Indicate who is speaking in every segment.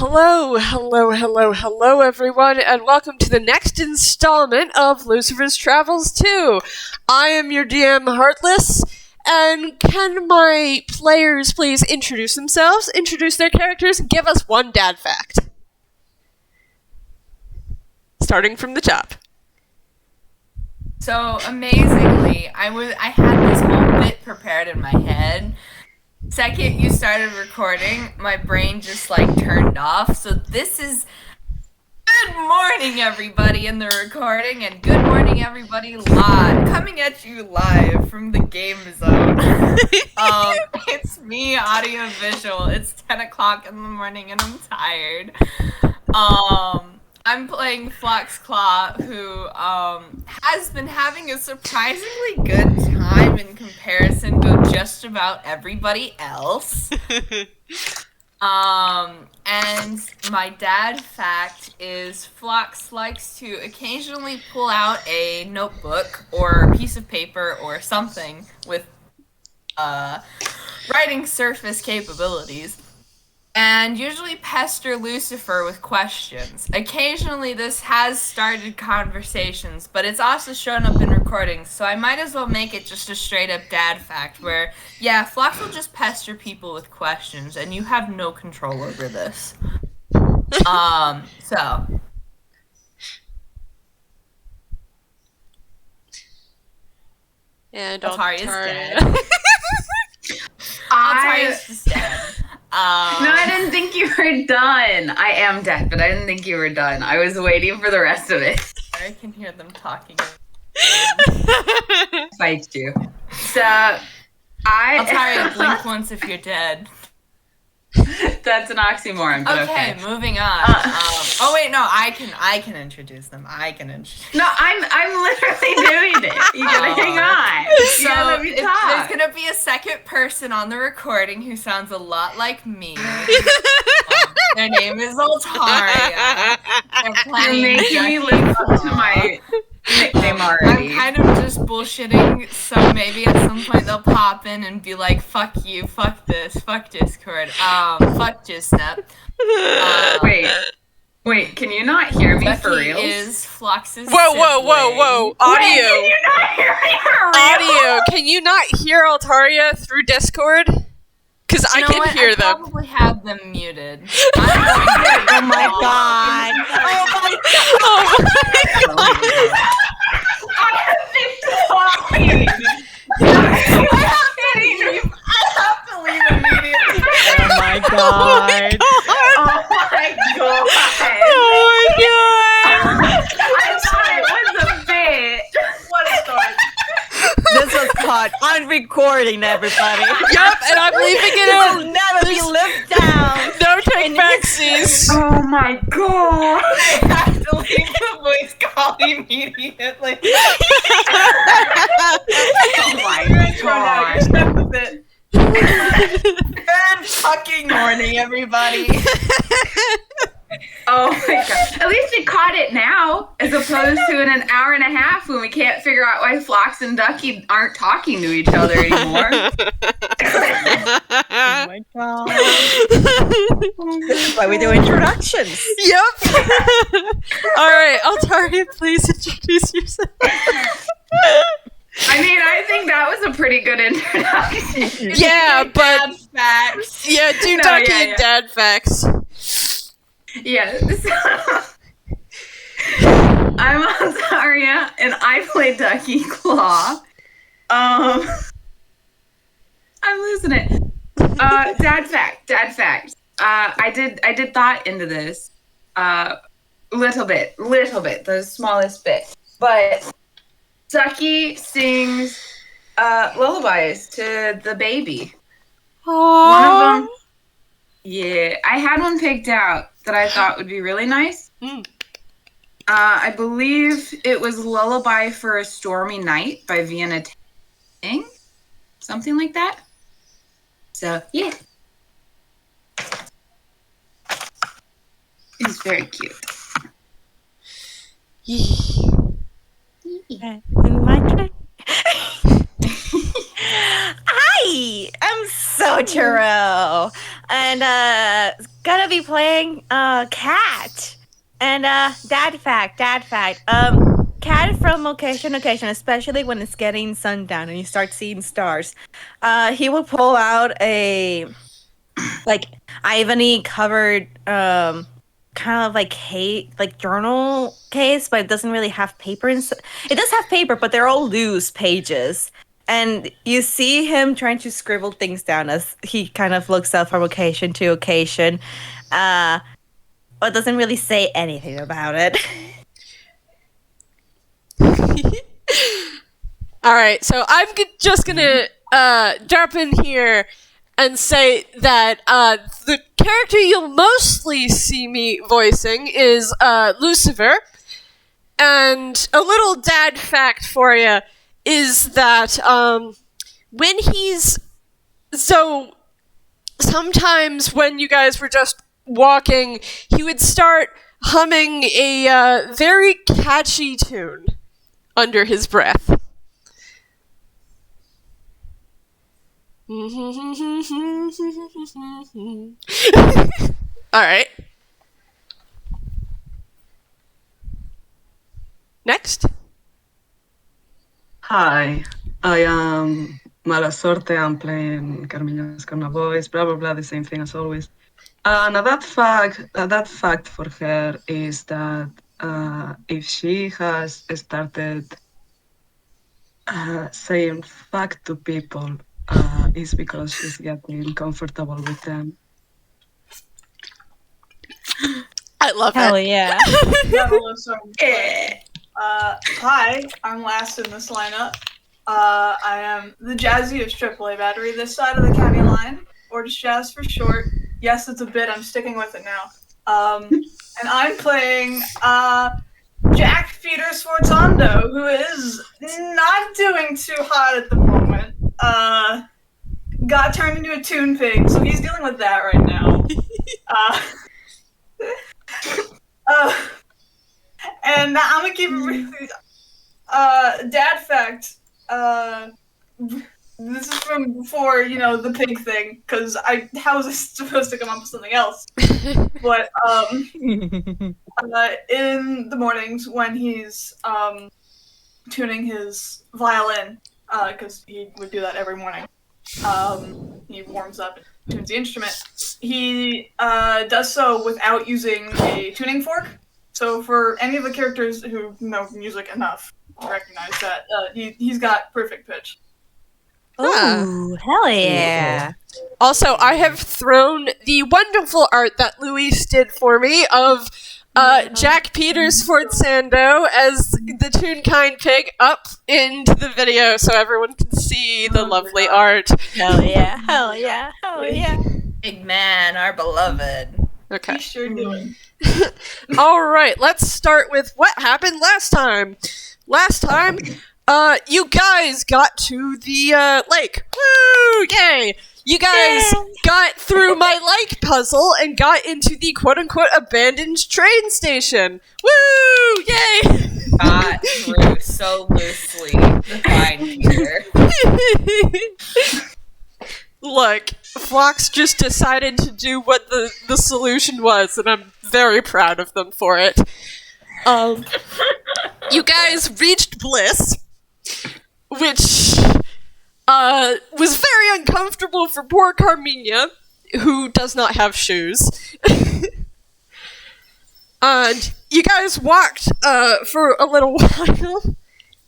Speaker 1: Hello, everyone, and welcome to the next installment of Lucifer's Travels 2. I am your DM, Heartless, and can my players please introduce themselves, introduce their characters, and give us one dad fact? Starting from the top.
Speaker 2: So, amazingly, I had this whole bit prepared in my head. Second you started recording, my brain just turned off. So this is good morning everybody in the recording, and good morning everybody live, coming at you live from the game zone. It's me, AudioVizual. It's 10 o'clock in the morning and I'm tired. I'm playing Phlox, who has been having a surprisingly good time in comparison to just about everybody else. And my dad fact is Phlox likes to occasionally pull out a notebook or a piece of paper or something with writing surface capabilities, and usually pester Lucifer with questions. Occasionally this has started conversations, but it's also shown up in recordings, so I might as well make it just a straight up dad fact where, yeah, Phlox will just pester people with questions, and you have no control over this. So.
Speaker 1: And
Speaker 2: Altaria's dead. Altaria's just dead.
Speaker 3: No, I didn't think you were done. I am dead, but I didn't think you were done. I was waiting for the rest of it.
Speaker 2: I can hear them talking.
Speaker 3: Fight you. So,
Speaker 2: Altaria, blink once if you're dead.
Speaker 3: That's an oxymoron, but okay.
Speaker 2: Moving on. Oh wait, no, I can introduce them.
Speaker 3: No, I'm literally doing it. You gotta hang on. You gotta let me talk.
Speaker 2: There's gonna be a second person on the recording who sounds a lot like me. Their name is Altaria.
Speaker 3: You're making me live up to my nickname already.
Speaker 2: I'm kind of just bullshitting, so maybe at some point they'll pop in and be like, fuck you, fuck this, fuck Discord, fuck Gisnep.
Speaker 3: Wait, can you not hear me
Speaker 2: Ducky
Speaker 3: for real?
Speaker 2: Is Phlox's
Speaker 1: Whoa. Audio.
Speaker 3: Wait, can you not hear me for real?
Speaker 1: Audio, can you not hear Altaria through Discord? Because I can hear them.
Speaker 2: I probably have them muted.
Speaker 4: Oh my god.
Speaker 1: Oh my god.
Speaker 3: I have been talking.
Speaker 2: I have to leave immediately.
Speaker 4: Oh my god.
Speaker 3: Oh my god.
Speaker 1: Oh my god.
Speaker 3: I thought it was a bit.
Speaker 2: What a story.
Speaker 4: This was caught on recording, everybody.
Speaker 1: Yup, and I'm leaving it
Speaker 4: It
Speaker 1: in.
Speaker 4: will never be lived down.
Speaker 1: No take backsies.
Speaker 3: Oh my god.
Speaker 2: I have to leave the voice call immediately.
Speaker 3: Oh my god.
Speaker 2: Good fucking morning, everybody.
Speaker 3: Oh my god. At least we caught it now, as opposed to in an hour and a half when we can't figure out why Phlox and Ducky aren't talking to each other anymore.
Speaker 4: Oh my god. This is why we do introductions.
Speaker 1: Yep. Alright, Altaria, please introduce yourself.
Speaker 3: I mean, I think that was a pretty good introduction.
Speaker 1: Yeah, but...
Speaker 2: Dad facts.
Speaker 1: Yeah, do Ducky and dad facts.
Speaker 3: Yeah. I'm Altaria, and I play Ducky Claw. I'm losing it. Dad fact. I did thought into this. Little bit, the smallest bit. But Ducky sings lullabies to the baby.
Speaker 1: Aww.
Speaker 3: One of them. Yeah, I had one picked out that I thought would be really nice. I believe it was Lullaby for a Stormy Night by Vienna Ting. Something like that. So, yeah. It's very cute.
Speaker 4: My turn. Hi, I'm Sotoro. and gonna be playing Cat. And dad fact. Cat from occasion, especially when it's getting sundown and you start seeing stars. He will pull out a like Ivany covered kind of like journal case, but it doesn't really have paper inside. It does have paper, but they're all loose pages. And you see him trying to scribble things down as he kind of looks up from occasion to occasion, but doesn't really say anything about it.
Speaker 1: All right, so I'm just gonna jump in here and say that the character you'll mostly see me voicing is Luciver, and a little dad fact for you is that when he's sometimes when you guys were just walking, he would start humming a very catchy tune under his breath. All right. Next.
Speaker 5: Hi, I am MalaSorte. I'm playing Carmiña Escornabois, blah blah blah, the same thing as always. And that fact for her is that if she has started saying fuck to people, it's because she's getting comfortable with them.
Speaker 1: I love
Speaker 4: Hell
Speaker 1: it.
Speaker 4: yeah.
Speaker 6: Hi, I'm last in this lineup. I am the jazziest AAA battery this side of the county line, or just Jazz for short. Yes, it's a bit. I'm sticking with it now. And I'm playing Jack Peter Sforzando, who is not doing too hot at the moment. Got turned into a toon pig, so he's dealing with that right now. And I'm gonna keep it really. Dad fact. This is from before, the pig thing, because how was I supposed to come up with something else? But, in the mornings when he's, tuning his violin, because he would do that every morning, he warms up and tunes the instrument, he, does so without using a tuning fork. So for any of the characters who know music enough to recognize that, he's got perfect pitch.
Speaker 4: Ooh, hell yeah.
Speaker 1: Also, I have thrown the wonderful art that Luis did for me of Jack Peters Sforzando as the Toonkind Pig up into the video so everyone can see the lovely art.
Speaker 4: Hell yeah. Hell yeah. Hell yeah.
Speaker 2: Big man, our beloved.
Speaker 1: Okay.
Speaker 6: He's sure doing.
Speaker 1: Alright, let's start with what happened last time. Last time, you guys got to the, lake. Woo! Yay! You guys got through my lake puzzle and got into the quote-unquote abandoned train station. Woo! Yay!
Speaker 2: Got through so loosely. Fine, Peter.
Speaker 1: Look, Phlox just decided to do what the solution was, and I'm very proud of them for it. You guys reached Bliss, which was very uncomfortable for poor Carmiña, who does not have shoes. And you guys walked for a little while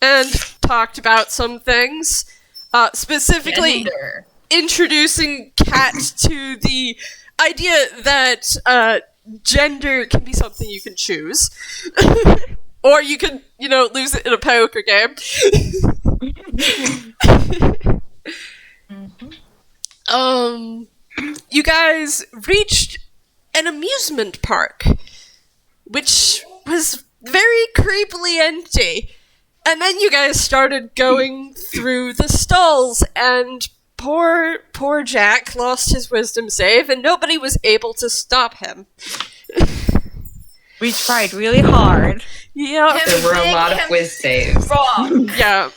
Speaker 1: and talked about some things, specifically introducing Kat to the idea that gender can be something you can choose. Or you can, lose it in a poker game. You guys reached an amusement park, which was very creepily empty. And then you guys started going through the stalls, and poor Jack lost his wisdom save, and nobody was able to stop him.
Speaker 4: We tried really hard.
Speaker 1: Yeah.
Speaker 5: There were a lot of whiz saves.
Speaker 2: Wrong.
Speaker 1: Yeah.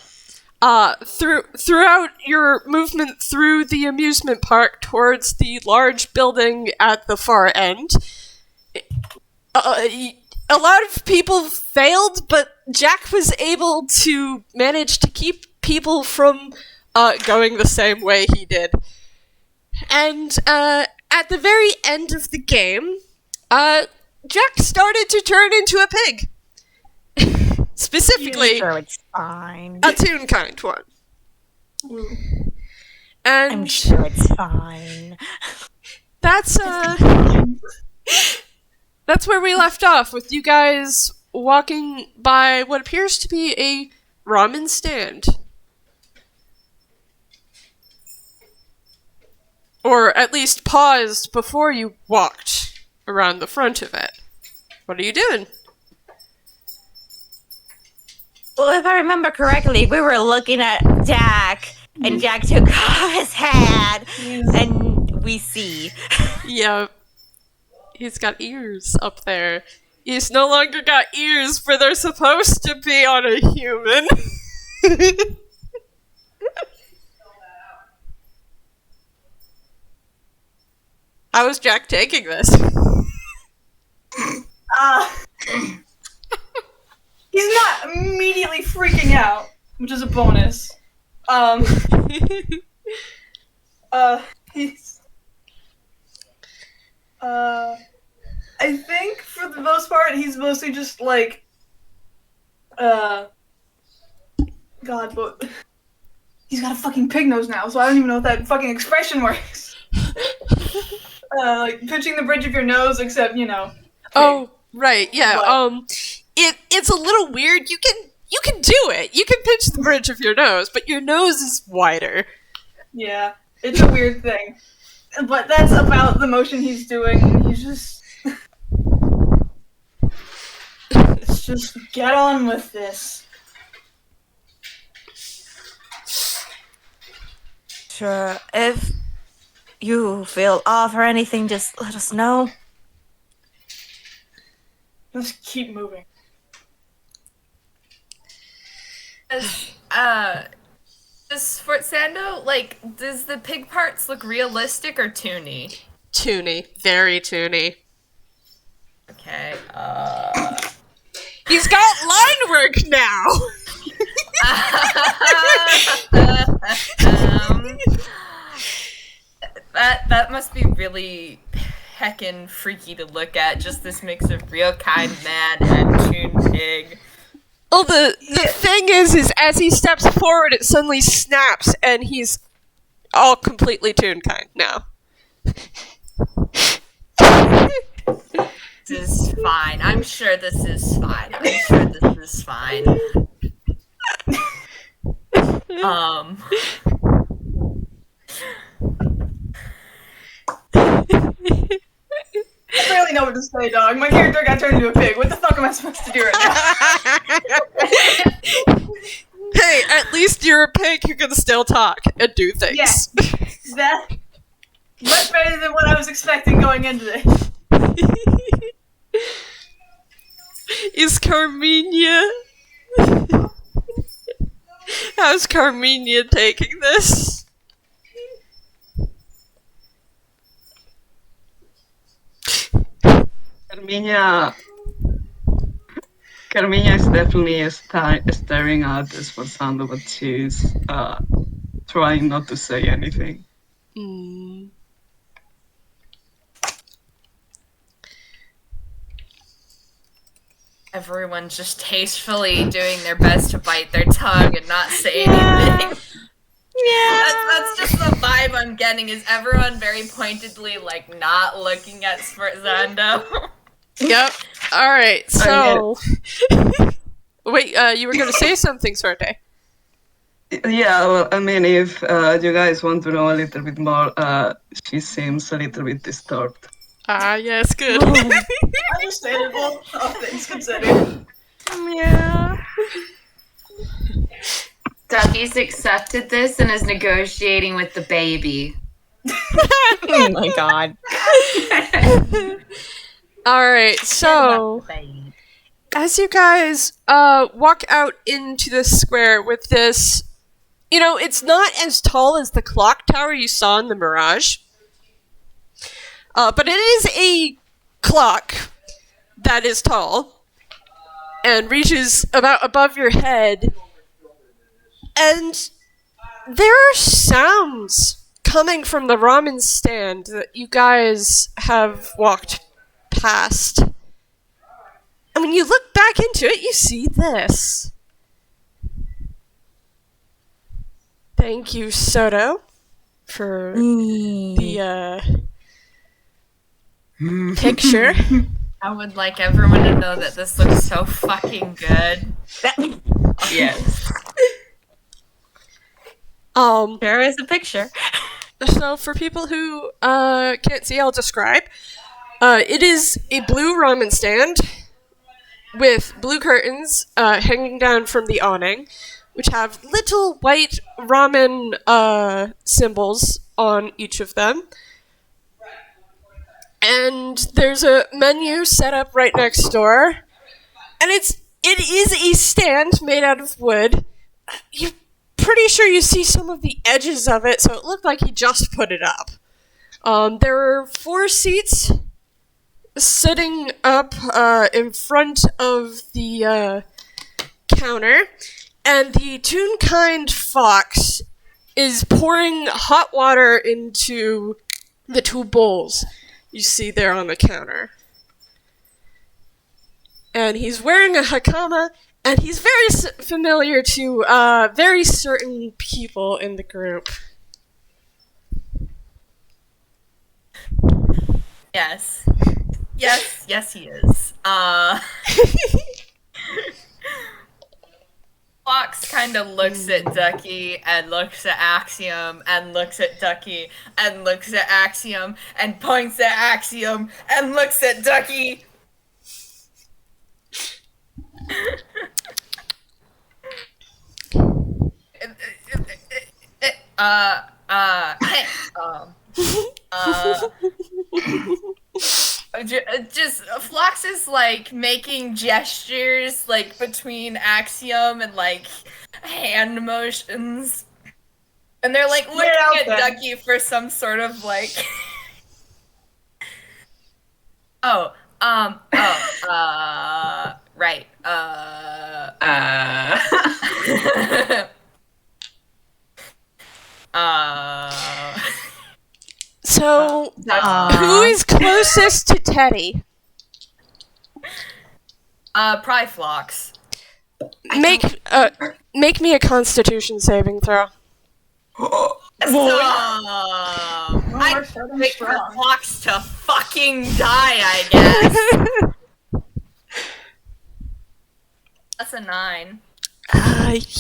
Speaker 1: throughout your movement through the amusement park towards the large building at the far end, a lot of people failed, but Jack was able to manage to keep people from going the same way he did. And at the very end of the game, Jack started to turn into a pig. Specifically,
Speaker 4: Sure, it's fine.
Speaker 1: a toon kind one. And
Speaker 4: I'm sure it's fine.
Speaker 1: that's where we left off, with you guys walking by what appears to be a ramen stand. Or at least paused before you walked around the front of it. What are you doing?
Speaker 4: Well, if I remember correctly, we were looking at Jack, and Jack took off his hat, and we see.
Speaker 1: Yep. He's got ears up there. He's no longer got ears, for they're supposed to be on a human. How is Jack taking this?
Speaker 6: He's not immediately freaking out, which is a bonus. He's I think for the most part he's mostly just like God, but he's got a fucking pig nose now, so I don't even know if that fucking expression works. Like pinching the bridge of your nose, except, you know.
Speaker 1: Oh, right, yeah.
Speaker 6: But-
Speaker 1: It's a little weird. You can do it. You can pinch the bridge of your nose, but your nose is wider.
Speaker 6: Yeah, it's a weird thing. But that's about the motion he's doing, and he's just... Let's just get on with this.
Speaker 4: Sure, if you feel off or anything, just let us know.
Speaker 6: Let's keep moving.
Speaker 2: Does Sforzando, like, does the pig parts look realistic or toony?
Speaker 1: Toony. Very toony.
Speaker 2: Okay,
Speaker 1: He's got line work now!
Speaker 2: That must be really heckin' freaky to look at, just this mix of real kind man and toon pig.
Speaker 1: Well, the thing is as he steps forward, it suddenly snaps, and he's all completely toon kind now.
Speaker 2: This is fine. I'm sure this is fine. I'm sure this is fine.
Speaker 6: I barely know what to say, dog. My character got turned into a pig. What the fuck am I supposed to do right now?
Speaker 1: Hey, at least you're a pig who can still talk and do things.
Speaker 6: Yes. That much better than what I was expecting going into this.
Speaker 1: Is Carmiña... How's Carmiña taking this?
Speaker 5: Carmiña is definitely staring at Sforzando, but she's trying not to say anything.
Speaker 1: Mm.
Speaker 2: Everyone's just tastefully doing their best to bite their tongue and not say anything.
Speaker 4: Yeah.
Speaker 2: That's just the vibe I'm getting, is everyone very pointedly, like, not looking at Sforzando.
Speaker 1: Yep. Alright, so... Wait, you were gonna say something, Sorte.
Speaker 5: Yeah, well, I mean, if you guys want to know a little bit more, she seems a little bit disturbed.
Speaker 1: Ah, yes, good.
Speaker 6: Understandable. All things considered.
Speaker 1: Yeah.
Speaker 3: Ducky's accepted this and is negotiating with the baby.
Speaker 4: Oh my god.
Speaker 1: Alright, so... As you guys walk out into the square with this it's not as tall as the clock tower you saw in the Mirage. But it is a clock that is tall and reaches about above your head. And there are sounds coming from the ramen stand that you guys have walked past. And when you look back into it, you see this. Thank you, Soto, for the picture.
Speaker 2: I would like everyone to know that this looks so fucking good.
Speaker 3: Yes.
Speaker 4: There is a picture.
Speaker 1: So for people who can't see, I'll describe. It is a blue ramen stand with blue curtains hanging down from the awning, which have little white ramen symbols on each of them. And there's a menu set up right next door. And it is a stand made out of wood. You're pretty sure you see some of the edges of it, so it looked like he just put it up. There are 4 seats sitting up in front of the counter, and the Toon-Kind Phlox is pouring hot water into the 2 bowls you see there on the counter. And he's wearing a hakama, and he's very familiar to very certain people in the group.
Speaker 2: Yes. Yes, he is. Phlox kind of looks at Ducky and looks at Axiom and looks at Ducky and looks at Axiom and points at Axiom and looks at Ducky. Just Phlox is like making gestures like between Axiom and like hand motions, and they're like looking at Ducky for some sort of like right
Speaker 1: So, who is closest to Teddy?
Speaker 2: Probably Phlox.
Speaker 1: Make me a Constitution saving throw.
Speaker 2: I'd wait for Phlox to fucking die, I guess. That's a 9.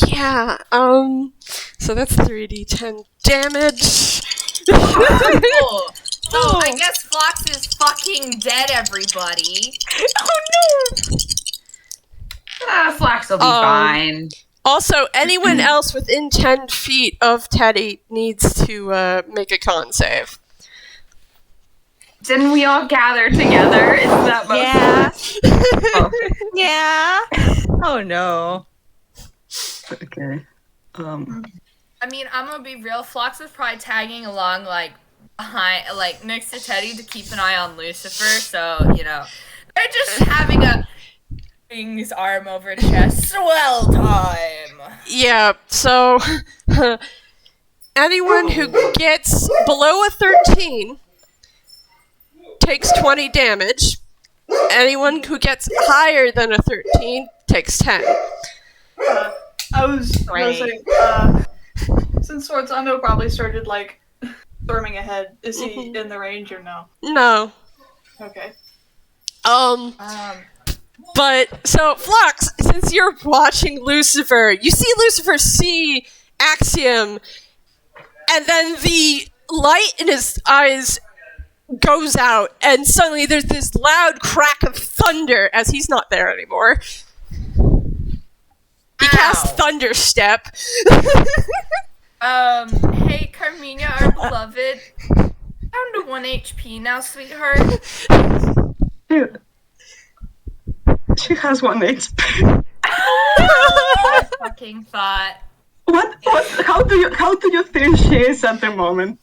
Speaker 1: Yeah. So that's 3d10 damage.
Speaker 2: Cool. So I guess Phlox is fucking dead, everybody.
Speaker 1: Oh no!
Speaker 3: Phlox will be fine.
Speaker 1: Also, anyone else within 10 feet of Teddy needs to make a con save.
Speaker 3: Didn't we all gather together? Isn't that most?
Speaker 4: Yeah. Yeah. Oh no.
Speaker 5: Okay.
Speaker 2: I mean, I'm gonna be real. Phlox was probably tagging along, like, behind, like, next to Teddy to keep an eye on Lucifer, so, they're just having a his arm over chest swell time.
Speaker 1: Yeah, so anyone who gets below a 13 takes 20 damage. Anyone who gets higher than a 13 takes 10.
Speaker 6: I was gonna say, since Sforzando probably started, like, storming ahead, is he in the range or no?
Speaker 1: No.
Speaker 6: Okay.
Speaker 1: But, so, Phlox, since you're watching Lucifer, you see Lucifer see Axiom, and then the light in his eyes goes out, and suddenly there's this loud crack of thunder as he's not there anymore. He casts Thunder Step.
Speaker 2: Hey, Carmiña, our beloved. Down to 1 HP now, sweetheart.
Speaker 5: Dude. She has 1 HP.
Speaker 2: I fucking thought.
Speaker 5: How do you think she is at the moment?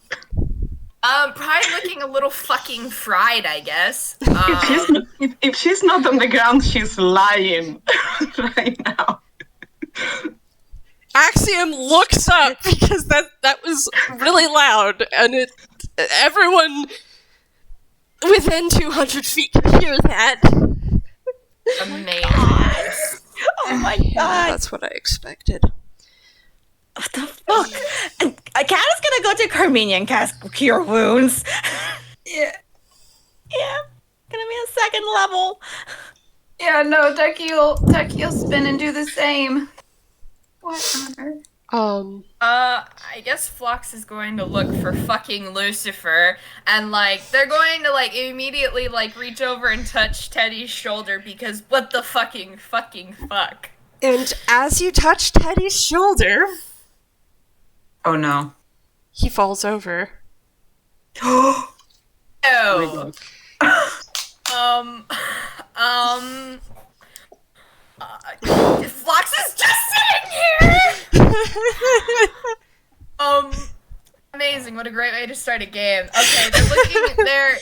Speaker 2: Probably looking a little fucking fried, I guess.
Speaker 5: If she's not on the ground, she's lying right now.
Speaker 1: Axiom looks up because that was really loud, and everyone within 200 feet can hear that.
Speaker 2: Amazing.
Speaker 4: Oh my
Speaker 1: Yeah,
Speaker 4: god.
Speaker 1: that's what I expected.
Speaker 4: What the fuck? Cat is gonna go to Carmiña and cast Cure Wounds.
Speaker 3: Yeah.
Speaker 4: Yeah. Gonna be a second level.
Speaker 3: Yeah, no, Ducky'll spin and do the same. What on earth?
Speaker 2: I guess Phlox is going to look for fucking Lucifer, and, like, they're going to, like, immediately, like, reach over and touch Teddy's shoulder because what the fucking fuck.
Speaker 1: And as you touch Teddy's shoulder,
Speaker 3: Oh no.
Speaker 1: he falls over.
Speaker 2: Oh. Phlox is just sitting here! Amazing, what a great way to start a game. Okay,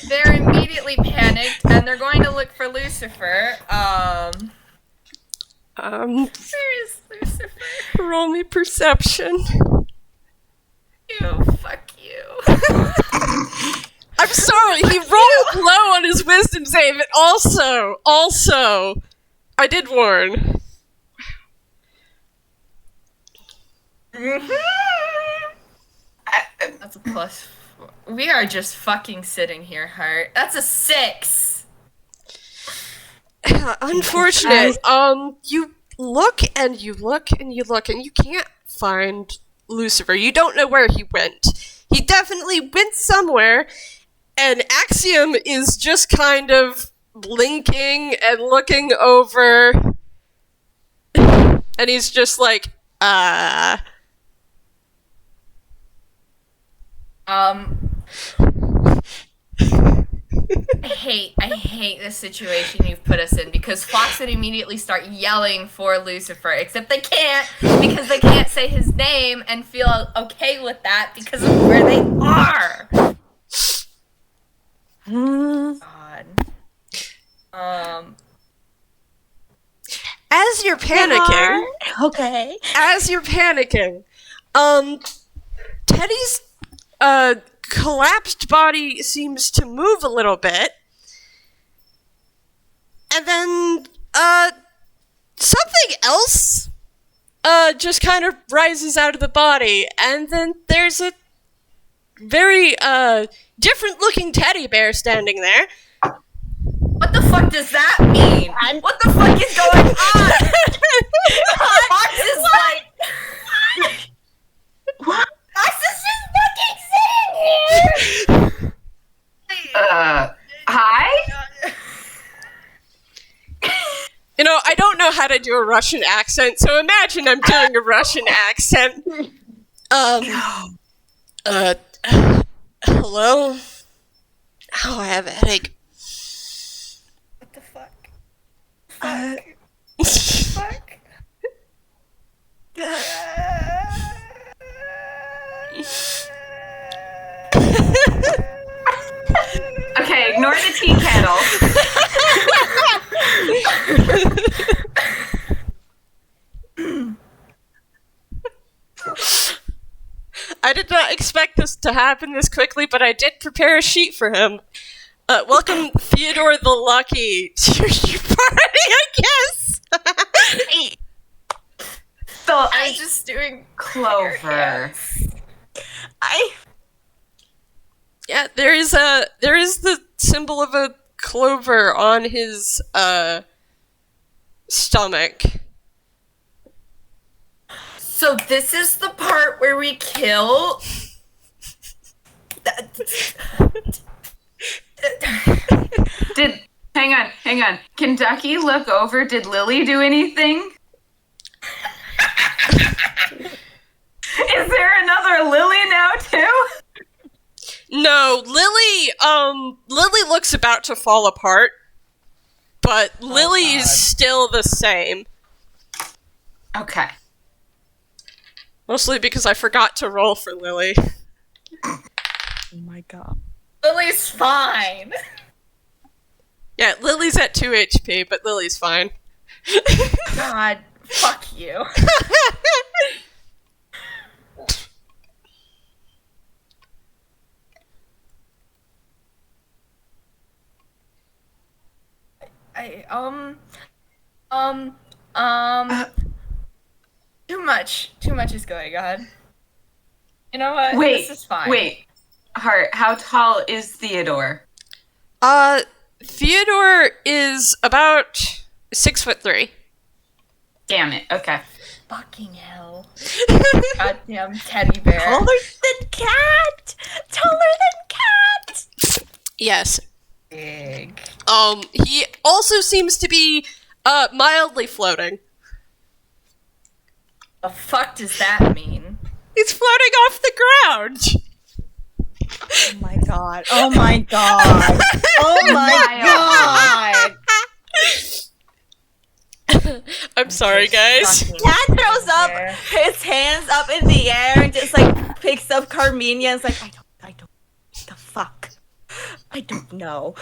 Speaker 2: they're immediately panicked, and they're going to look for Lucifer. Where is Lucifer?
Speaker 1: Roll me perception.
Speaker 2: Fuck you.
Speaker 1: I'm sorry, he rolled low on his wisdom save, and also, I did warn.
Speaker 2: That's a plus 4. We are just fucking sitting here, Heart. That's a 6.
Speaker 1: Unfortunate. You look and you look and you look and you can't find Lucifer. You don't know where he went. He definitely went somewhere, and Axiom is just kind of blinking and looking over, and he's just like,
Speaker 2: I hate this situation you've put us in because Phlox would immediately start yelling for Lucifer, except they can't because they can't say his name and feel okay with that because of where they are. God.
Speaker 1: As you're panicking,
Speaker 4: Okay.
Speaker 1: Teddy's collapsed body seems to move a little bit, and then something else just kind of rises out of the body, and then there's a very different looking teddy bear standing there.
Speaker 2: What the fuck does that mean? What the fuck is going on? Phlox is like...
Speaker 5: What?
Speaker 2: Phlox is just fucking sitting here!
Speaker 3: Hi?
Speaker 1: You know, I don't know how to do a Russian accent, so imagine I'm doing a Russian accent. Hello? Oh, I have a headache.
Speaker 2: What the fuck? Fuck.
Speaker 3: Okay, ignore the tea kettle.
Speaker 1: I did not expect this to happen this quickly, but I did prepare a sheet for him. Welcome Theodore the Lucky to your party, I guess!
Speaker 3: So
Speaker 2: I'm just doing
Speaker 3: Clover.
Speaker 1: Yeah, there is the symbol of a clover on his stomach.
Speaker 2: So this is the part where we kill...
Speaker 3: Hang on. Can Ducky look over? Did Lily do anything? Is there another Lily now too?
Speaker 1: No, Lily looks about to fall apart, but Lily is still the same.
Speaker 3: Okay.
Speaker 1: Mostly because I forgot to roll for Lily.
Speaker 4: Oh my god.
Speaker 2: Lily's fine.
Speaker 1: Yeah, Lily's at 2 HP, but Lily's fine.
Speaker 2: God, fuck you. Too much is going on. You know what?
Speaker 3: Wait,
Speaker 2: This is fine.
Speaker 3: wait. Heart, how tall is Theodore?
Speaker 1: Theodore is about 6'3".
Speaker 3: Damn it. Okay.
Speaker 2: Fucking hell. Goddamn teddy bear.
Speaker 4: Taller than cat! Taller than cat!
Speaker 1: Yes.
Speaker 2: Big.
Speaker 1: He also seems to be, mildly floating.
Speaker 2: The fuck does that mean?
Speaker 1: He's floating off the ground!
Speaker 4: Oh my god. Oh my god. Oh my god.
Speaker 1: I'm sorry, guys.
Speaker 4: Cat throws up his hands up in the air and just like picks up Carmiña and is like, I don't, the fuck? I don't know.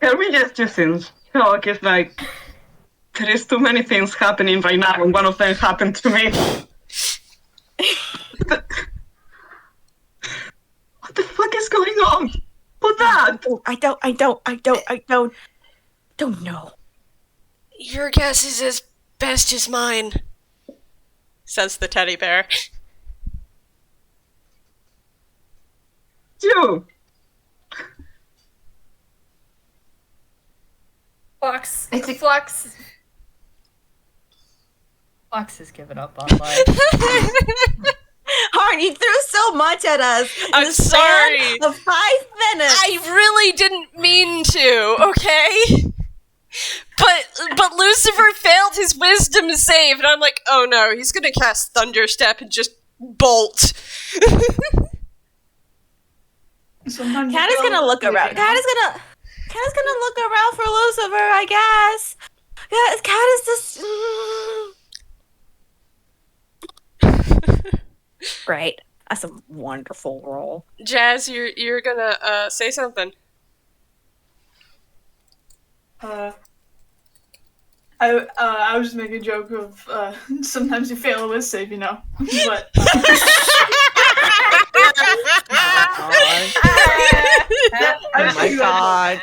Speaker 5: Carmiña just in shock. It's like, there is too many things happening right now, and one of them happened to me. What the fuck is going on? What's that?
Speaker 4: I don't know.
Speaker 1: Your guess is as best as mine, says the teddy bear.
Speaker 5: You.
Speaker 2: Phlox.
Speaker 3: I think-
Speaker 2: Phlox has given up on life.
Speaker 4: Harn, you threw so much at us. In
Speaker 1: I'm
Speaker 4: the span
Speaker 1: sorry.
Speaker 4: Of 5 minutes.
Speaker 1: I really didn't mean to, okay? But Lucifer failed his wisdom save, and I'm like, oh no, he's gonna cast Thunderstep and just bolt.
Speaker 6: Sometimes
Speaker 4: Cat is gonna look around. Cat is gonna look around for Lucifer, I guess. Yeah, Cat is just Great. That's a wonderful roll.
Speaker 1: Jazz, you're gonna say something.
Speaker 6: I was just making a joke of sometimes you fail a whiz save, you know. But
Speaker 4: Oh my god.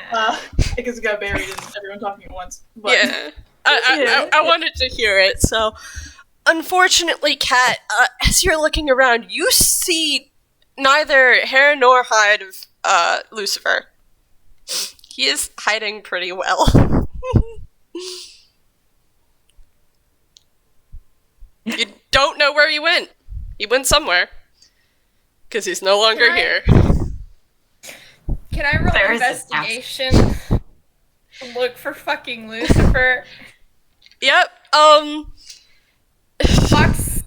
Speaker 6: because it got buried in everyone talking at once. But,
Speaker 1: Yeah. I wanted to hear it, so unfortunately, Kat, as you're looking around, you see neither hair nor hide of Lucifer. He is hiding pretty well. You don't know where he went. He went somewhere. Because he's no longer here.
Speaker 2: Can I roll
Speaker 3: There is an
Speaker 2: investigation? Look for fucking Lucifer.
Speaker 1: Yep,
Speaker 2: Phlox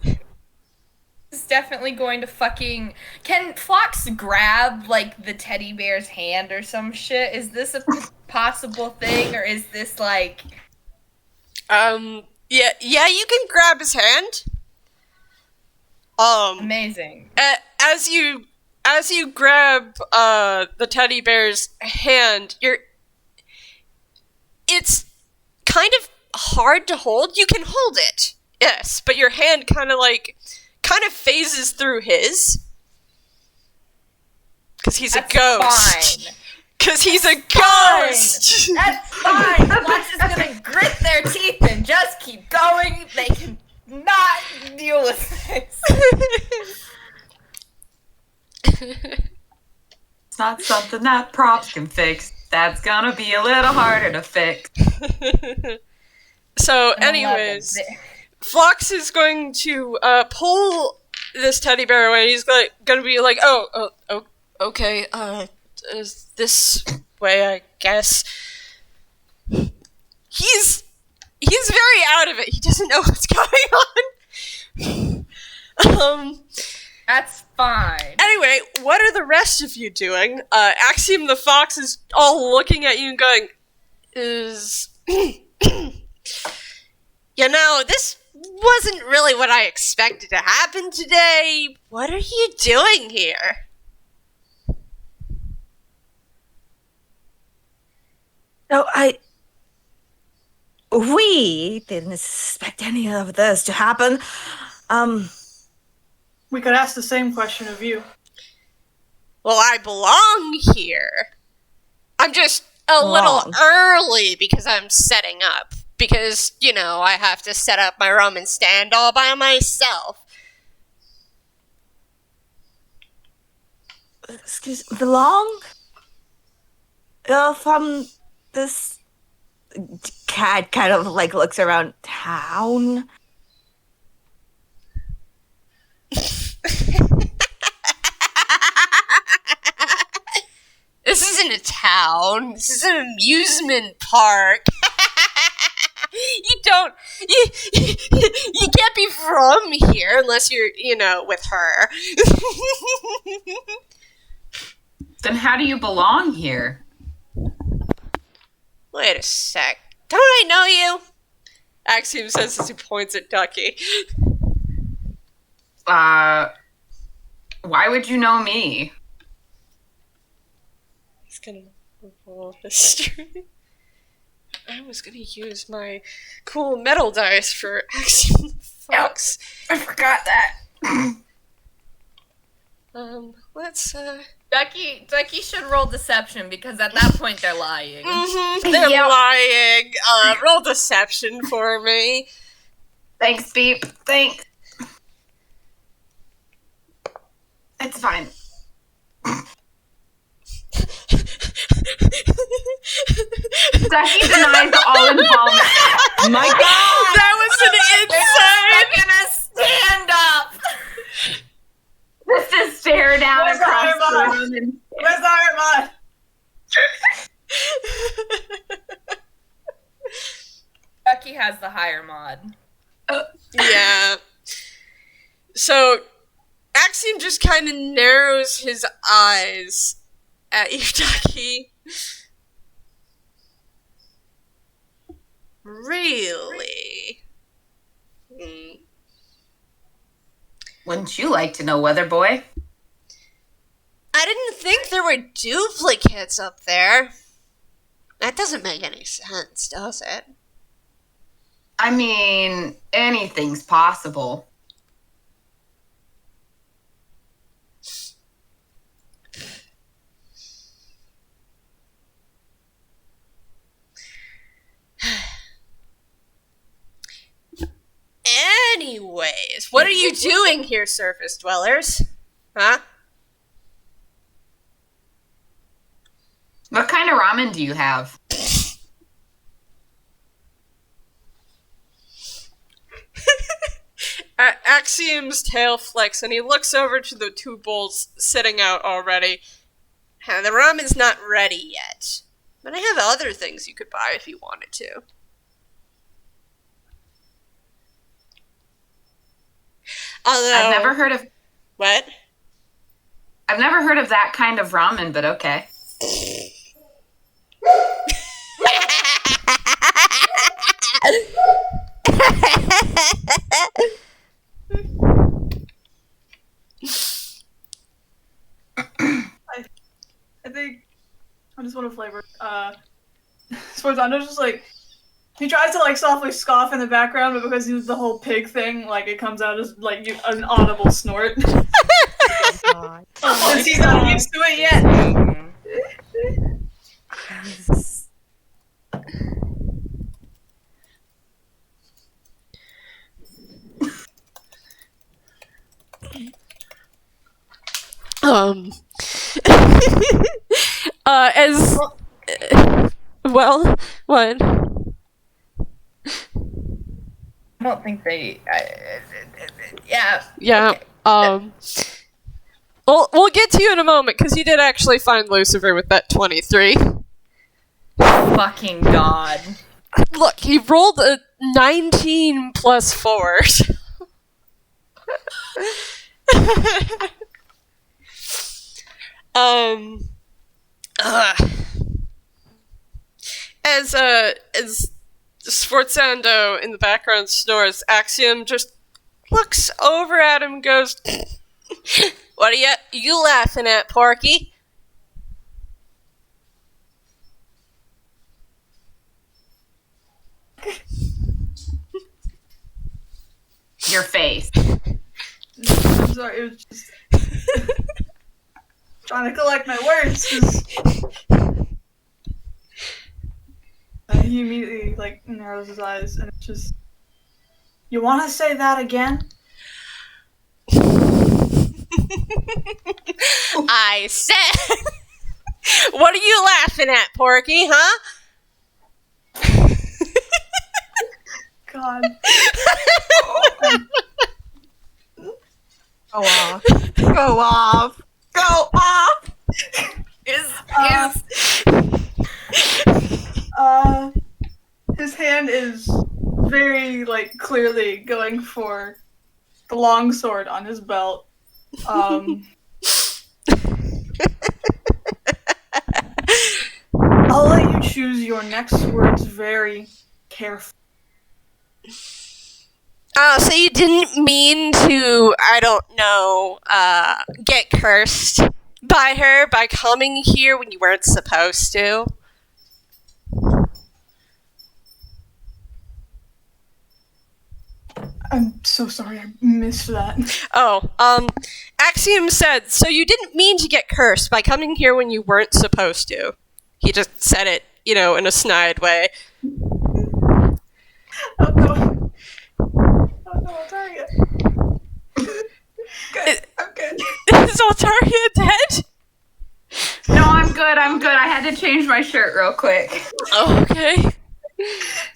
Speaker 2: is definitely going to fucking... Can Phlox grab, like, the teddy bear's hand or some shit? Is this a possible thing, or is this, like...
Speaker 1: yeah, you can grab his hand.
Speaker 2: Amazing.
Speaker 1: As you grab, the teddy bear's hand, it's kind of hard to hold. You can hold it, yes, but your hand kind of phases through his. Because he's
Speaker 2: That's
Speaker 1: a ghost.
Speaker 2: Fine.
Speaker 1: Because he's a ghost!
Speaker 2: That's fine! Phlox is gonna grit their teeth and just keep going. They can not deal with this.
Speaker 3: It's not something that props can fix. That's gonna be a little harder to fix.
Speaker 1: So, anyways, Phlox is going to pull this teddy bear away. He's gonna be like, oh, okay, this way, I guess. He's very out of it. He doesn't know what's going on.
Speaker 2: That's fine.
Speaker 1: Anyway, what are the rest of you doing? Axiom the Fox is all looking at you and going, you know, this wasn't really what I expected to happen today. What are you doing here?
Speaker 4: No, we didn't expect any of this to happen.
Speaker 6: We could ask the same question of you.
Speaker 1: Well, I belong here. I'm just a little early because I'm setting up. Because, you know, I have to set up my Roman stand all by myself.
Speaker 4: Excuse me, belong? From this cat kind of like looks around town.
Speaker 1: This isn't a town. This is an amusement park. You can't be from here unless you're, you know, with her.
Speaker 3: Then how do you belong here?
Speaker 1: Wait a sec. Don't I know you? Axiom says as he points at Ducky.
Speaker 3: Why would you know me?
Speaker 1: He's gonna roll history. I was gonna use my cool metal dice for Axiom Phlox.
Speaker 3: I forgot that.
Speaker 1: Let's,
Speaker 2: Ducky should roll deception because at that point they're lying.
Speaker 1: They're lying. Roll deception for me.
Speaker 3: Thanks, Beep. Thanks. It's fine. Ducky denies all involvement.
Speaker 4: My God!
Speaker 1: That was an insane!
Speaker 2: They're gonna stand up!
Speaker 3: Just to stare down
Speaker 6: Where's
Speaker 3: across
Speaker 6: the
Speaker 3: the
Speaker 6: Iron
Speaker 3: room. And
Speaker 6: Where's the Iron Mod?
Speaker 2: Ducky has the higher mod.
Speaker 1: Yeah. So, Axiom just kind of narrows his eyes at you, Ducky. Really?
Speaker 3: Wouldn't you like to know, Weather Boy?
Speaker 1: I didn't think there were duplicates up there. That doesn't make any sense, does it?
Speaker 3: I mean, anything's possible.
Speaker 1: Anyways, what are you doing here, surface dwellers? Huh?
Speaker 3: What kind of ramen do you have?
Speaker 1: Axiom's tail flicks, and he looks over to the two bowls sitting out already. The ramen's not ready yet, but I have other things you could buy if you wanted to. Although,
Speaker 3: I've never heard of
Speaker 1: What?
Speaker 3: I've never heard of that kind of ramen, but okay.
Speaker 6: I think I just want to flavor. Sforzando's just like he tries to like softly scoff in the background, but because he's the whole pig thing, like it comes out as like an audible snort. Since he's not used to it yet.
Speaker 1: As well, what?
Speaker 2: I don't think they. Yeah.
Speaker 1: Yeah.
Speaker 2: Okay.
Speaker 1: We'll get to you in a moment because you did actually find Lucifer with that 23.
Speaker 2: Fucking God.
Speaker 1: Look, he rolled a 19 plus 4. As Sforzando in the background snores. Axiom just looks over at him and goes, "What are you laughing at, Porky?"
Speaker 2: Your face.
Speaker 6: I'm sorry, it was just trying to collect my words. 'Cause he immediately narrows his eyes and it's just. You want to say that again?
Speaker 1: I said, "What are you laughing at, Porky, huh?"
Speaker 6: God.
Speaker 4: Go off. Go off. Go off.
Speaker 6: His hand is very clearly going for the long sword on his belt. I'll let you choose your next words very carefully.
Speaker 1: Oh, so you didn't mean to, I don't know, get cursed by her by coming here when you weren't supposed to?
Speaker 6: I'm so sorry, I missed that.
Speaker 1: Oh, Axiom said, so you didn't mean to get cursed by coming here when you weren't supposed to. He just said it, in a snide way.
Speaker 6: Oh no. Oh no, Altaria. Good. I'm good.
Speaker 1: Is Altaria dead?
Speaker 2: No, I'm good. I had to change my shirt real quick.
Speaker 1: Oh, okay.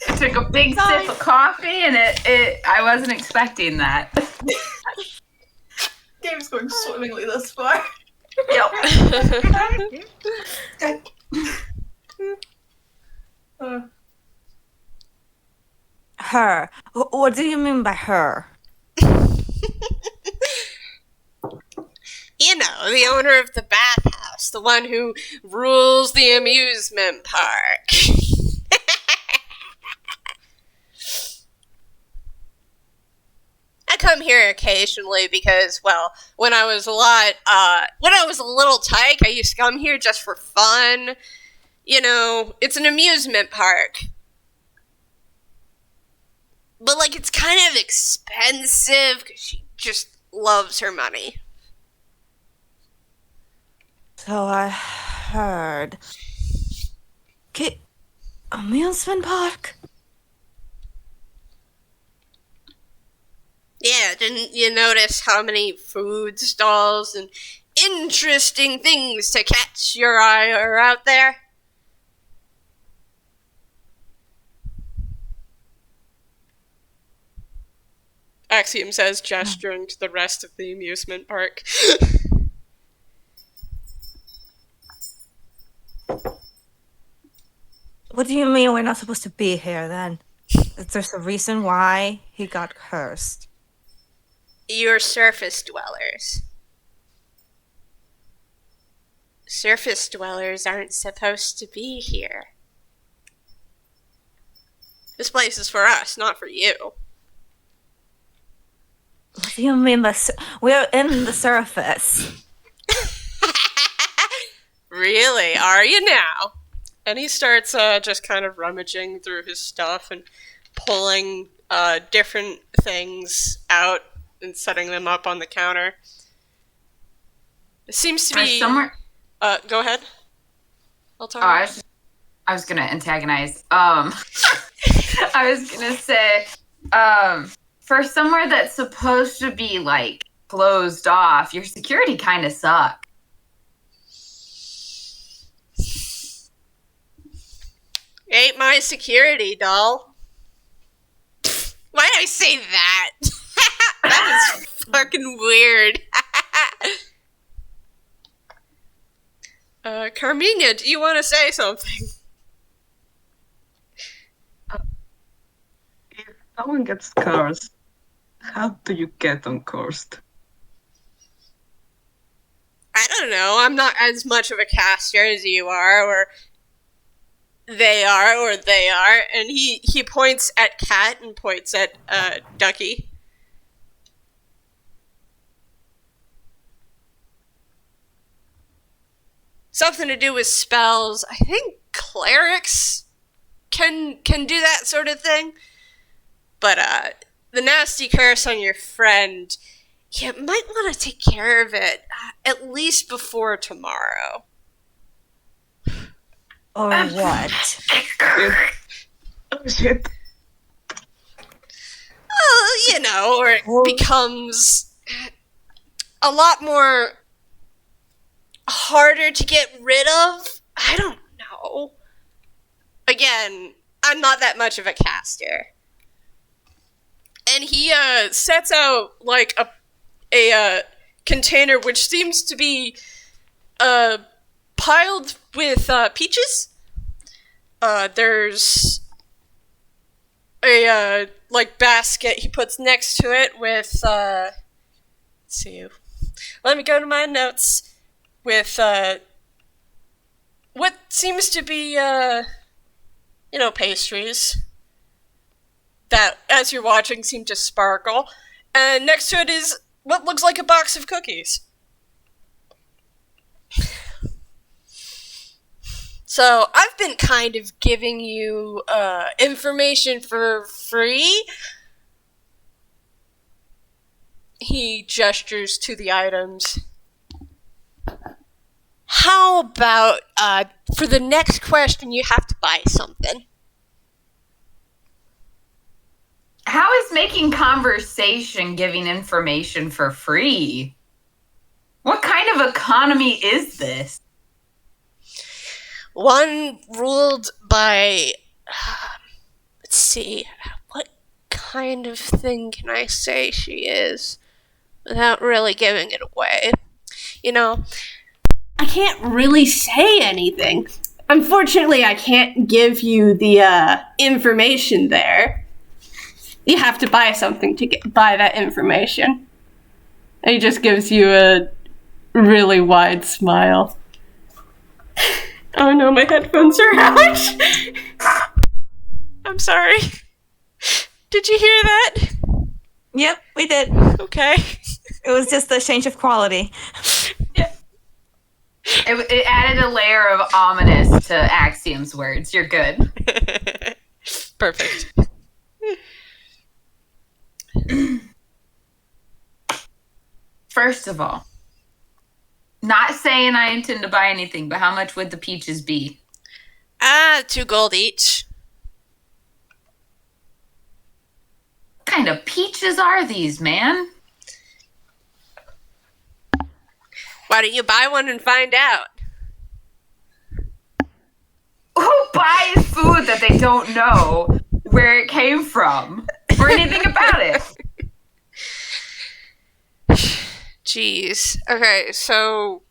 Speaker 2: I took a big sip of coffee and I wasn't expecting that.
Speaker 6: Game's going swimmingly thus far.
Speaker 2: Yep.
Speaker 4: Her. What do you mean by her?
Speaker 1: The owner of the bathhouse, the one who rules the amusement park. I come here occasionally because, well, when I was a little tyke, I used to come here just for fun. It's an amusement park. But, it's kind of expensive because she just loves her money.
Speaker 4: So I heard. Amusement park?
Speaker 1: Yeah, didn't you notice how many food stalls and interesting things to catch your eye are out there? Axiom says, gesturing to the rest of the amusement park.
Speaker 4: What do you mean we're not supposed to be here then? There's a reason why he got cursed.
Speaker 1: You're surface dwellers. Surface dwellers aren't supposed to be here. This place is for us, not for you.
Speaker 4: What do you mean we're in the surface?
Speaker 1: Really? Are you now? And he starts just kind of rummaging through his stuff and pulling different things out and setting them up on the counter. It seems to be...
Speaker 2: somewhere...
Speaker 1: go ahead. I
Speaker 2: was gonna antagonize. I was gonna say, for somewhere that's supposed to be, closed off, your security kind of sucks.
Speaker 1: Ain't my security, doll. Why'd I say that? That was fucking weird. Carmiña, do you want to say something?
Speaker 5: If someone gets cursed, how do you get uncursed?
Speaker 1: I don't know. I'm not as much of a caster as you are, or they are, and he points at Cat and points at Ducky. Something to do with spells. I think clerics can do that sort of thing. But the nasty curse on your friend, you might want to take care of it at least before tomorrow.
Speaker 4: Or what?
Speaker 5: Oh, shit.
Speaker 1: Or it becomes a lot more harder to get rid of. I don't know. Again, I'm not that much of a caster. And he sets out like a container which seems to be piled with peaches. There's a like basket he puts next to it with let's see. Let me go to my notes. With what seems to be pastries that, as you're watching, seem to sparkle. And next to it is what looks like a box of cookies. So, I've been kind of giving you information for free. He gestures to the items. How about, for the next question, you have to buy something?
Speaker 2: How is making conversation giving information for free? What kind of economy is this?
Speaker 1: One ruled by, let's see, what kind of thing can I say she is without really giving it away? I can't really say anything. Unfortunately, I can't give you the information there. You have to buy something to buy that information. And he just gives you a really wide smile. Oh no, my headphones are out. I'm sorry. Did you hear that?
Speaker 4: Yep, we did.
Speaker 1: Okay.
Speaker 4: It was just a change of quality.
Speaker 1: Yeah.
Speaker 2: It added a layer of ominous to Axiom's words. You're good.
Speaker 1: Perfect.
Speaker 2: First of all, not saying I intend to buy anything, but how much would the peaches be?
Speaker 1: 2 gold each.
Speaker 2: What kind of peaches are these, man?
Speaker 1: Why don't you buy one and find out?
Speaker 2: Who buys food that they don't know where it came from or anything about it?
Speaker 1: Jeez. Okay, so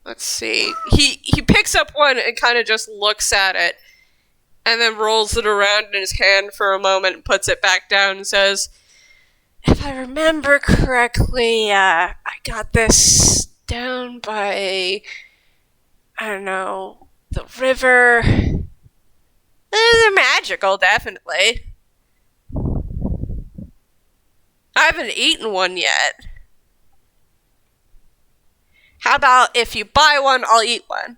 Speaker 1: let's see. He picks up one and kind of just looks at it and then rolls it around in his hand for a moment and puts it back down and says, if I remember correctly, I got this down by, I don't know, the river. They're magical, definitely. I haven't eaten one yet. How about if you buy one, I'll eat one?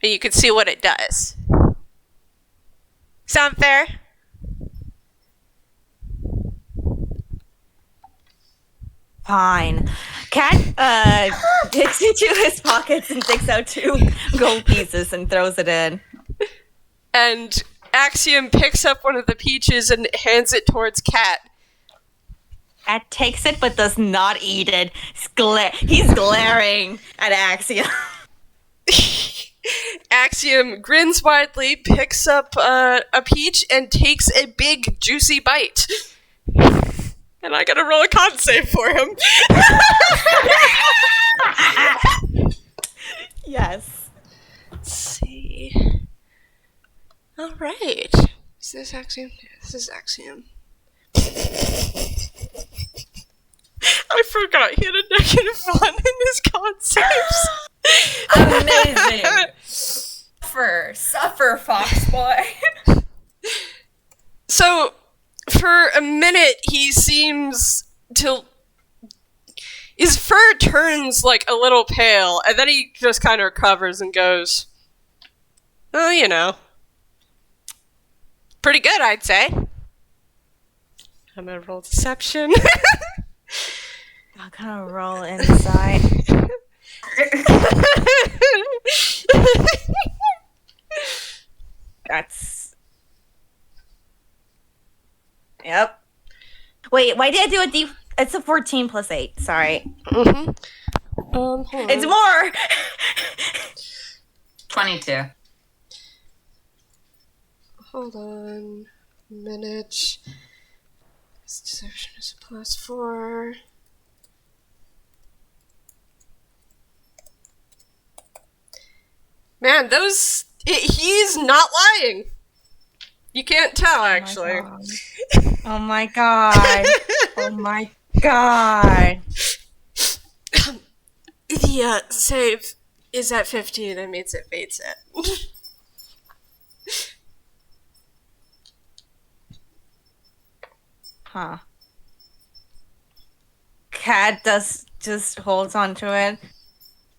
Speaker 1: And you can see what it does. Sound fair?
Speaker 4: Fine. Cat digs into his pockets and takes out 2 gold pieces and throws it in.
Speaker 1: And Axiom picks up one of the peaches and hands it towards Cat.
Speaker 4: Cat takes it but does not eat it. He's glaring at Axiom.
Speaker 1: Axiom grins widely, picks up a peach, and takes a big, juicy bite. And I gotta roll a con save for him.
Speaker 4: Yes.
Speaker 1: Let's see. Alright. Is this Axiom? This is Axiom. I forgot he had a -1 in his con saves.
Speaker 4: Amazing.
Speaker 2: for a fox boy.
Speaker 1: So, for a minute, he seems to... His fur turns, like, a little pale, and then he just kind of recovers and goes, oh, you know. Pretty good, I'd say. I'm gonna roll deception.
Speaker 4: I'm gonna roll inside. That's... Yep. Wait, why did I do a D... It's a 14 plus 8, sorry.
Speaker 1: Mm-hmm.
Speaker 4: It's more!
Speaker 3: 22.
Speaker 1: Hold on a minute. This deception is a +4. Man, those... he's not lying. You can't tell, actually.
Speaker 4: Oh my god. Oh my god.
Speaker 1: The save is at 15, that means it beats it.
Speaker 4: Huh. Cat just holds onto it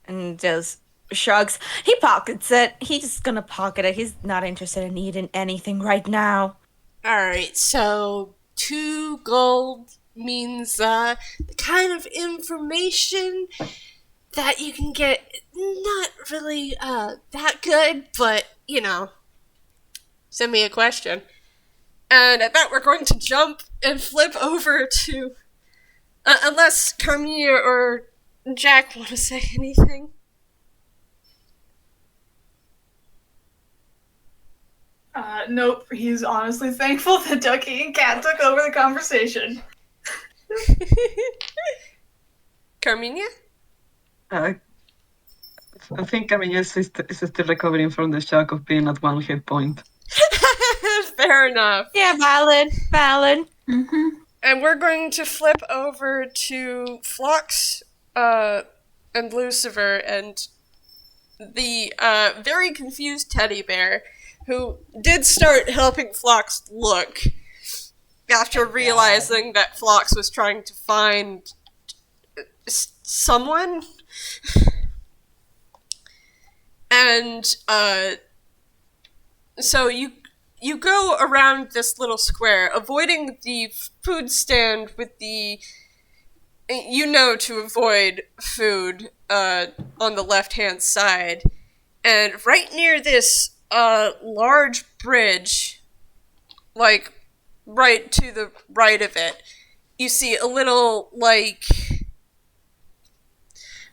Speaker 4: and just shrugs. He pockets it. He's just gonna pocket it. He's not interested in eating anything right now.
Speaker 1: Alright, so 2 gold means the kind of information that you can get not really that good, but, you know, send me a question. And I bet we're going to jump and flip over to... unless Carmiña or Jack want to say anything.
Speaker 6: Nope, he's honestly thankful that Ducky and Cat took over the conversation.
Speaker 1: Carmiña?
Speaker 5: I think Carmiña is still recovering from the shock of being at 1 hit point.
Speaker 1: Fair enough.
Speaker 4: Yeah, valid.
Speaker 3: Mm-hmm.
Speaker 1: And we're going to flip over to Phlox and Luciver and the very confused teddy bear who did start helping Phlox look after realizing that Phlox was trying to find someone. And so you go around this little square, avoiding the food stand with the... You know to avoid food on the left-hand side. And right near this large bridge, like, right to the right of it, you see a little, like,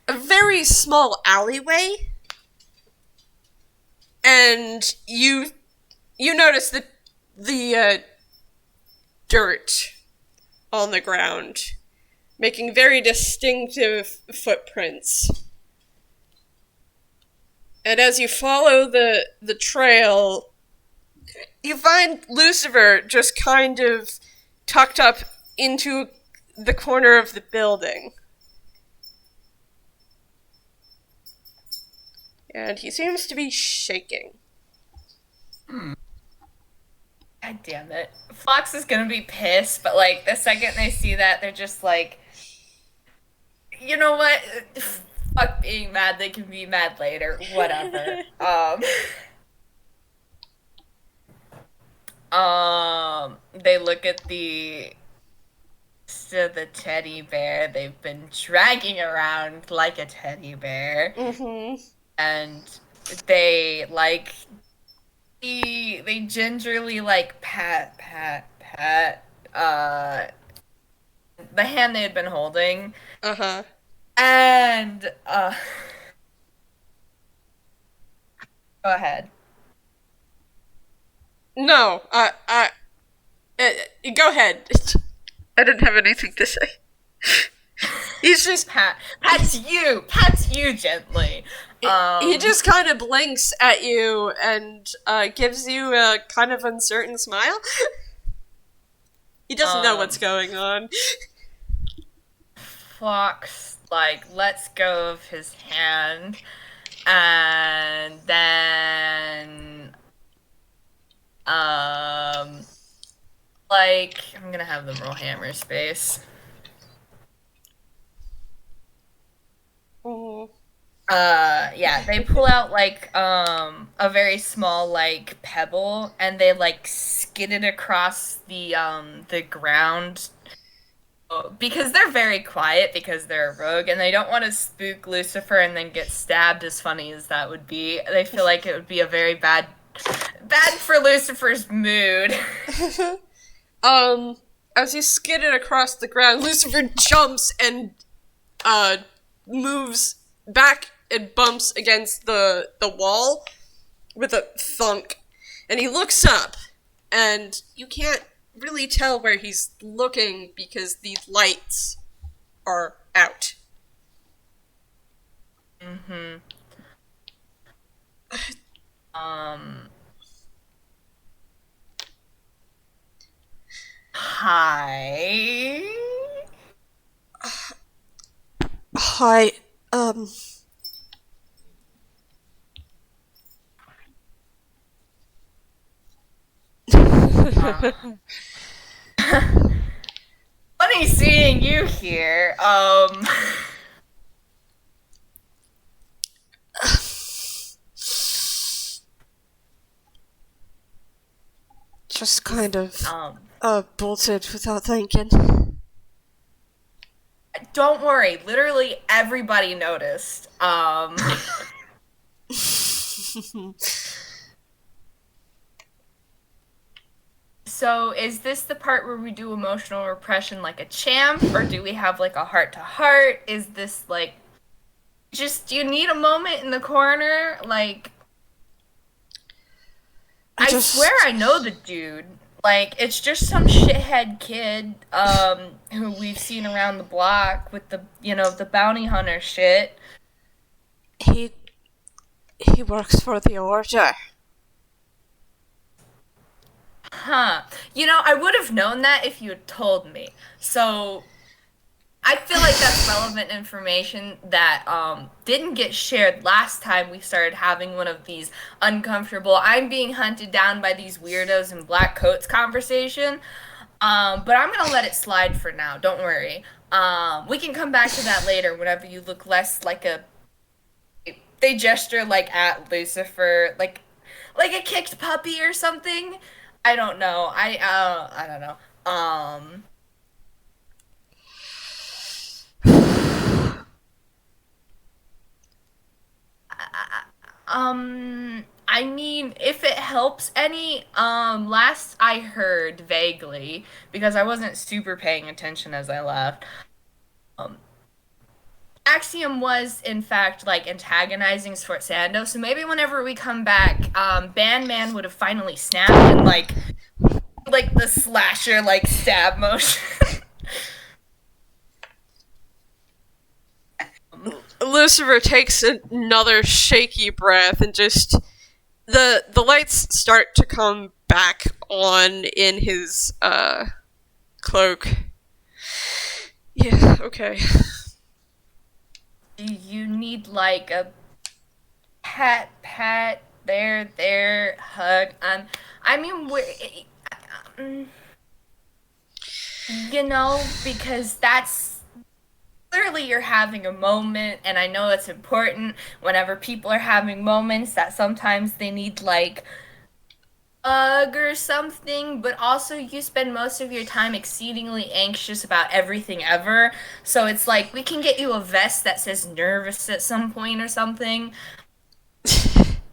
Speaker 1: a very small alleyway. And you notice the dirt on the ground, making very distinctive footprints. And as you follow the trail, you find Lucifer just kind of tucked up into the corner of the building. And he seems to be shaking.
Speaker 2: God damn it. Phlox is gonna be pissed, but, like, the second they see that, they're just like, you know what? Fuck being mad, they can be mad later. Whatever. They look at the teddy bear they've been dragging around like a teddy bear.
Speaker 1: Mm-hmm.
Speaker 2: And they, like, they gingerly, like, pat the hand they had been holding.
Speaker 1: Uh-huh.
Speaker 2: And go ahead.
Speaker 1: No, go ahead. I didn't have anything to say. He's just...
Speaker 2: Pats you gently.
Speaker 1: He just kind of blinks at you and gives you a kind of uncertain smile. He doesn't know what's going on.
Speaker 2: Phlox, like, lets go of his hand, and then Like, I'm gonna have them roll hammer space. Yeah, they pull out, like, a very small, like, pebble, and they, like, skid it across the ground. Because they're very quiet, because they're a rogue, and they don't want to spook Lucifer and then get stabbed, as funny as that would be. They feel like it would be a very bad for Lucifer's mood.
Speaker 1: As you skid it across the ground, Lucifer jumps and, moves back and bumps against the wall with a thunk. And he looks up, and you can't really tell where he's looking because these lights are out.
Speaker 2: Mm-hmm. Hi.
Speaker 1: Hi,
Speaker 2: Funny seeing you here.
Speaker 1: just kind of, bolted without thinking.
Speaker 2: Don't worry, literally everybody noticed. So is this the part where we do emotional repression like a champ, or do we have like a heart-to-heart? Is this like, just, do you need a moment in the corner? Like, I swear I know the dude. Like, it's just some shithead kid, who we've seen around the block with the, the bounty hunter shit.
Speaker 1: He works for the Order.
Speaker 2: Huh. I would have known that if you had told me. So, I feel like that's relevant information that didn't get shared last time we started having one of these uncomfortable, I'm being hunted down by these weirdos in black coats conversation. But I'm going to let it slide for now. Don't worry. We can come back to that later whenever you look less like a... They gesture like at Lucifer, like a kicked puppy or something. I don't know. I don't know. I mean, if it helps any, last I heard vaguely, because I wasn't super paying attention as I left, Axiom was, in fact, like, antagonizing Sforzando, so maybe whenever we come back, Bandman would have finally snapped and, like the slasher, like, stab motion.
Speaker 1: Lucifer takes another shaky breath and just... The lights start to come back on in his, cloak. Yeah, okay.
Speaker 2: Do you need, like, a pat, there, hug? I mean, because that's... Clearly you're having a moment, and I know it's important whenever people are having moments that sometimes they need, like, hug or something, but also you spend most of your time exceedingly anxious about everything ever, so it's like, we can get you a vest that says nervous at some point or something.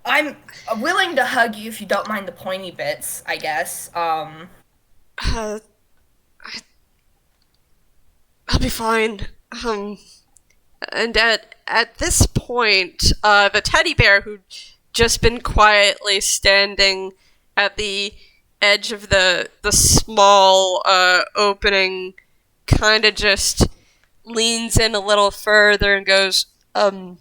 Speaker 2: I'm willing to hug you if you don't mind the pointy bits, I guess.
Speaker 1: I'll be fine. And at this point, the teddy bear who'd just been quietly standing at the edge of the small, opening, kinda just leans in a little further and goes, let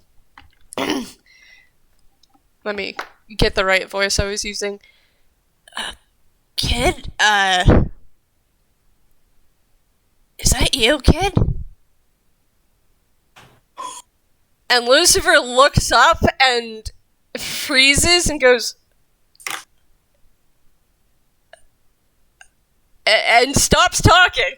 Speaker 1: me get the right voice I was using. Kid, is that you, kid? And Lucifer looks up and freezes and goes, and stops talking.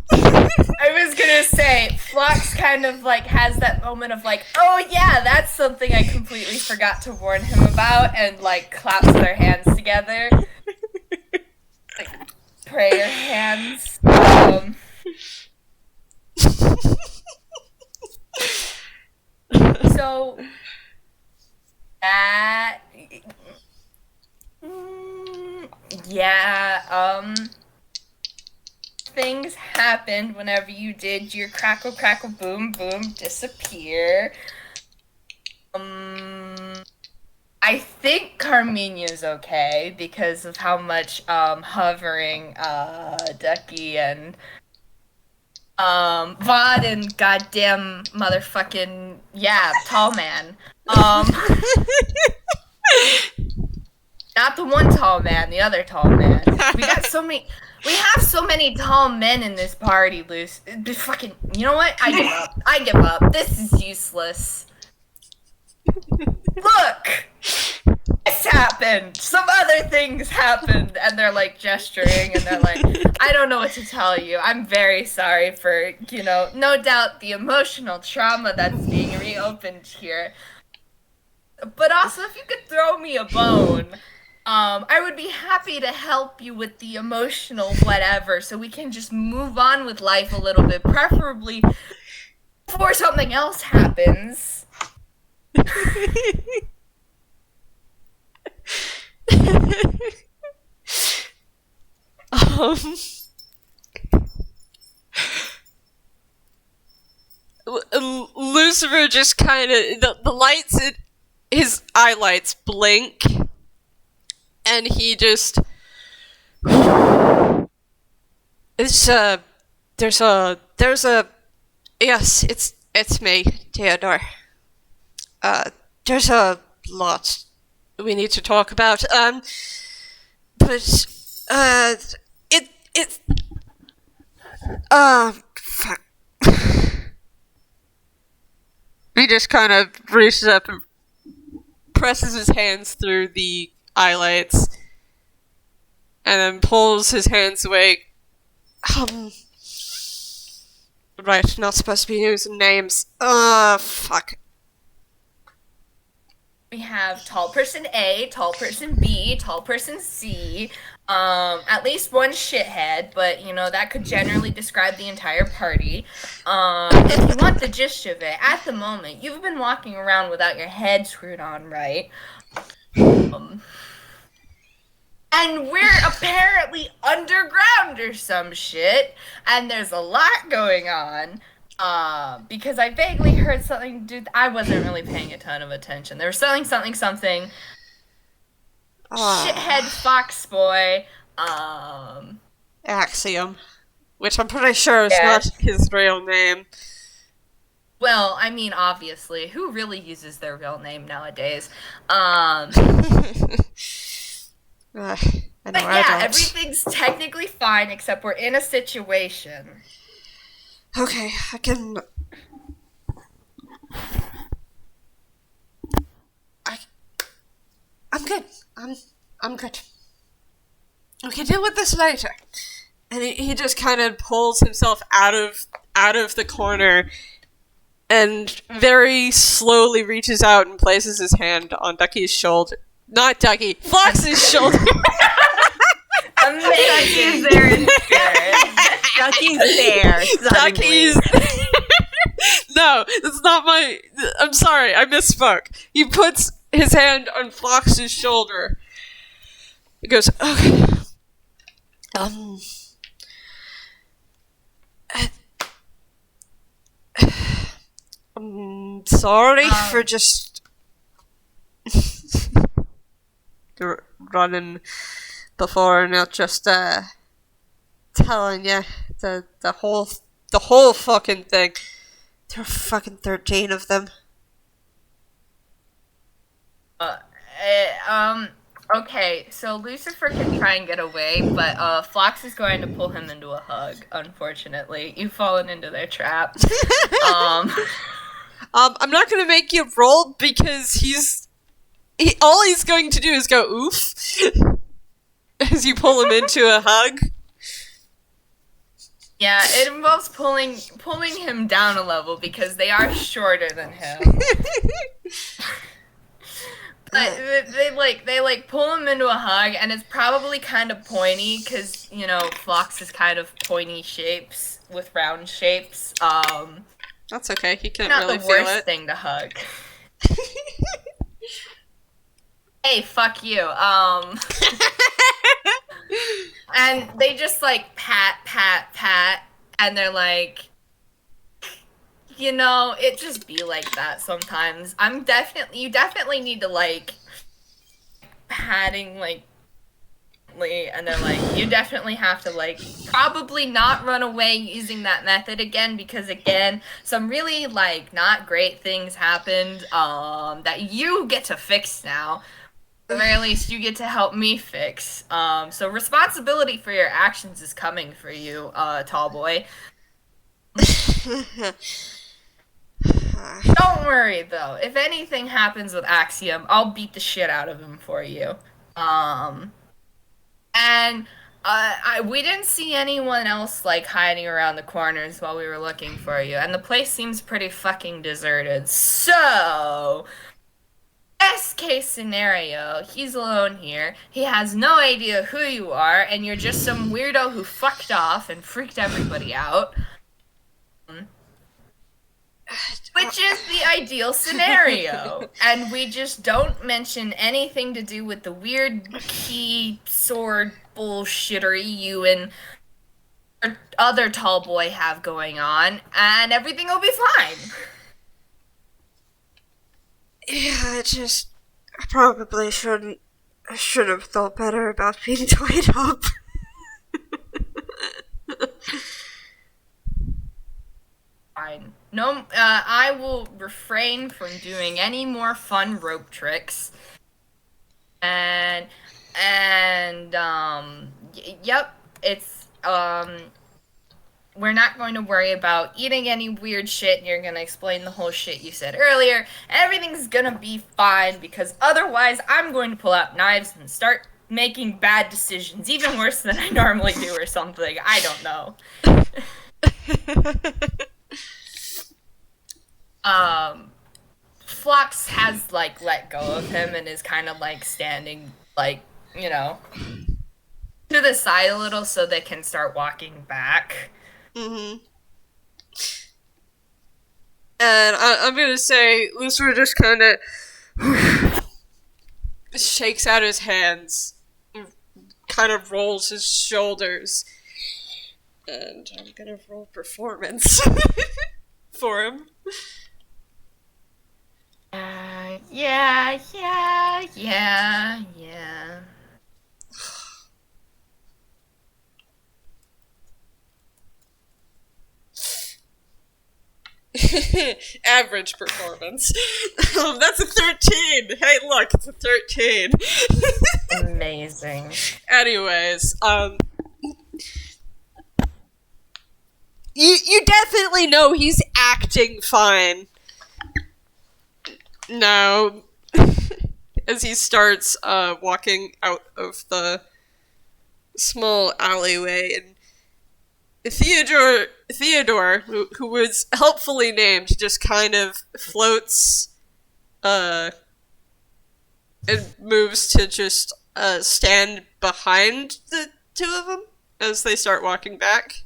Speaker 2: I was gonna say, Phlox kind of like has that moment of like, oh yeah, that's something I completely forgot to warn him about, and like claps their hands together. Like prayer hands. So that yeah, things happened whenever you did your crackle crackle boom boom disappear. I think Carmiña's okay because of how much hovering Ducky and Vod and goddamn motherfucking tall man. Not the one tall man, the other tall man. We have so many tall men in this party, Luce. Fucking, you know what? I give up. This is useless. Look! This happened! Some other things happened! And they're like gesturing and they're like, I don't know what to tell you. I'm very sorry for, no doubt the emotional trauma that's being reopened here. But also, if you could throw me a bone, I would be happy to help you with the emotional whatever so we can just move on with life a little bit, preferably before something else happens.
Speaker 1: Lucifer just kind of the lights, his eye lights blink, and he just there's a yes, it's me, Theodore. There's a lot we need to talk about. But fuck. He just kind of reaches up and presses his hands through the eyelights, and then pulls his hands away. Right, not supposed to be using names. Fuck.
Speaker 2: We have tall person A, tall person B, tall person C, at least one shithead, but, that could generally describe the entire party. If you want the gist of it, at the moment, you've been walking around without your head screwed on right. And we're apparently underground or some shit, and there's a lot going on. Because I vaguely heard something, dude, I wasn't really paying a ton of attention. They were selling something. Shithead Fox Boy,
Speaker 1: Axiom. Which I'm pretty sure is not his real name.
Speaker 2: Well, I mean, obviously. Who really uses their real name nowadays? But yeah, everything's technically fine, except we're in a situation.
Speaker 1: Okay, I can... I'm good. I'm good. We can deal with this later. And he just kind of pulls himself out of the corner and very slowly reaches out and places his hand on Ducky's shoulder. Not Ducky, Phlox's shoulder.
Speaker 2: Amazing. Ducky's there in spirit.
Speaker 4: Ducky's there.
Speaker 1: Ducky's... No, it's not my... I'm sorry, I misspoke. He puts his hand on Phlox's shoulder. He goes, okay. I'm sorry for just running before, not just telling you the whole fucking thing. There are fucking 13 of them.
Speaker 2: Okay, so Lucifer can try and get away, but Phlox is going to pull him into a hug, unfortunately. You've fallen into their trap.
Speaker 1: I'm not gonna make you roll because all he's going to do is go oof as you pull him into a hug.
Speaker 2: Yeah, it involves pulling him down a level because they are shorter than him. But they pull him into a hug, and it's probably kind of pointy because Phlox is kind of pointy shapes with round shapes.
Speaker 1: That's okay. He can't
Speaker 2: not
Speaker 1: really
Speaker 2: the
Speaker 1: feel
Speaker 2: worst
Speaker 1: it.
Speaker 2: thing to hug. Hey, fuck you. And they just pat, and they're like, it just be like that sometimes. You definitely need to patting and they're like, you definitely have to probably not run away using that method again, because again, some really not great things happened that you get to fix now. At the very least, you get to help me fix. So responsibility for your actions is coming for you, tall boy. Don't worry, though. If anything happens with Axiom, I'll beat the shit out of him for you. And we didn't see anyone else hiding around the corners while we were looking for you, and the place seems pretty fucking deserted. So, best case scenario, he's alone here. He has no idea who you are, and you're just some weirdo who fucked off and freaked everybody out. Which is the ideal scenario. And we just don't mention anything to do with the weird key sword bullshittery you and other tall boy have going on, and everything will be fine.
Speaker 1: Yeah, I probably shouldn't. I should have thought better about being tied up.
Speaker 2: Fine. No, I will refrain from doing any more fun rope tricks. Yep, it's, we're not going to worry about eating any weird shit, and you're gonna explain the whole shit you said earlier. Everything's gonna be fine, because otherwise I'm going to pull out knives and start making bad decisions, even worse than I normally do or something. I don't know. Phlox has, let go of him and is kind of, standing, to the side a little so they can start walking back.
Speaker 1: Mm-hmm. And I'm gonna say, Lucifer just kind of shakes out his hands, kind of rolls his shoulders, and I'm gonna roll performance for him.
Speaker 2: Yeah.
Speaker 1: Average performance. That's a 13. Hey, look, it's a 13.
Speaker 2: Amazing.
Speaker 1: Anyways, you definitely know he's acting fine now, as he starts walking out of the small alleyway, and Theodore, who was helpfully named, just kind of floats and moves to just stand behind the two of them as they start walking back.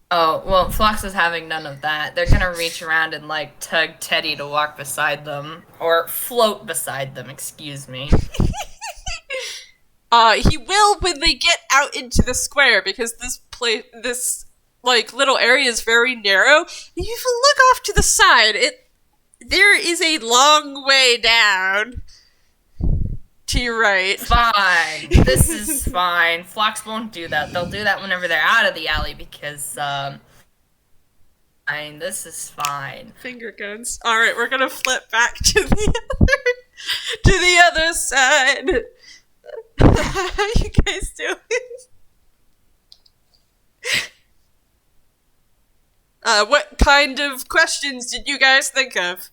Speaker 2: Oh, well, Phlox is having none of that. They're gonna reach around and, tug Teddy to walk beside them. Or float beside them, excuse me.
Speaker 1: He will when they get out into the square, because this little area is very narrow. If you look off to the side, there is a long way down to your right.
Speaker 2: Fine. This is fine. Phlox won't do that. They'll do that whenever they're out of the alley, because, this is fine.
Speaker 1: Finger guns. Alright, we're gonna flip back to the other side. How you guys doing? What kind of questions did you guys think of?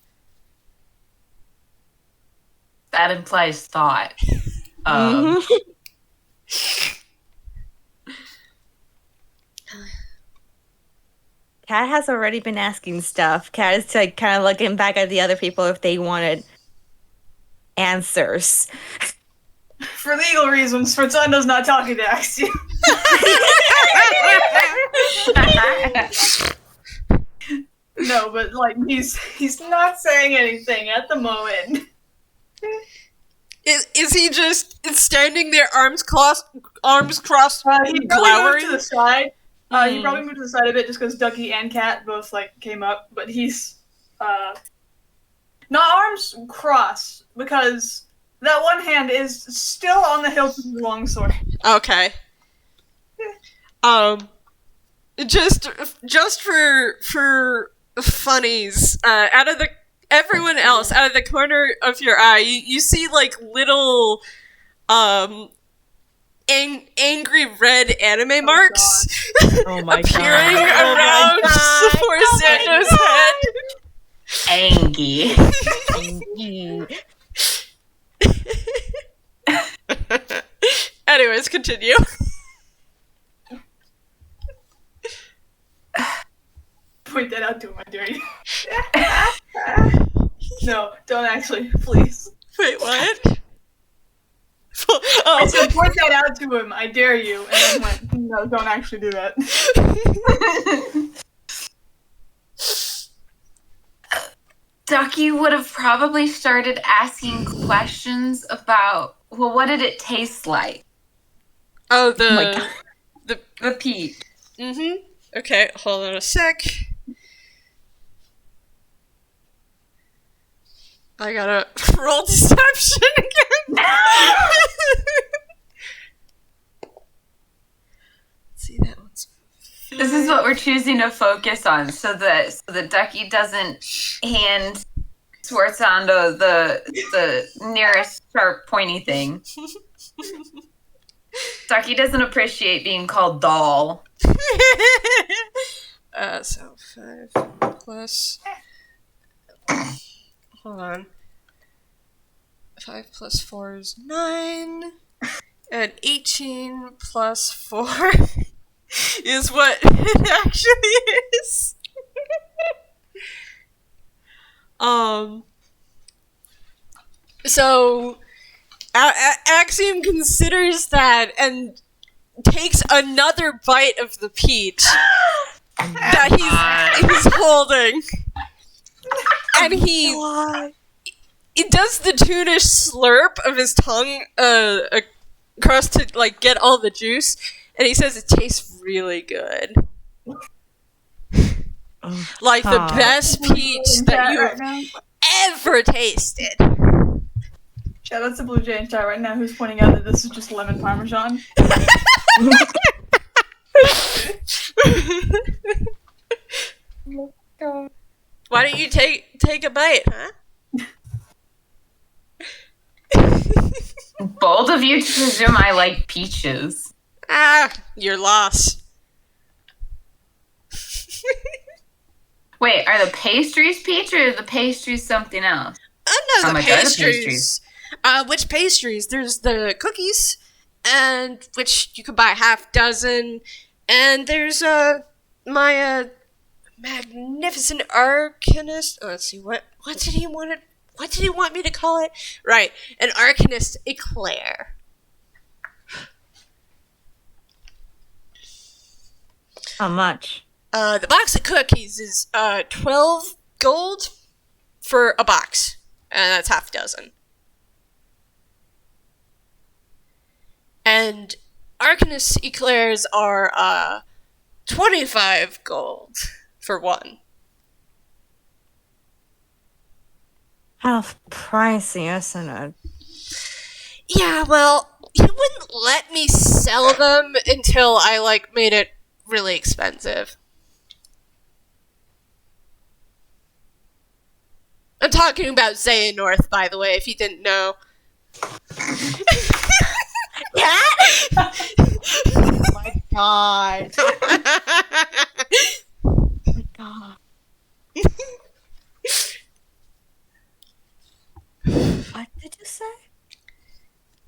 Speaker 3: That implies thought.
Speaker 4: Kat has already been asking stuff. Kat is like kind of looking back at the other people if they wanted answers.
Speaker 6: For legal reasons, Sforzando's not talking to Axiom. No, but like he's not saying anything at the moment.
Speaker 1: Is he just standing there, arms crossed,
Speaker 6: He probably moved
Speaker 1: glowering?
Speaker 6: to the side. He probably moved to the side a bit just because Ducky and Cat both like came up, but he's not arms crossed because that one hand is still on the hilt of the longsword.
Speaker 1: Okay. Just for funnies, everyone else out of the corner of your eye, you see like little angry red anime marks appearing around Sforsando's
Speaker 2: Angie.
Speaker 1: head. Anyways, continue.
Speaker 6: Point that out to him, I dare you. No, don't actually, please.
Speaker 1: Wait, what?
Speaker 6: I said point that out to him, I dare you, and then went, no, don't actually do that.
Speaker 2: Ducky would have probably started asking questions about, well, what did it taste like?
Speaker 1: Oh,
Speaker 4: my God.
Speaker 2: The peach.
Speaker 1: Mm-hmm. Okay, hold on a sec. I gotta roll deception again. See, that one's...
Speaker 2: This is what we're choosing to focus on, so that Ducky doesn't hand Sforzando the nearest sharp pointy thing. Ducky doesn't appreciate being called doll.
Speaker 1: So 5 plus... Hold on. 5 plus 4 is 9. And 18 plus 4 is what it actually is. So Axiom considers that and takes another bite of the peach that he's holding. And he does the toonish slurp of his tongue across to like get all the juice, and he says it tastes really good. Like the best peach that you've ever tasted.
Speaker 6: Shout out to Blue Jay in chat right now who's pointing out that this is just lemon parmesan.
Speaker 1: Why don't you take a bite, huh?
Speaker 2: Bold of you to presume I like peaches.
Speaker 1: Your loss.
Speaker 2: Wait, are the pastries peach or are the pastries something else?
Speaker 1: No,
Speaker 2: How
Speaker 1: the
Speaker 2: much are the
Speaker 1: pastries. Which pastries? There's the cookies, and which you could buy half dozen, and there's my magnificent arcanist. Oh, let's see what did he want me to call it? Right, an arcanist eclair.
Speaker 4: How much?
Speaker 1: The box of cookies is 12 gold for a box, and that's half dozen. And arcanist eclairs are 25 gold for one.
Speaker 4: How pricey, isn't it?
Speaker 1: Yeah, well, he wouldn't let me sell them until I made it really expensive. I'm talking about Xehanorth, by the way, if you didn't know.
Speaker 4: Oh my god. Oh my god. What did you say?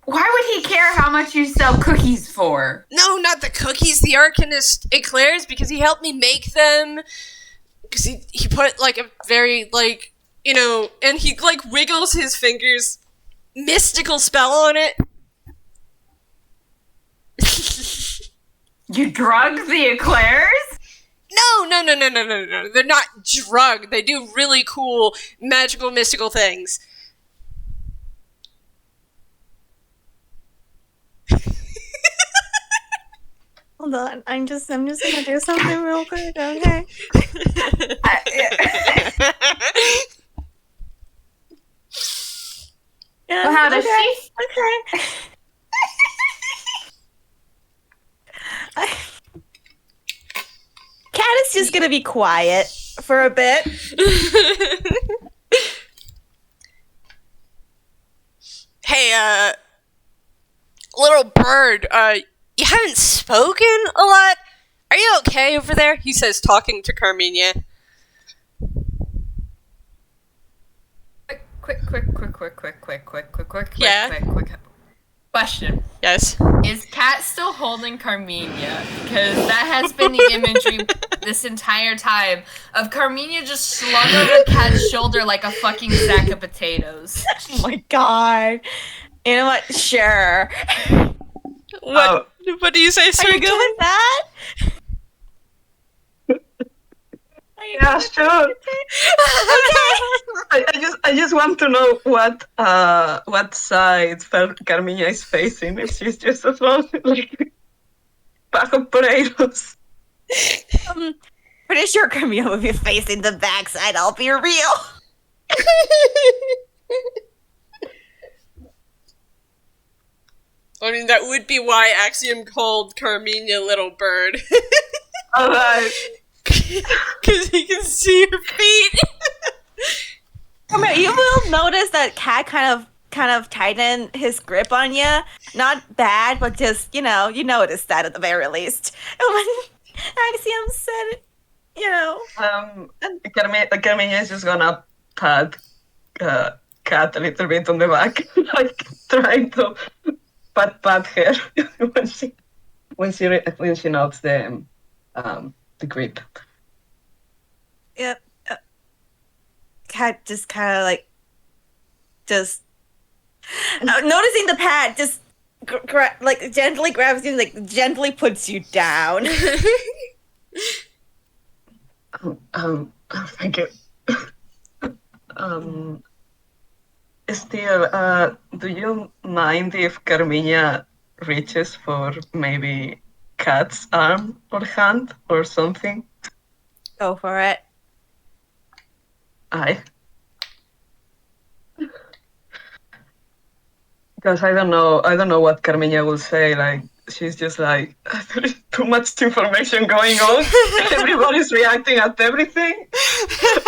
Speaker 2: Why would he care how much you sell cookies for?
Speaker 1: No, not the cookies, the arcanist eclairs, because he helped me make them. because he put, like, a very, like, you know, and he, like, wiggles his fingers, mystical spell on it.
Speaker 2: You drugged the eclairs?
Speaker 1: No. They're not drugged. They do really cool, magical, mystical things.
Speaker 4: Hold on, I'm just gonna do something real quick, okay? Yeah,
Speaker 3: Well, how does she?
Speaker 4: Okay. Cat is just gonna be quiet for a bit.
Speaker 1: Hey, little bird, you haven't spoken a lot? Are you okay over there? He says, talking to Carmiña.
Speaker 2: Quick.
Speaker 1: Yeah?
Speaker 2: Quick. Question.
Speaker 1: Yes.
Speaker 2: Is Kat still holding Carmiña? Because that has been the imagery this entire time of Carmiña just slung over Kat's shoulder like a fucking sack of potatoes.
Speaker 4: Oh my god. You know what? Sure.
Speaker 1: What do you say,
Speaker 4: Are you
Speaker 1: sweet
Speaker 4: good with that?
Speaker 5: Yeah, sure. I just want to know what side Carmiña is facing. If she's just as long like back of potatoes.
Speaker 4: Pretty sure Carmiña will be facing the backside, I'll be real.
Speaker 1: I mean, that would be why Axiom called Carmiña Little Bird.
Speaker 5: Alright.
Speaker 1: Because he can see her feet.
Speaker 4: Carmiña, you will notice that Cat kind of tightened his grip on you. Not bad, but just, you noticed that at the very least. And when Axiom said it,
Speaker 5: Carmiña is just gonna pat Cat a little bit on the back, like trying to pat her when she notes the grip.
Speaker 4: Yep. Cat just kind of like, noticing the pad, just gently grabs you, like gently puts you down.
Speaker 5: Thank you. Still, do you mind if Carmiña reaches for maybe Cat's arm or hand or something?
Speaker 4: Go for it.
Speaker 5: Aye. Because I don't know what Carmiña will say. Like, she's just like, there is too much information going on. Everybody's reacting at everything.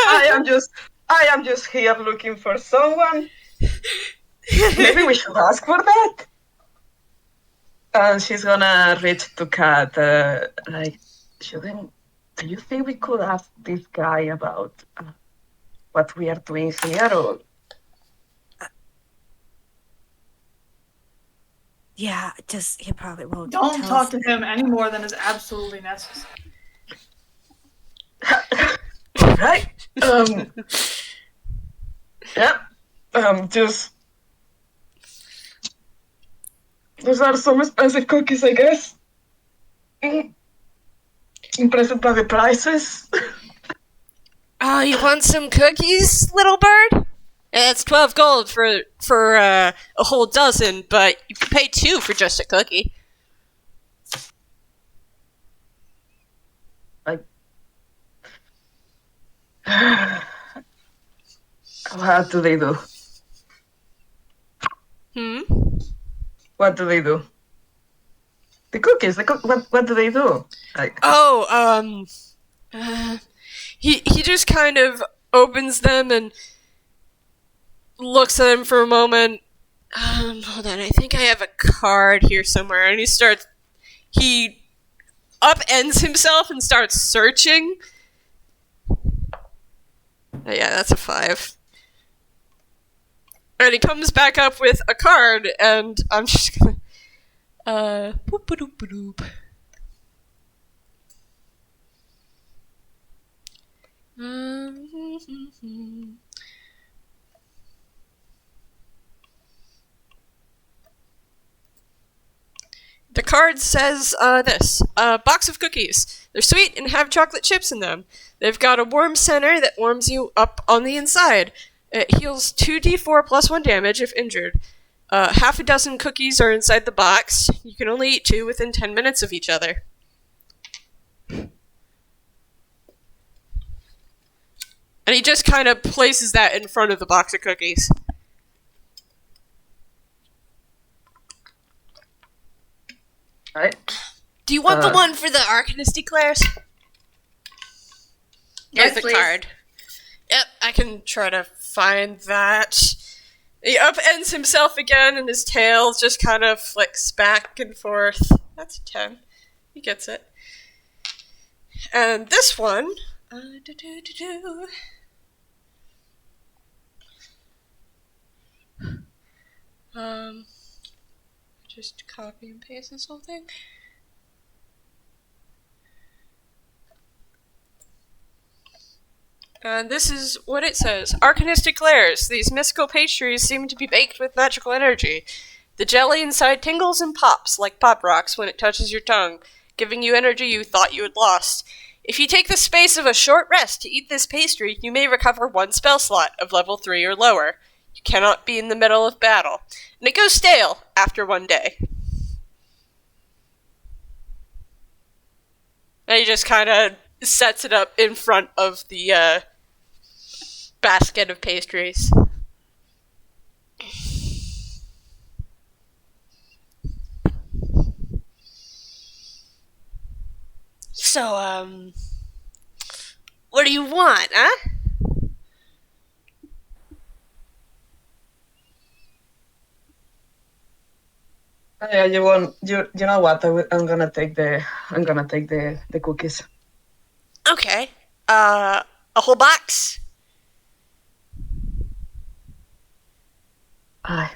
Speaker 5: I am just here looking for someone. Maybe we should ask for that. And she's gonna reach to Kat, do you think we could ask this guy about what we are doing here? Or?
Speaker 4: Yeah, he probably won't.
Speaker 6: Don't
Speaker 4: tell
Speaker 6: talk
Speaker 4: us.
Speaker 6: to him any more than is absolutely necessary.
Speaker 5: Right. Yeah. Just. Those are some expensive cookies, I guess. Impressed by the prices.
Speaker 1: Oh, you want some cookies, little bird? Yeah, it's 12 gold for a whole dozen, but you can pay 2 for just a cookie.
Speaker 5: What do they do? What do they do? The cookies. What do they do?
Speaker 1: He just kind of opens them and looks at them for a moment. Hold on, I think I have a card here somewhere. And he upends himself and starts searching. Oh, yeah, that's a 5. And he comes back up with a card, and I'm just gonna... boop-a-doop-a-doop. The card says this. A box of cookies. They're sweet and have chocolate chips in them. They've got a warm center that warms you up on the inside. It heals 2d4 plus 1 damage if injured. Half a dozen cookies are inside the box. You can only eat 2 within 10 minutes of each other. And he just kind of places that in front of the box of cookies.
Speaker 5: Right.
Speaker 1: Do you want the one for the Arcanist Eclairs?
Speaker 3: Yes,
Speaker 1: the
Speaker 3: please.
Speaker 1: card. Yep, I can try to find that. He upends himself again, and his tail just kind of flicks back and forth. That's a 10. He gets it. And this one... just copy and paste this whole thing. And this is what it says. Arcanist eclairs. These mystical pastries seem to be baked with magical energy. The jelly inside tingles and pops like pop rocks when it touches your tongue, giving you energy you thought you had lost. If you take the space of a short rest to eat this pastry, you may recover 1 spell slot of level 3 or lower. You cannot be in the middle of battle. And it goes stale after 1 day. And he just kind of sets it up in front of the basket of pastries. So, what do you want, huh?
Speaker 5: Yeah, you want you know what? I'm gonna take the cookies.
Speaker 1: Okay. A whole box?
Speaker 5: I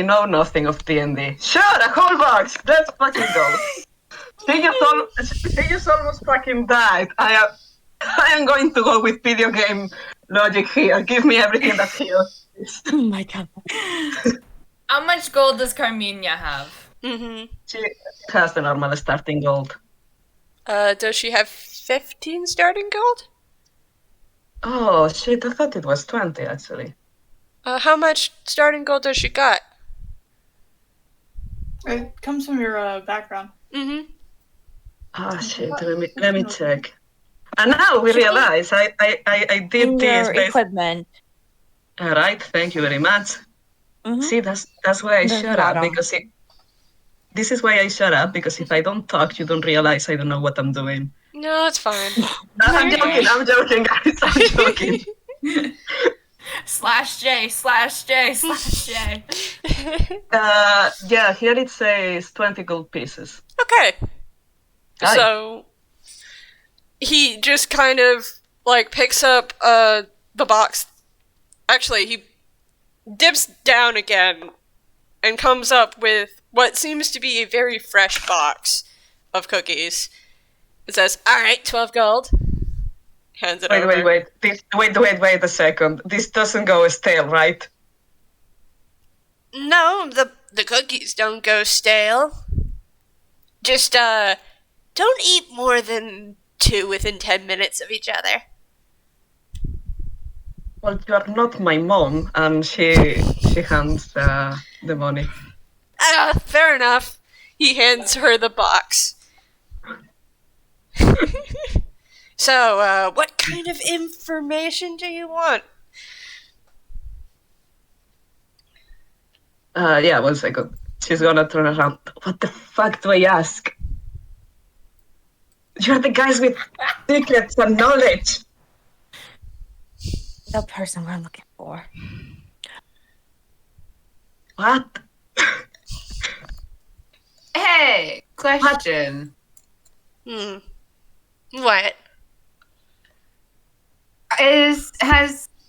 Speaker 5: know nothing of D&D. Sure, a whole box. Let's fucking go. She just almost fucking died. I am going to go with video game logic here. Give me everything that's here.
Speaker 4: Oh my god.
Speaker 2: How much gold does Carmiña have?
Speaker 1: Mm-hmm.
Speaker 5: She has the normal starting gold.
Speaker 1: Does she have 15 starting gold?
Speaker 5: Oh shit! I thought it was 20 actually.
Speaker 1: How much starting gold does she got?
Speaker 6: It comes from your background.
Speaker 1: Mm-hmm.
Speaker 5: Oh shit! Let me check. And now we realize I did
Speaker 4: In
Speaker 5: this
Speaker 4: your
Speaker 5: based.
Speaker 4: equipment.
Speaker 5: All right, thank you very much.
Speaker 4: Mhm.
Speaker 5: See, that's why I
Speaker 4: There's
Speaker 5: shut
Speaker 4: a lot
Speaker 5: up
Speaker 4: on.
Speaker 5: because this is why I shut up because if I don't talk, you don't realize I don't know what I'm doing.
Speaker 1: No, it's fine.
Speaker 5: I'm joking, guys. I'm joking.
Speaker 2: /J, /J.
Speaker 5: Yeah, here it says 20 gold pieces.
Speaker 1: Okay.
Speaker 5: Hi.
Speaker 1: So he just kind of like picks up the box. Actually, he dips down again and comes up with what seems to be a very fresh box of cookies. It says, "All right, 12 gold." Hands it over.
Speaker 5: Wait a second. This doesn't go stale, right?
Speaker 1: No, the cookies don't go stale. Just don't eat more than 2 within 10 minutes of each other.
Speaker 5: Well, you are not my mom, and she hands the money.
Speaker 1: Fair enough. He hands her the box. So, what kind of information do you want?
Speaker 5: Yeah, 1 second. She's gonna turn around. What the fuck do I ask? You're the guys with secrets and knowledge.
Speaker 4: The person we're looking for.
Speaker 5: What?
Speaker 3: Hey, question.
Speaker 1: What?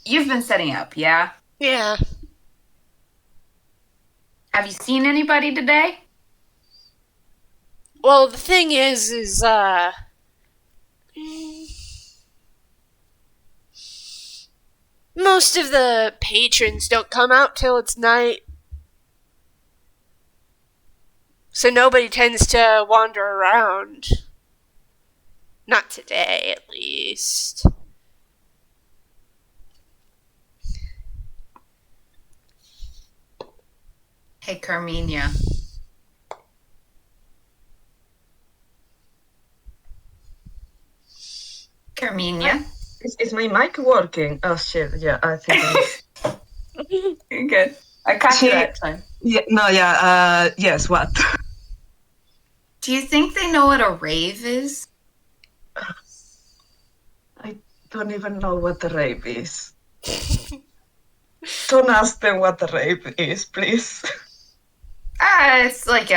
Speaker 3: You've been setting up, yeah?
Speaker 1: Yeah.
Speaker 3: Have you seen anybody today?
Speaker 1: Well, the thing is, Most of the patrons don't come out till it's night. So nobody tends to wander around. Not today, at least.
Speaker 2: Hey, Carmiña. Carmiña.
Speaker 5: Is my mic working? Oh shit! Yeah, I think it is.
Speaker 2: You're good. I caught you that time.
Speaker 5: Yeah. No. Yeah. Yes. What?
Speaker 2: Do you think they know what a rave is?
Speaker 5: I don't even know what the rave is. Don't ask them what the rave is, please.
Speaker 2: It's like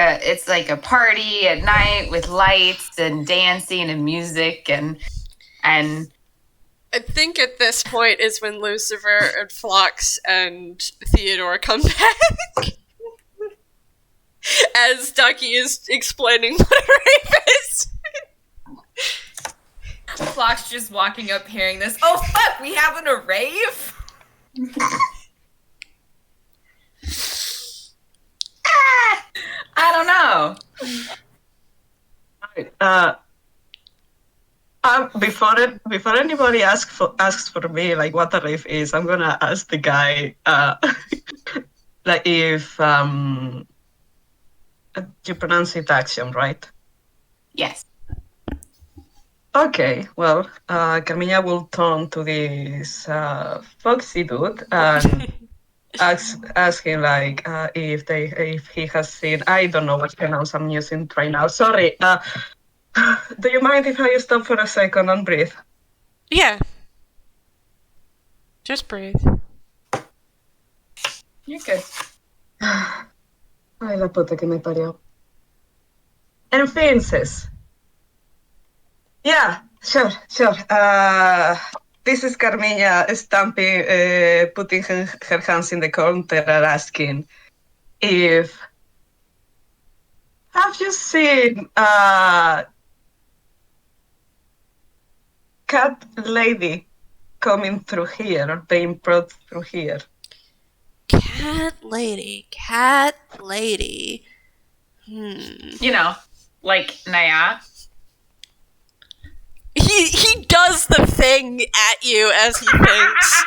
Speaker 2: a party at night with lights and dancing and music and
Speaker 1: I think at this point is when Lucifer and Phlox and Theodore come back. As Ducky is explaining what a rave is.
Speaker 2: Phlox just walking up hearing this. Oh fuck, we having a rave? I don't know.
Speaker 5: Before anybody asks for me like what a rave is, I'm gonna ask the guy like if you pronounce it action, right?
Speaker 2: Yes.
Speaker 5: Okay, well, Carmiña will turn to this foxy dude and ask him like if he has seen. I don't know what pronouns I'm using right now. Sorry. Do you mind if I stop for a second and breathe?
Speaker 1: Yeah. Just breathe.
Speaker 2: You're good.
Speaker 5: Ay, la puta que me parió. Entonces. Yeah, sure. This is Carmiña stamping, putting her hands in the counter and asking if... Have you seen cat lady coming through here, or being brought through here?
Speaker 1: Cat lady.
Speaker 2: You know, like Naya.
Speaker 1: He does the thing at you as he thinks.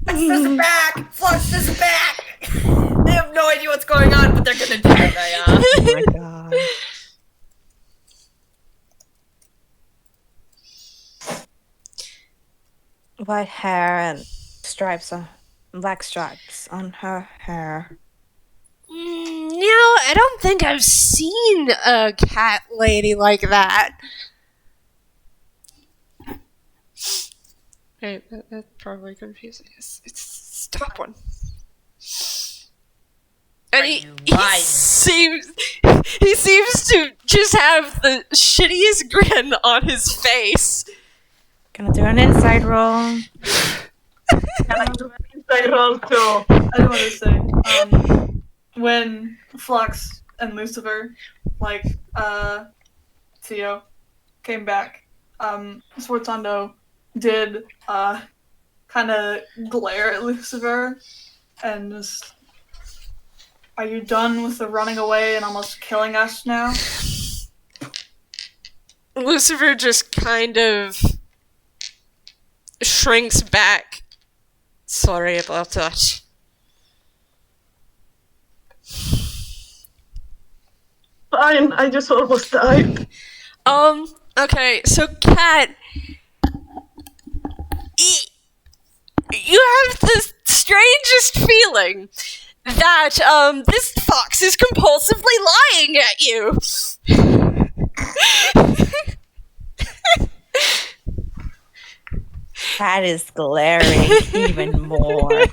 Speaker 2: Phlox is back! Phlox is back! They have no idea what's going on, but they're gonna do it, Naya.
Speaker 4: Oh my god. White hair and black stripes on her hair.
Speaker 1: I don't think I've seen a cat lady like that. Wait, that's probably confusing. It's stop one. And he seems to just have the shittiest grin on his face.
Speaker 4: Gonna do an inside roll.
Speaker 5: Can I do an inside roll too?
Speaker 6: I do want to say, when Phlox and Lucifer, like, Theo, came back, Sforzando did, kind of glare at Lucifer and just, are you done with the running away and almost killing us now?
Speaker 1: Lucifer just kind of shrinks back. Sorry about that.
Speaker 5: Fine, I just almost died.
Speaker 1: Okay, so Kat, you have the strangest feeling that, this fox is compulsively lying at you.
Speaker 4: Cat is glaring even more.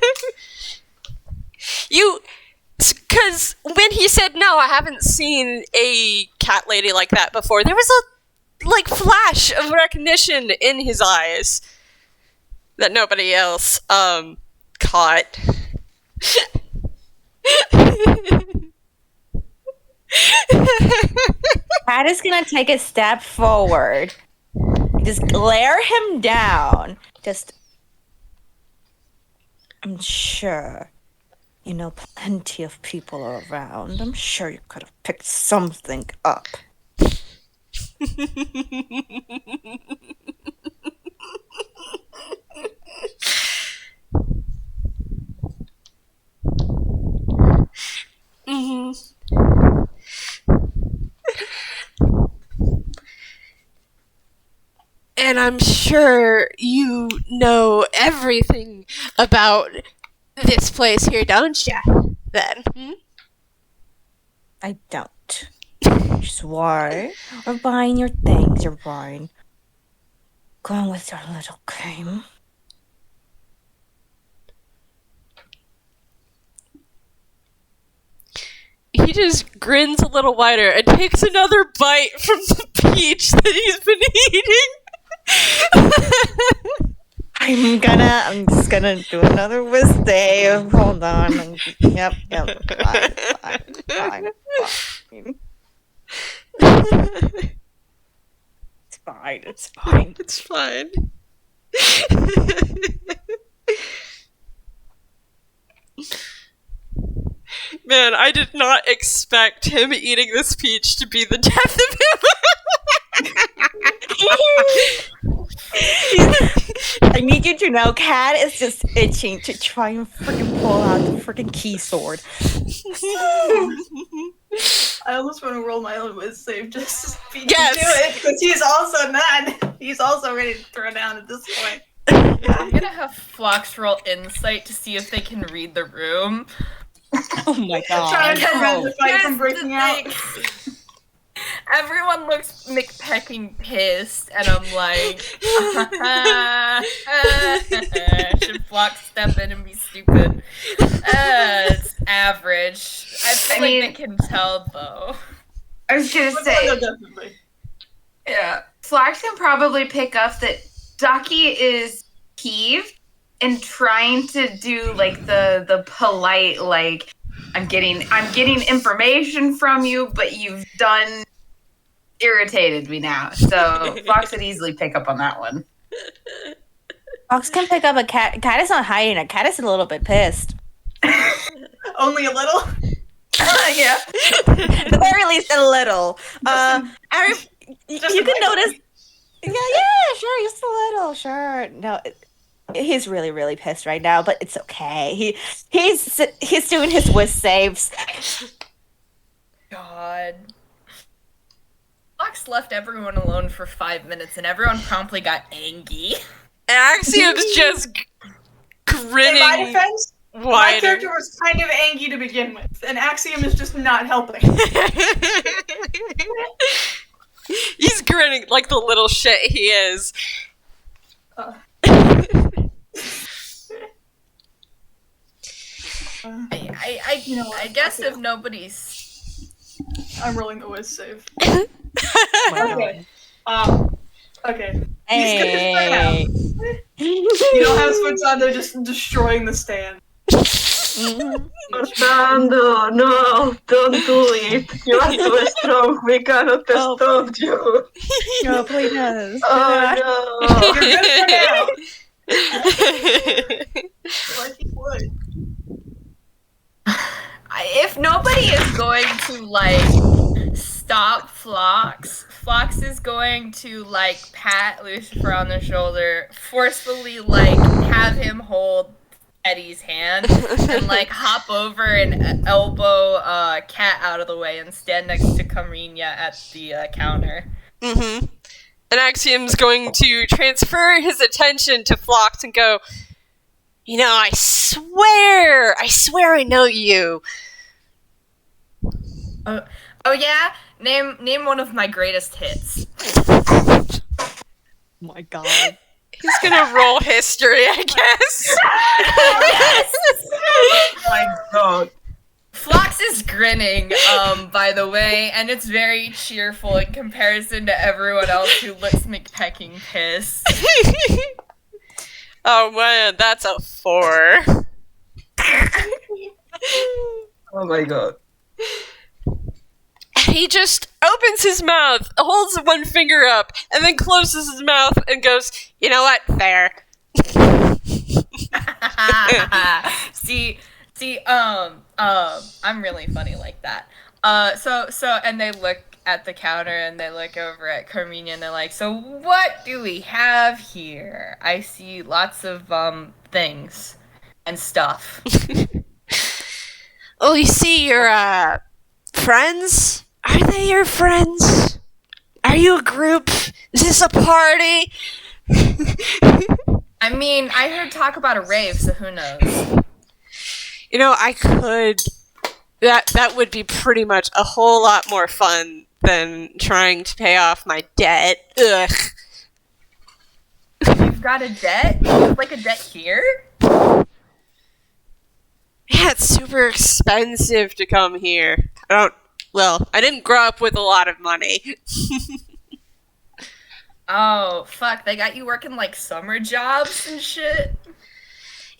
Speaker 1: Because when he said, no, I haven't seen a cat lady like that before, there was a, flash of recognition in his eyes that nobody else, caught.
Speaker 4: Cat is gonna take a step forward. Just glare him down. Just I'm sure you know plenty of people around. I'm sure you could have picked something up.
Speaker 1: Mm-hmm. And I'm sure you know everything about this place here, don't ya? Then.
Speaker 4: I don't. Just why? We're buying your things, you're buying. Go on with your little game.
Speaker 1: He just grins a little wider and takes another bite from the peach that he's been eating.
Speaker 4: I'm just gonna do another whiz save. Hold on. Yep. Fine. It's fine.
Speaker 1: It's fine. Man, I did not expect him eating this peach to be the death of him.
Speaker 4: I need you to know, Cat is just itching to try and freaking pull out the freaking key sword.
Speaker 6: I almost want to roll my own whiz save just to do
Speaker 1: Yes.
Speaker 6: it, because he's also mad. He's also ready to throw down at this point.
Speaker 2: I'm gonna have Phlox roll insight to see if they can read the room.
Speaker 4: Oh my
Speaker 6: Trying to prevent the fight from
Speaker 2: Here's
Speaker 6: breaking
Speaker 2: the
Speaker 6: out.
Speaker 2: thing. Everyone looks McPecking pissed, and I'm like, should Phlox step in and be stupid? It's average. I feel like they can tell, though.
Speaker 3: I was gonna say,
Speaker 6: No, definitely.
Speaker 3: yeah, Phlox can probably pick up that Ducky is peeved and trying to do like the polite, like, I'm getting information from you, but you've done irritated me now. So Phlox would easily pick up on that one.
Speaker 4: Fox can pick up a cat. Cat is not hiding. A cat is a little bit pissed.
Speaker 6: Only a little?
Speaker 3: Yeah.
Speaker 4: At the very least, a little. You can notice. Yeah, sure, just a little, sure. No, he's really, really pissed right now, but it's okay. He's doing his whiz saves.
Speaker 2: God. Phlox left everyone alone for 5 minutes, and everyone promptly got angry.
Speaker 1: Axiom's just grinning
Speaker 6: In my defense, my
Speaker 1: wider.
Speaker 6: character was kind of angry to begin with, and Axiom is just not helping.
Speaker 1: He's grinning like the little shit he is.
Speaker 2: I guess if nobody's...
Speaker 6: I'm rolling the whiz save.
Speaker 4: Okay.
Speaker 6: Okay.
Speaker 4: Hey.
Speaker 6: You don't have Sforzando just destroying the stand.
Speaker 5: Sforzando, no, don't do it. You are too strong. We cannot stop you.
Speaker 4: No, please.
Speaker 5: Oh
Speaker 6: You're good for now. Like he would.
Speaker 2: If nobody is going to, like, stop Phlox, Phlox is going to, like, pat Lucifer on the shoulder, forcefully, like, have him hold Eddie's hand, and, like, hop over and elbow Cat out of the way and stand next to Carmiña at the counter.
Speaker 1: Mm-hmm. And Axiom's going to transfer his attention to Phlox and go, you know, I swear I know you.
Speaker 2: Oh yeah? Name one of my greatest hits.
Speaker 4: Oh my god.
Speaker 1: He's gonna roll history, I guess.
Speaker 2: Yes!
Speaker 5: Oh my god.
Speaker 2: Phlox is grinning, by the way, and it's very cheerful in comparison to everyone else who looks McPecking pissed.
Speaker 1: Oh man, that's a 4.
Speaker 5: Oh my god.
Speaker 1: He just opens his mouth, holds one finger up, and then closes his mouth and goes, you know what, fair.
Speaker 2: I'm really funny like that. And they look at the counter and they look over at Carmiña and they're like, so what do we have here? I see lots of things and stuff.
Speaker 1: Oh, you see your friends? Are they your friends? Are you a group? Is this a party?
Speaker 2: I mean, I heard talk about a rave, so who knows?
Speaker 1: You know, I could. That would be pretty much a whole lot more fun than trying to pay off my debt. Ugh.
Speaker 2: You've got a debt? You have like a debt here?
Speaker 1: Yeah, it's super expensive to come here. I didn't grow up with a lot of money.
Speaker 2: Oh, fuck, they got you working like summer jobs and shit?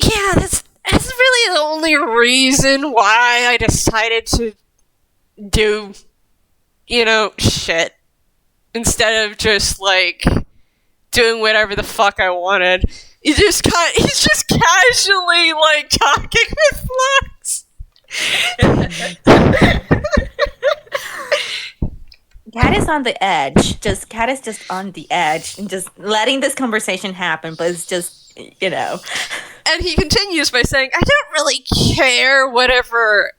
Speaker 1: Yeah, that's really the only reason why I decided to do, shit. Instead of just, like, doing whatever the fuck I wanted. He's just casually, like, talking with Phlox.
Speaker 4: Cat is on the edge. Cat is just on the edge and just letting this conversation happen, but it's just,
Speaker 1: And he continues by saying, I don't really care whatever,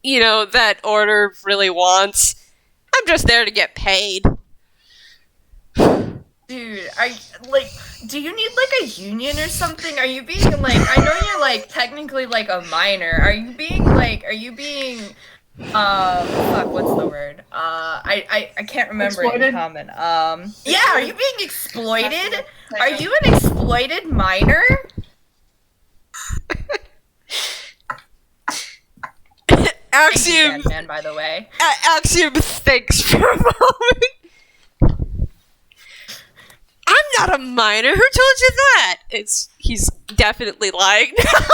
Speaker 1: that order really wants. I'm just there to get paid.
Speaker 2: Dude, do you need, like, a union or something? Are you being, like, I know you're, like, technically, like, a minor. Are you being, fuck, what's the word? I can't remember it in common. Yeah, are you being exploited? Are you an exploited minor?
Speaker 1: Axiom,
Speaker 2: man, by the way.
Speaker 1: Axiom thinks for a moment. I'm not a minor. Who told you that? He's definitely lying now.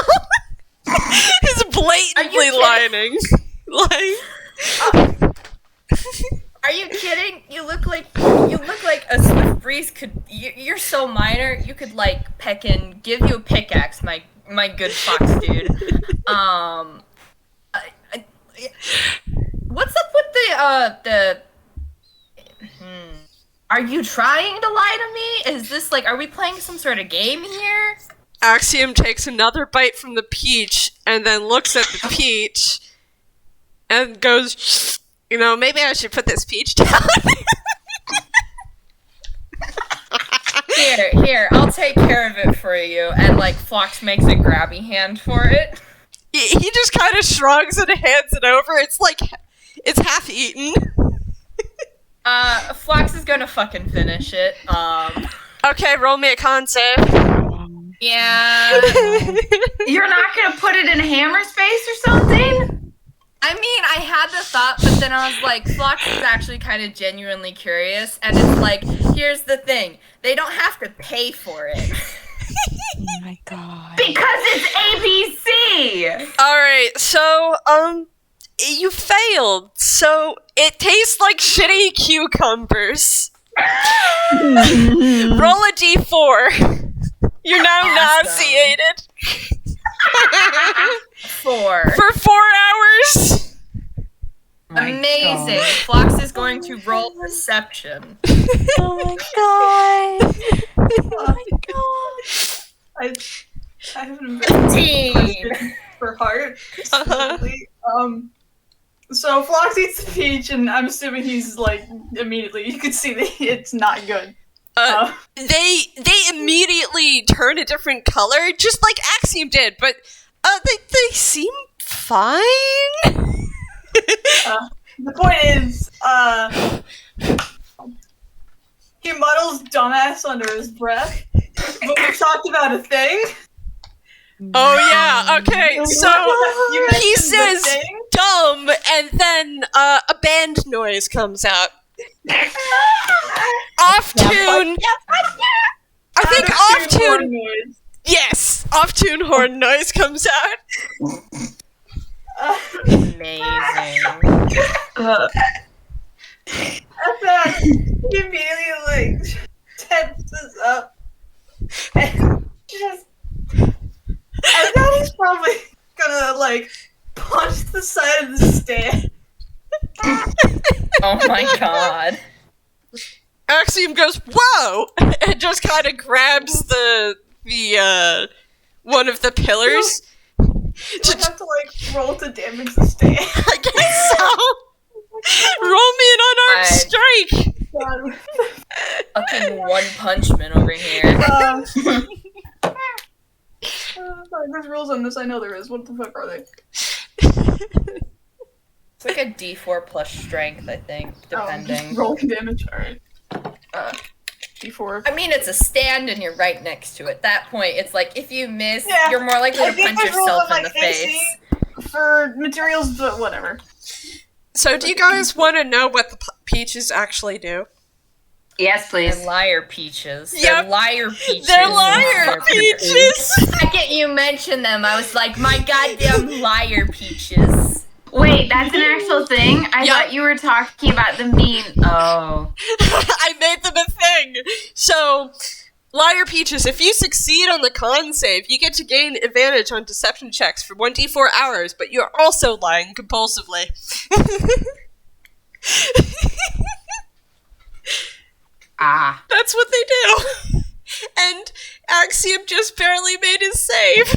Speaker 1: He's blatantly lying.
Speaker 2: Are you kidding? You look like a swift breeze could. You're so minor. You could like peck and give you a pickaxe, my good fox dude. What's up with the? Are you trying to lie to me? Is this like, are we playing some sort of game here?
Speaker 1: Axiom takes another bite from the peach and then looks at the peach and goes, maybe I should put this peach down.
Speaker 2: Here, I'll take care of it for you. And like, Phlox makes a grabby hand for it.
Speaker 1: He just kind of shrugs and hands it over. It's like, it's half eaten.
Speaker 2: Phlox is gonna fucking finish it.
Speaker 1: Okay, roll me a con save.
Speaker 2: Yeah.
Speaker 3: You're not gonna put it in hammer space or something?
Speaker 2: I mean, I had the thought, but then I was like, Phlox is actually kind of genuinely curious, and it's like, here's the thing. They don't have to pay for it.
Speaker 4: Oh my god.
Speaker 3: Because it's ABC!
Speaker 1: Alright, so, you failed, so it tastes like shitty cucumbers. Roll a d4. You're now nauseated.
Speaker 2: 4.
Speaker 1: For 4 hours.
Speaker 2: Amazing. Phlox is going to roll perception.
Speaker 4: Oh my god. Oh my god.
Speaker 6: I haven't
Speaker 2: 15
Speaker 6: for heart. So Phlox eats the peach, and I'm assuming he's like immediately. You can see that it's not good.
Speaker 1: They immediately turn a different color, just like Axiom did, but they seem fine.
Speaker 6: The point is, he muddles dumbass under his breath, but we talked about a thing.
Speaker 1: Oh yeah, okay, so
Speaker 6: You
Speaker 1: he
Speaker 6: mentioned the
Speaker 1: says
Speaker 6: thing?
Speaker 1: dumb, and then a band noise comes out. Off tune. I think off tune.
Speaker 6: Noise.
Speaker 1: Yes, off tune horn noise comes out.
Speaker 2: Amazing.
Speaker 6: At that, he immediately like tenses up and just Our daddy's probably gonna, like, punch the side of the stand.
Speaker 2: Oh my god.
Speaker 1: Axiom goes, whoa! And just kind of grabs the one of the pillars.
Speaker 6: Do I have to, like, roll to damage the stand?
Speaker 1: I guess so. Roll me an unarmed strike.
Speaker 6: God.
Speaker 2: Fucking one punchman over here.
Speaker 6: Sorry, there's rules on this. I know there is. What the fuck are they?
Speaker 2: It's like a D4 plus strength, I think, depending.
Speaker 6: Rolling damage. Alright. D4.
Speaker 2: I mean, it's a stand and you're right next to it. At that point, it's like, if you miss,
Speaker 6: Yeah.
Speaker 2: you're more likely
Speaker 6: I
Speaker 2: to
Speaker 6: think
Speaker 2: punch
Speaker 6: there's rules
Speaker 2: yourself
Speaker 6: on,
Speaker 2: in the
Speaker 6: like, AC
Speaker 2: face.
Speaker 6: for materials, but whatever.
Speaker 1: So, do you guys want to know what the peaches actually do?
Speaker 3: Yes, please.
Speaker 2: They're liar peaches.
Speaker 1: Yep.
Speaker 2: They're liar peaches.
Speaker 1: They're liar peaches!
Speaker 2: The second you mentioned them, I was like, my goddamn liar peaches.
Speaker 3: Wait, that's an actual thing? I thought you were talking about them being... Oh.
Speaker 1: I made them a thing! So, liar peaches, if you succeed on the con save, you get to gain advantage on deception checks for 1d4 hours, but you're also lying compulsively. That's what they do. And Axiom just barely made his save.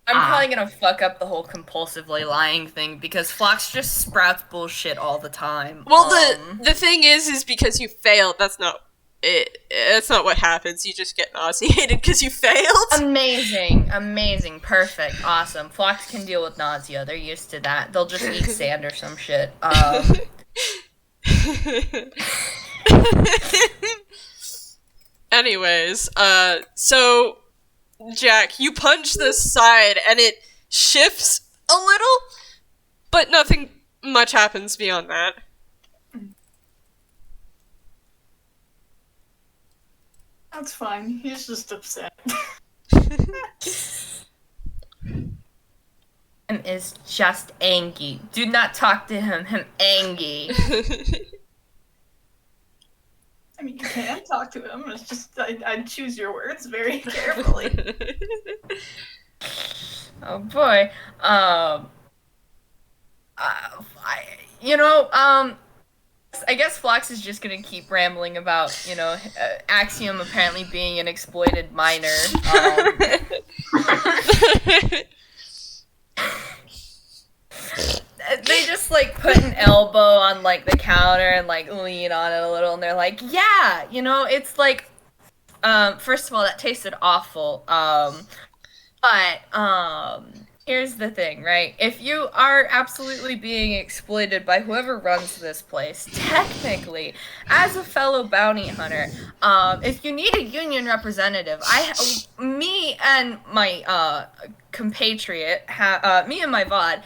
Speaker 2: I'm probably gonna fuck up the whole compulsively lying thing because Phlox just sprouts bullshit all the time.
Speaker 1: Well, the thing is because you failed, that's not it. That's not what happens. You just get nauseated because you failed.
Speaker 2: Amazing, perfect, awesome. Phlox can deal with nausea. They're used to that. They'll just eat sand or some shit.
Speaker 1: Anyways, so Jack, you punch this side and it shifts a little, but nothing much happens beyond that.
Speaker 6: That's fine. He's just upset.
Speaker 2: Him is just angry. Do not talk to him. Him angry.
Speaker 6: I mean, you can talk to him. It's just I'd choose your words very carefully.
Speaker 2: Oh boy. I guess Phlox is just gonna keep rambling about, Axiom apparently being an exploited minor. They just, put an elbow on, the counter and, lean on it a little, and they're like, yeah, it's first of all, that tasted awful, but, here's the thing, right? If you are absolutely being exploited by whoever runs this place, technically, as a fellow bounty hunter, if you need a union representative, me and my compatriot, me and my VOD,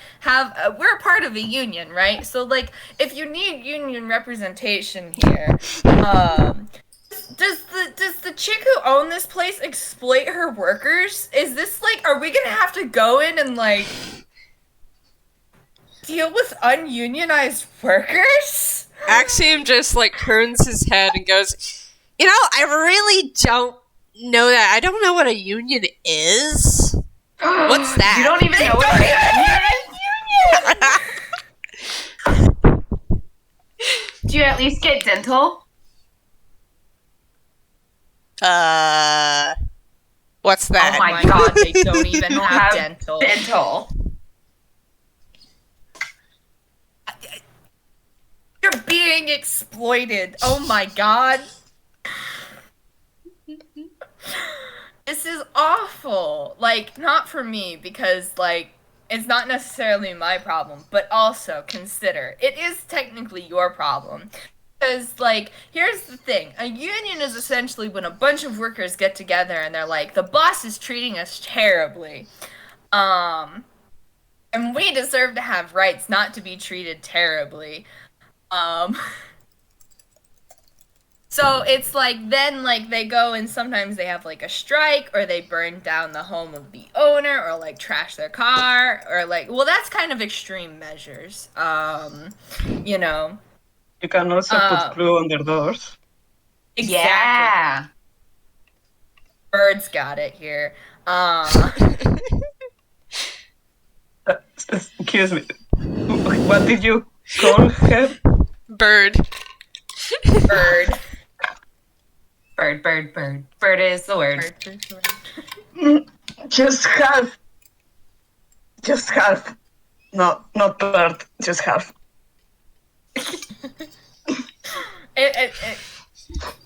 Speaker 2: we're a part of a union, right? So, if you need union representation here, Does the chick who owned this place exploit her workers? Is this are we gonna have to go in and deal with ununionized workers?
Speaker 1: Axiom just turns his head and goes, I really don't know that. I don't know what a union is. What's that?
Speaker 3: You don't even know what a union is? Do you at least get dental?
Speaker 1: What's that?
Speaker 2: Oh my god, they don't even have dental. You're being exploited. Oh my god. This is awful. Not for me, because, it's not necessarily my problem, but also consider, it is technically your problem. Because, here's the thing. A union is essentially when a bunch of workers get together and they're like, the boss is treating us terribly. And we deserve to have rights not to be treated terribly. So it's then they go and sometimes they have a strike, or they burn down the home of the owner, or trash their car, or well, that's kind of extreme measures.
Speaker 5: You can also put glue on their doors.
Speaker 2: Exactly.
Speaker 3: Yeah.
Speaker 2: Bird's got it here.
Speaker 5: Excuse me. What did you call her?
Speaker 1: Bird.
Speaker 2: Bird.
Speaker 3: Bird is the word.
Speaker 5: Just half. Just half. No, not bird. Just half.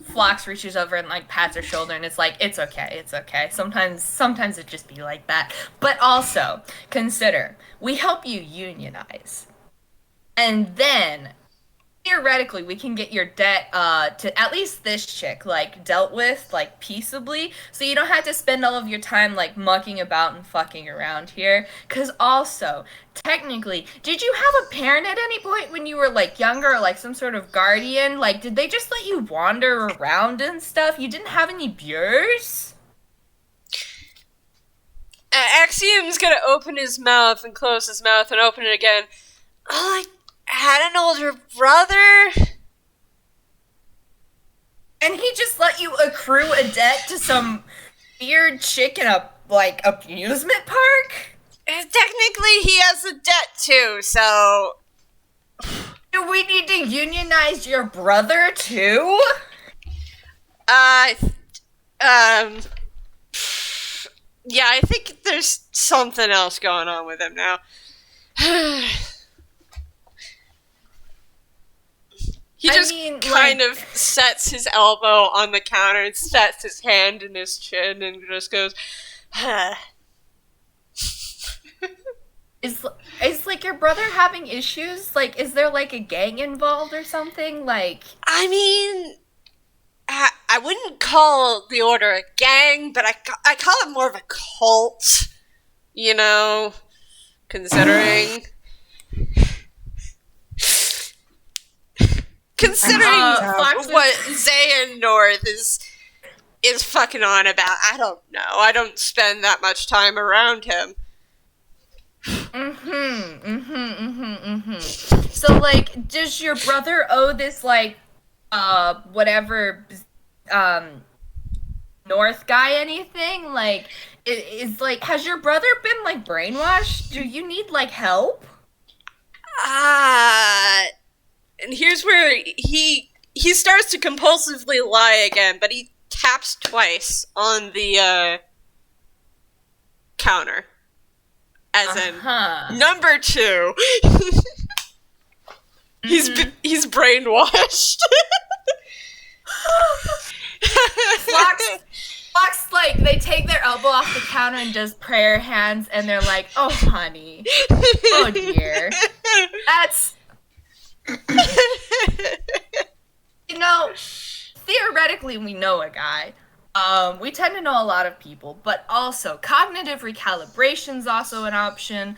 Speaker 2: Phlox reaches over and like pats her shoulder, and it's like, it's okay. Sometimes it just be like that. But also consider, we help you unionize, and then theoretically we can get your debt to at least this chick like dealt with like peaceably, so you don't have to spend all of your time like mucking about and fucking around here. Because also technically, did you have a parent at any point when you were like younger, or like some sort of guardian? Like, did they just let you wander around and stuff? You didn't have any bures?
Speaker 1: Axiom's gonna open his mouth and close his mouth and open it again. Oh, I had an older brother.
Speaker 2: And he just let you accrue a debt to some weird chick in a like amusement park?
Speaker 1: Technically, he has a debt too, so...
Speaker 2: Do we need to unionize your brother too?
Speaker 1: Yeah, I think there's something else going on with him now. He just kind of sets his elbow on the counter and sets his hand in his chin and just goes,
Speaker 2: Is like your brother having issues? Like, is there like a gang involved or something? Like,
Speaker 1: I mean, I wouldn't call the Order a gang, but I call it more of a cult, you know, considering... what Zayn North is fucking on about. I don't know. I don't spend that much time around him.
Speaker 2: So, like, does your brother owe this, like, whatever, North guy anything? Like, like, has your brother been, like, brainwashed? Do you need, like, help?
Speaker 1: And here's where he starts to compulsively lie again, but he taps twice on the counter. As in, number 2. He's brainwashed.
Speaker 2: Phlox, like, they take their elbow off the counter and does prayer hands, and they're like, oh, honey. Oh, dear. That's... You know, theoretically, we know a guy. We tend to know a lot of people, but also cognitive recalibration's also an option.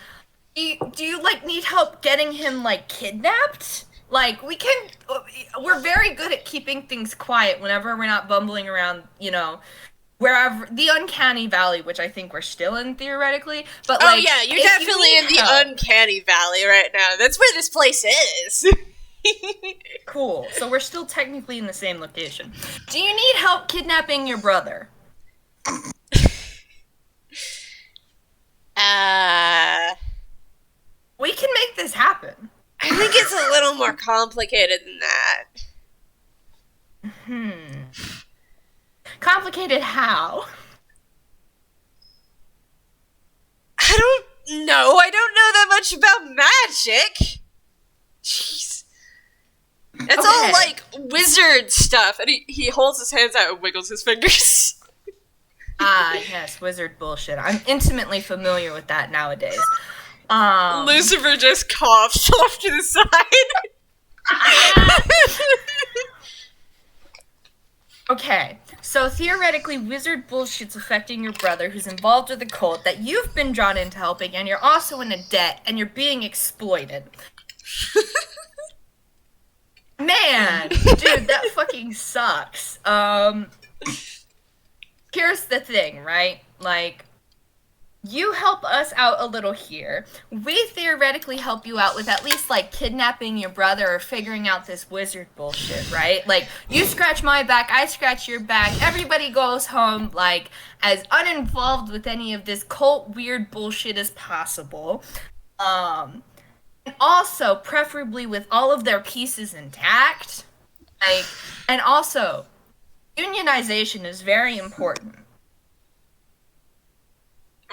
Speaker 2: Do you like need help getting him like kidnapped? Like, we're very good at keeping things quiet whenever we're not bumbling around, you know, wherever the uncanny valley, which I think we're still in theoretically. But like,
Speaker 1: yeah, you're definitely in the uncanny valley right now. That's where this place is.
Speaker 2: Cool. So we're still technically in the same location. Do you need help kidnapping your brother? We can make this happen.
Speaker 1: I think it's a little more complicated than that.
Speaker 2: Complicated how?
Speaker 1: I don't know. I don't know that much about magic. Jeez. It's all like wizard stuff. And he holds his hands out and wiggles his fingers.
Speaker 2: Yes, wizard bullshit. I'm intimately familiar with that nowadays.
Speaker 1: Lucifer just coughs off to the side.
Speaker 2: Okay, so theoretically, wizard bullshit's affecting your brother who's involved with a cult that you've been drawn into helping, and you're also in a debt, and you're being exploited. Man, dude, that fucking sucks. Here's the thing, right? Like, you help us out a little here. We theoretically help you out with at least, like, kidnapping your brother or figuring out this wizard bullshit, right? Like, you scratch my back, I scratch your back, everybody goes home, like, as uninvolved with any of this cult weird bullshit as possible. And also, preferably with all of their pieces intact. Like, and also, unionization is very important.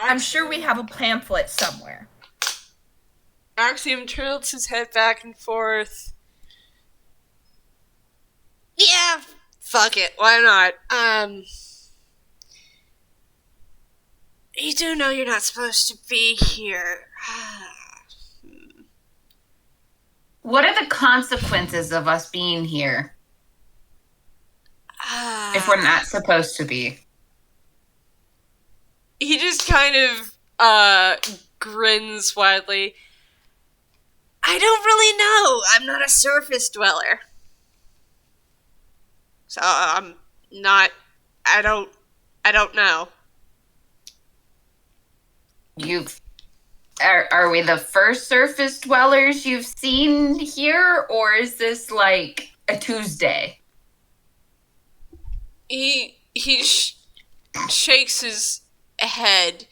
Speaker 2: I'm sure we have a pamphlet somewhere.
Speaker 1: Axiom tilts his head back and forth. Yeah, fuck it, why not? You do know you're not supposed to be here.
Speaker 3: What are the consequences of us being here if we're not supposed to be?
Speaker 1: He just kind of grins widely. I don't really know. I'm not a surface dweller. So I'm not. I don't know.
Speaker 3: Are we the first surface dwellers you've seen here, or is this like a Tuesday?
Speaker 1: He shakes his head.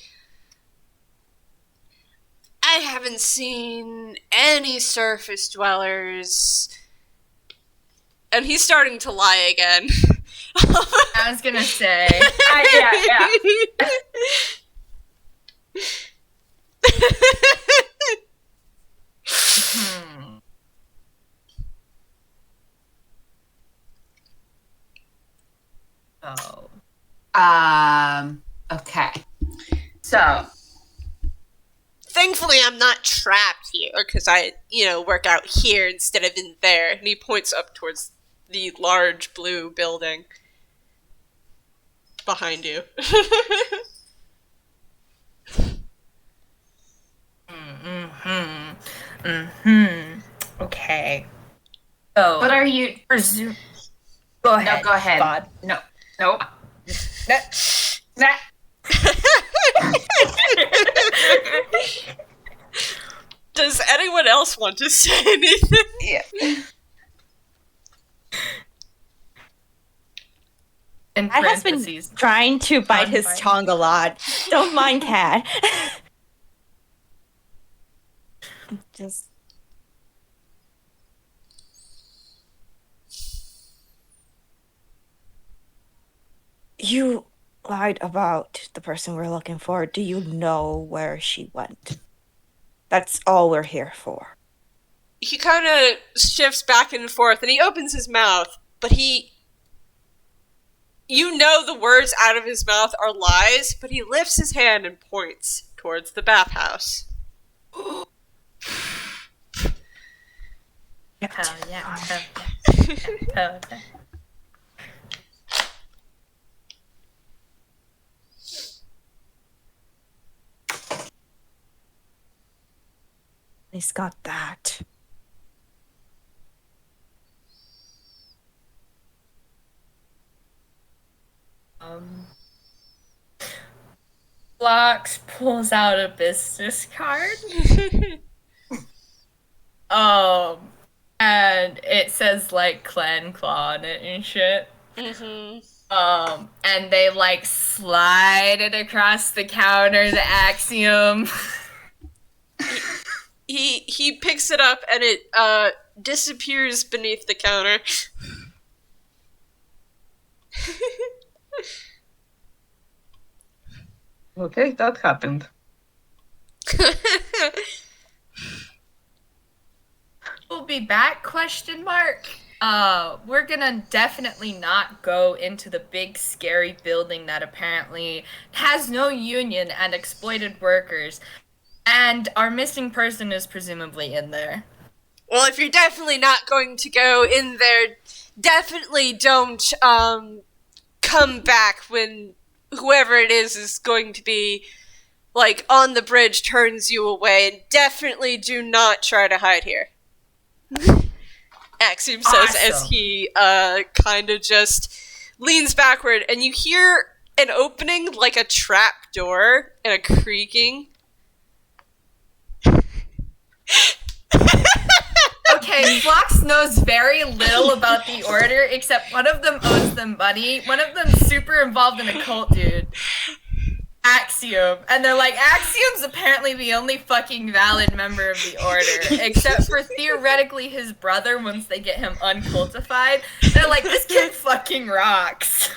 Speaker 1: I haven't seen any surface dwellers. And he's starting to lie again.
Speaker 2: I was gonna say.
Speaker 3: Yeah. Okay. So,
Speaker 1: thankfully I'm not trapped here, because I, work out here instead of in there. And he points up towards the large blue building behind you.
Speaker 2: Okay. So,
Speaker 3: but are you
Speaker 2: Go ahead.
Speaker 3: No, go ahead.
Speaker 2: God.
Speaker 3: No. Nope.
Speaker 1: Does anyone else want to say anything?
Speaker 3: Yeah.
Speaker 2: In
Speaker 4: I has been
Speaker 2: parentheses.
Speaker 4: trying to bite his
Speaker 2: Unbiting.
Speaker 4: tongue a lot. Don't mind Cat. Just you lied about the person we're looking for. Do you know where she went? That's all we're here for.
Speaker 1: He kind of shifts back and forth, and he opens his mouth, but the words out of his mouth are lies, but he lifts his hand and points towards the bathhouse.
Speaker 2: Hell yeah. Hell yeah.
Speaker 4: He's got that.
Speaker 2: Phlox pulls out a business card. And it says like Clan Claw on it and shit.
Speaker 1: Mm-hmm.
Speaker 2: And they like slide it across the counter to Axiom.
Speaker 1: He picks it up and it disappears beneath the counter.
Speaker 5: Okay, that happened.
Speaker 2: We'll be back, ? We're gonna definitely not go into the big scary building that apparently has no union and exploited workers. And our missing person is presumably in there.
Speaker 1: Well, if you're definitely not going to go in there, definitely don't come back when whoever it is going to be, like, on the bridge turns you away. And definitely do not try to hide here. Axiom says as he kind of just leans backward, and you hear an opening like a trap door and a creaking.
Speaker 2: Okay, Phlox knows very little about the order, except one of them owes them money. One of them's super involved in a cult, dude. Axiom. And they're like, Axiom's apparently the only fucking valid member of the order, except for theoretically his brother once they get him uncultified. They're like, this kid fucking rocks.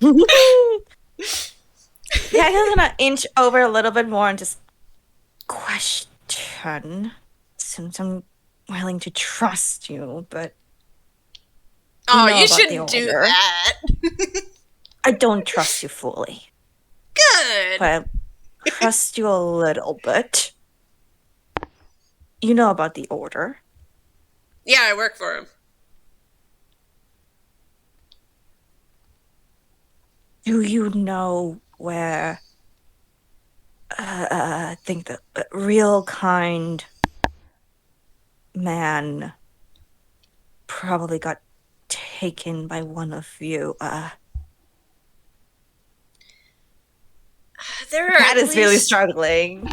Speaker 4: Yeah, I'm gonna inch over a little bit more and just question. Since I'm willing to trust you, but
Speaker 1: Oh,
Speaker 4: know
Speaker 1: you
Speaker 4: about
Speaker 1: shouldn't
Speaker 4: the
Speaker 1: do
Speaker 4: order.
Speaker 1: that.
Speaker 4: I don't trust you fully,
Speaker 1: Good.
Speaker 4: but I trust you a little bit. You know about the order.
Speaker 1: Yeah, I work for him.
Speaker 4: Do you know where I think the real kind man probably got taken by one of you?
Speaker 1: There are
Speaker 4: That
Speaker 1: at
Speaker 4: is really
Speaker 1: least-
Speaker 4: struggling.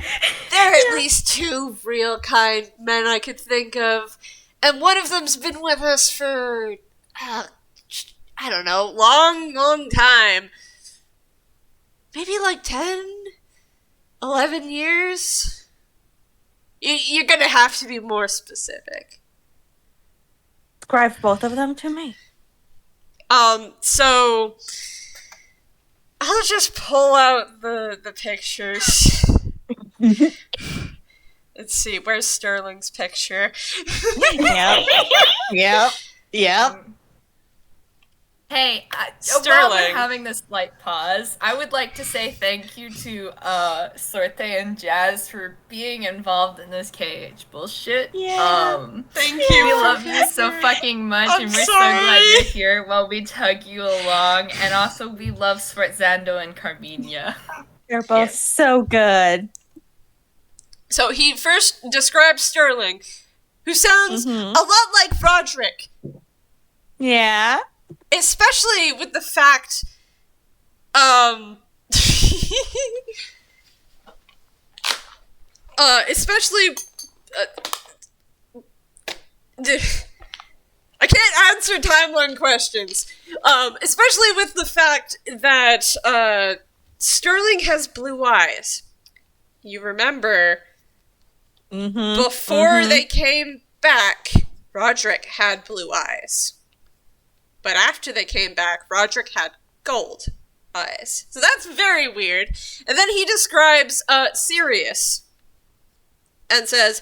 Speaker 1: There are at least two real kind men I could think of, and one of them's been with us for, I don't know, long time. Maybe like 10, 11 years? You're gonna have to be more specific.
Speaker 4: Describe both of them to me.
Speaker 1: So I'll just pull out the pictures. Let's see, where's Sterling's picture?
Speaker 4: Yep.
Speaker 2: Hey, while
Speaker 1: Sterling.
Speaker 2: we're having this slight pause, I would like to say thank you to Sorte and Jazz for being involved in this KH bullshit.
Speaker 4: Yeah.
Speaker 1: Thank
Speaker 2: We
Speaker 1: you.
Speaker 2: love you so fucking much,
Speaker 1: I'm
Speaker 2: and we're so
Speaker 1: sorry.
Speaker 2: glad you're here while we tug you along. And also, we love Sforzando and Carmiña.
Speaker 4: They're both so good.
Speaker 1: So he first describes Sterling, who sounds a lot like Roderick,
Speaker 4: Yeah.
Speaker 1: especially with the fact, especially, I can't answer timeline questions, especially with the fact that, Sterling has blue eyes. You remember, before they came back, Roderick had blue eyes. But after they came back, Roderick had gold eyes. So that's very weird. And then he describes Sirius and says,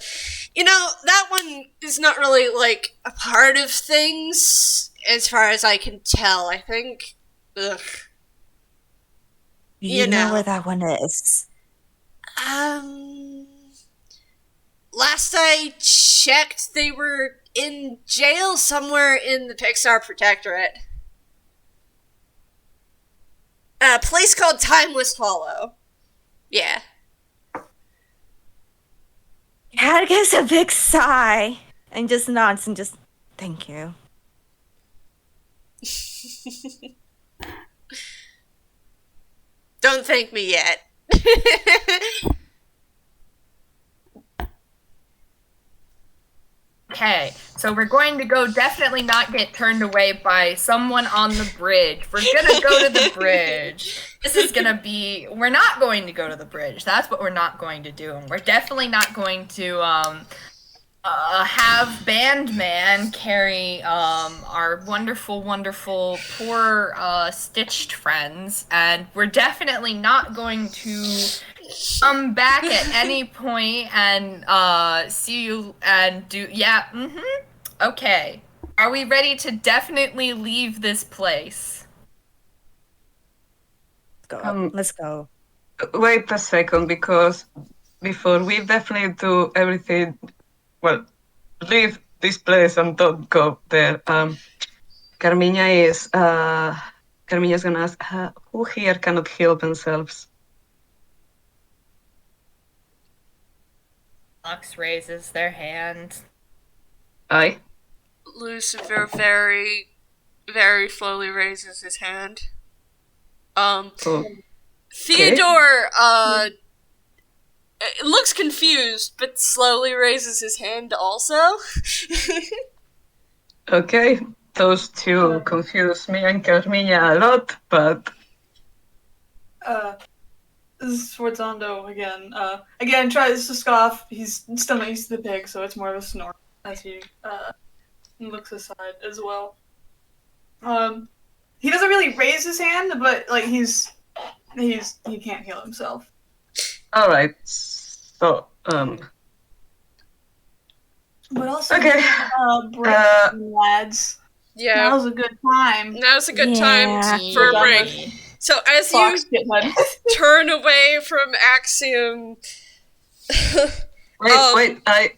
Speaker 1: you know, that one is not really, like, a part of things, as far as I can tell. I think, ugh.
Speaker 4: You
Speaker 1: You
Speaker 4: know
Speaker 1: know.
Speaker 4: where that one is.
Speaker 1: Last I checked, they were in jail somewhere in the Pixar Protectorate. A place called Timeless Hollow. Yeah.
Speaker 4: Cat gives a big sigh and just nods and just, thank you.
Speaker 1: Don't thank me yet.
Speaker 2: Okay, so we're going to go definitely not get turned away by someone on the bridge. We're gonna go to the bridge. This is gonna be... We're not going to go to the bridge. That's what we're not going to do. And we're definitely not going to have Bandman carry our wonderful, wonderful, poor stitched friends. And we're definitely not going to come back at any point and see you and do... Yeah, okay. Are we ready to definitely leave this place?
Speaker 4: Let's go.
Speaker 5: Wait a second, because before we definitely do everything, well, leave this place and don't go there. Carmiña's gonna ask, who here cannot heal themselves?
Speaker 2: Phlox raises their hand.
Speaker 5: I?
Speaker 1: Lucifer very, very slowly raises his hand. Theodore, looks confused, but slowly raises his hand also.
Speaker 5: Okay, those two confuse me and Carmiña a lot, but...
Speaker 6: This is Sforzando again. Again, tries to scoff. He's still not used to the pig, so it's more of a snort as he looks aside as well. He doesn't really raise his hand, but like he can't heal himself.
Speaker 5: All right. So,
Speaker 6: But also,
Speaker 5: okay.
Speaker 6: break, lads.
Speaker 1: Yeah.
Speaker 6: Now's a good time.
Speaker 1: Now's a good time for a break. So as
Speaker 6: Phlox,
Speaker 1: you
Speaker 6: get
Speaker 1: turn away from Axiom...
Speaker 5: wait, I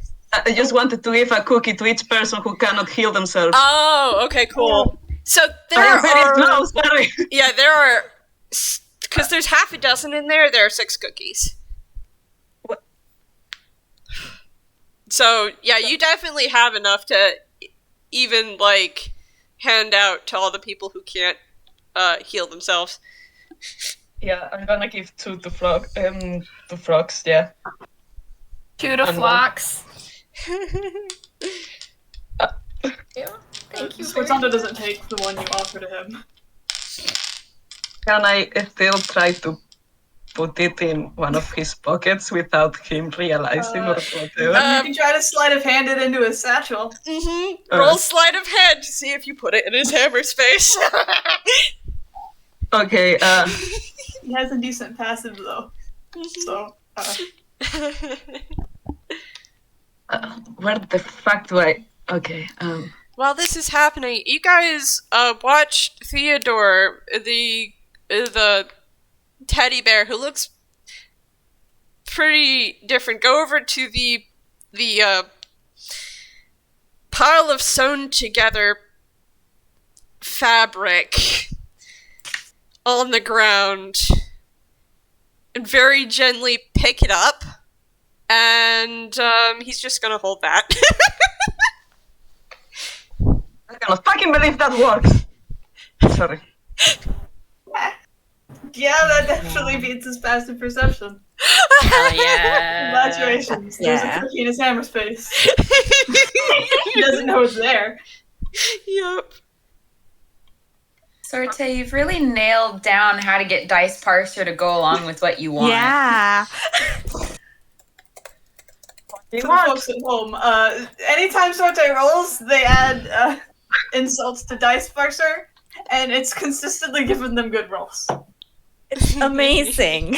Speaker 5: just wanted to give a cookie to each person who cannot heal themselves.
Speaker 1: Oh, okay, cool. So there
Speaker 5: I am very
Speaker 1: are...
Speaker 5: slow, sorry.
Speaker 1: Yeah, there are... Because there's half a dozen in there, there are 6 cookies.
Speaker 5: What?
Speaker 1: So, yeah, you definitely have enough to even, like, hand out to all the people who can't heal themselves.
Speaker 5: Yeah, I'm gonna give 2 to Phlox, yeah.
Speaker 2: 2 to Phlox. Thank you.
Speaker 6: Sforzando doesn't take the one you offer to him.
Speaker 5: Can I still try to put it in one of his pockets without him realizing or whatever?
Speaker 6: You can try to sleight of hand it into his satchel.
Speaker 1: Roll sleight of hand to see if you put it in his hammer space.
Speaker 5: Okay,
Speaker 6: He has a decent passive though. So,
Speaker 5: where the fuck do I... Okay,
Speaker 1: While this is happening, you guys watched Theodore, the teddy bear who looks pretty different, go over to the pile of sewn together fabric on the ground and very gently pick it up, and he's just gonna hold that.
Speaker 5: I cannot fucking believe that works! Sorry.
Speaker 6: yeah, that definitely beats his passive perception.
Speaker 2: Hell yeah.
Speaker 6: Congratulations. There's a cookie in his hammer space. He doesn't know it's there.
Speaker 1: Yep.
Speaker 2: Sorte, you've really nailed down how to get Dice Parser to go along with what you want.
Speaker 4: Yeah.
Speaker 6: For the folks at home, anytime Sorte rolls, they add insults to Dice Parser, and it's consistently given them good rolls.
Speaker 4: It's amazing.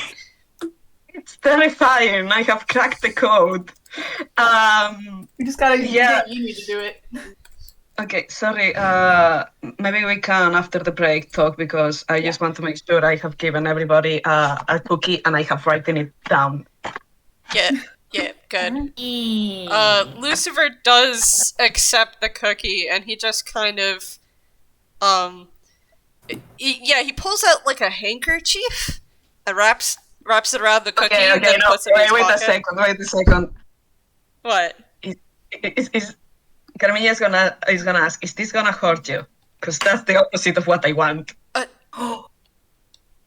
Speaker 5: It's terrifying. I have cracked the code.
Speaker 6: You just gotta
Speaker 5: Yeah.
Speaker 6: get Uni to do it.
Speaker 5: Okay, sorry. Maybe we can, after the break, talk, because I just want to make sure I have given everybody a cookie and I have written it down.
Speaker 1: Yeah, good. Luciver does accept the cookie, and he just kind of, he pulls out like a handkerchief and wraps it around the cookie.
Speaker 5: Okay,
Speaker 1: and then
Speaker 5: no,
Speaker 1: puts it in his
Speaker 5: wait
Speaker 1: pocket.
Speaker 5: a second.
Speaker 1: What?
Speaker 5: Is Carmiña is gonna ask, is this gonna hurt you? Because that's the opposite of what I want.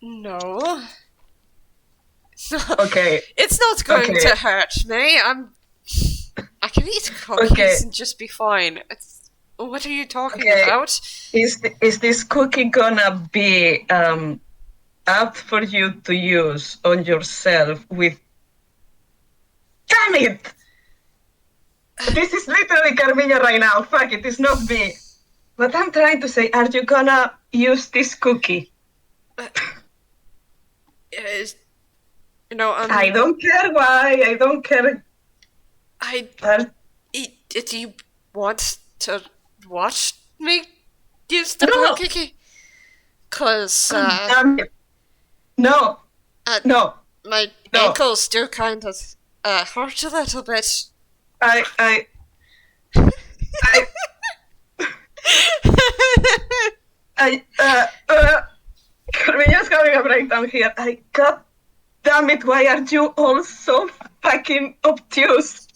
Speaker 1: No.
Speaker 5: Okay.
Speaker 1: It's not going
Speaker 5: Okay.
Speaker 1: to hurt me. I can eat cookies and just be fine. What are you talking about?
Speaker 5: Is this cookie gonna be up for you to use on yourself with... Damn it! This is literally Carmiña right now. Fuck it, it's not me. But I'm trying to say, are you gonna use this cookie? I don't care why. I don't care.
Speaker 1: Do you want to watch me use the cookie? Cause
Speaker 5: Damn it. No. No.
Speaker 1: My ankles do kind of hurt a little bit.
Speaker 5: Carmiña's having a breakdown here. God damn it, why are you all so fucking obtuse?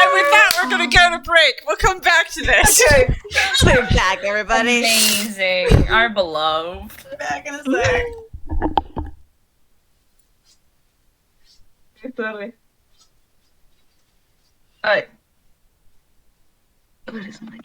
Speaker 1: I with that, we're gonna go to break. We'll come back to this.
Speaker 6: Okay,
Speaker 4: We're back, everybody.
Speaker 2: Amazing. Our beloved.
Speaker 6: back in a sec.
Speaker 5: Sorry. Ay. Where is my...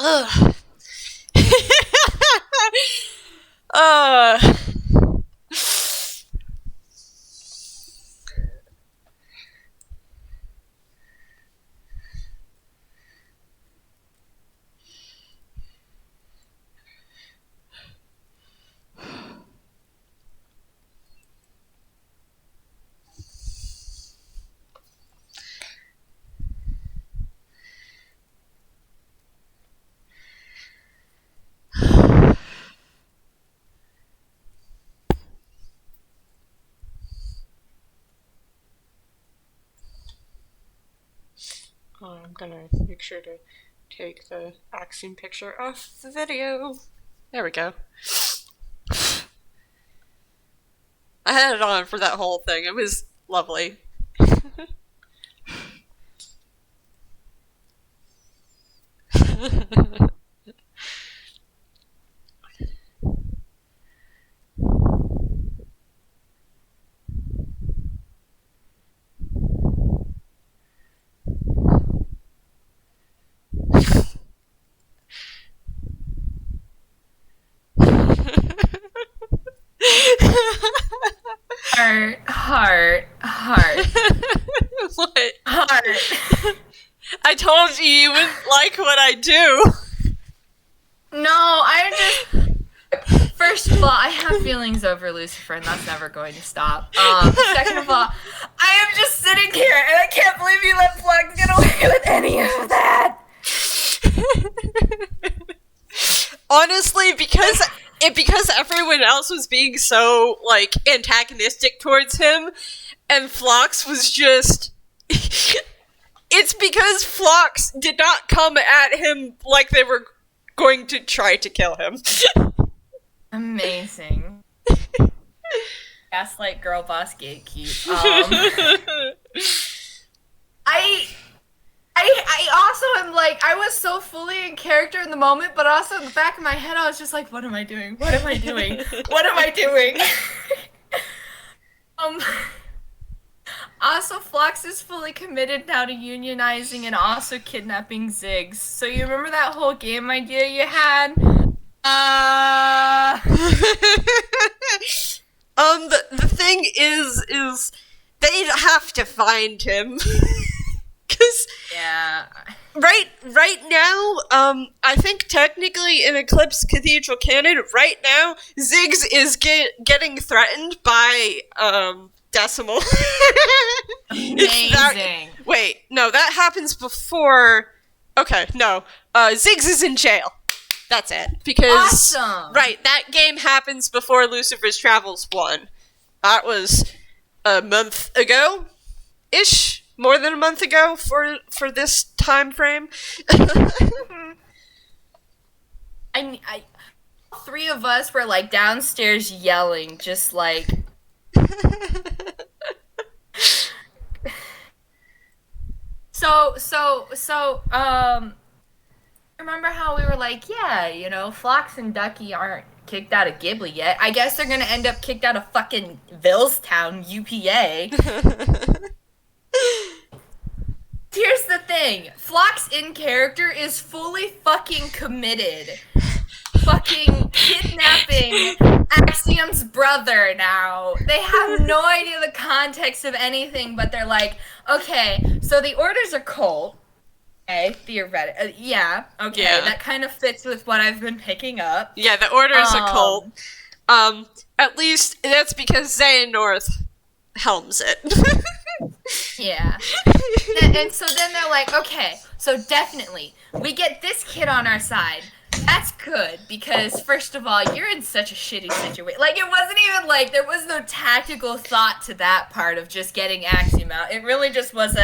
Speaker 1: Ugh. uh. I'm gonna make sure to take the Axiom picture off the video. There we go. I had it on for that whole thing. It was lovely.
Speaker 2: Heart.
Speaker 1: What?
Speaker 2: Heart.
Speaker 1: I told you wouldn't like what I do.
Speaker 2: No, I just... First of all, I have feelings over Lucifer, and that's never going to stop. Second of all, I am just sitting here, and I can't believe you let Phlox get away with any of that.
Speaker 1: Honestly, because everyone else was being so, like, antagonistic towards him, and Phlox was just... It's because Phlox did not come at him like they were going to try to kill him.
Speaker 2: Amazing. Gaslight girl boss gatekeep. I also am like, I was so fully in character in the moment, but also in the back of my head I was just like, what am I doing? What am I doing? What am I doing? Also, Phlox is fully committed now to unionizing and also kidnapping Ziggs. So you remember that whole game idea you had?
Speaker 1: The thing is they have to find him. 'Cause
Speaker 2: yeah.
Speaker 1: Right now, I think technically in Eclipse Cathedral canon, right now, Ziggs is getting threatened by, Decimal.
Speaker 2: Amazing.
Speaker 1: Wait, no, that happens before... Okay, no. Ziggs is in jail. That's it. Because...
Speaker 2: Awesome!
Speaker 1: Right, that game happens before Lucifer's Travels 1. That was a month ago-ish? More than a month ago for this time frame.
Speaker 2: I all three of us were like downstairs yelling, just like remember how we were like, yeah, you know, Phlox and Ducky aren't kicked out of Ghibli yet. I guess they're gonna end up kicked out of fucking Villestown, UPA. Here's the thing. Phlox in character is fully fucking committed. Fucking kidnapping Axiom's brother now. They have no idea the context of anything, but they're like, okay, so the orders are cold. Okay, theoretically. Yeah, okay,
Speaker 1: Yeah.
Speaker 2: that kind of fits with what I've been picking up.
Speaker 1: Yeah, the order is a cult. At least that's because Xehanort helms it.
Speaker 2: Yeah. And so then they're like, okay, so definitely, we get this kid on our side. That's good, because first of all, you're in such a shitty situation. Like, it wasn't even like, there was no tactical thought to that part of just getting Axiom out. It really just was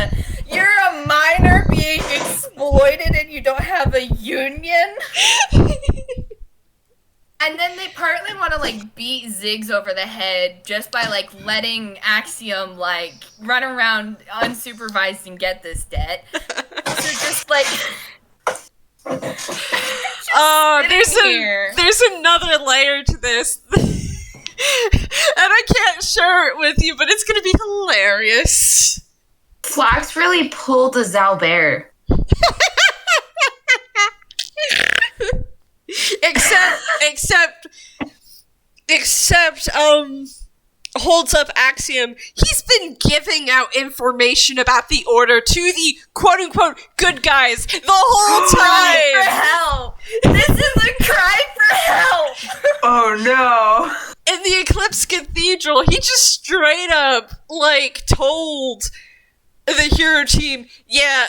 Speaker 2: you're a minor being exploited and you don't have a union. And then they partly want to, like, beat Ziggs over the head just by, like, letting Axiom, like, run around unsupervised and get this debt. So just, like...
Speaker 1: there's another layer to this. And I can't share it with you, but it's gonna be hilarious.
Speaker 3: Phlox really pulled a Zalbert.
Speaker 1: Except, holds up Axiom. He's been giving out information about the Order to the quote-unquote good guys the whole
Speaker 2: Cry for
Speaker 1: time!
Speaker 2: help! This is a cry for help!
Speaker 3: Oh no.
Speaker 1: In the Eclipse Cathedral, he just straight up, like, told the hero team, yeah,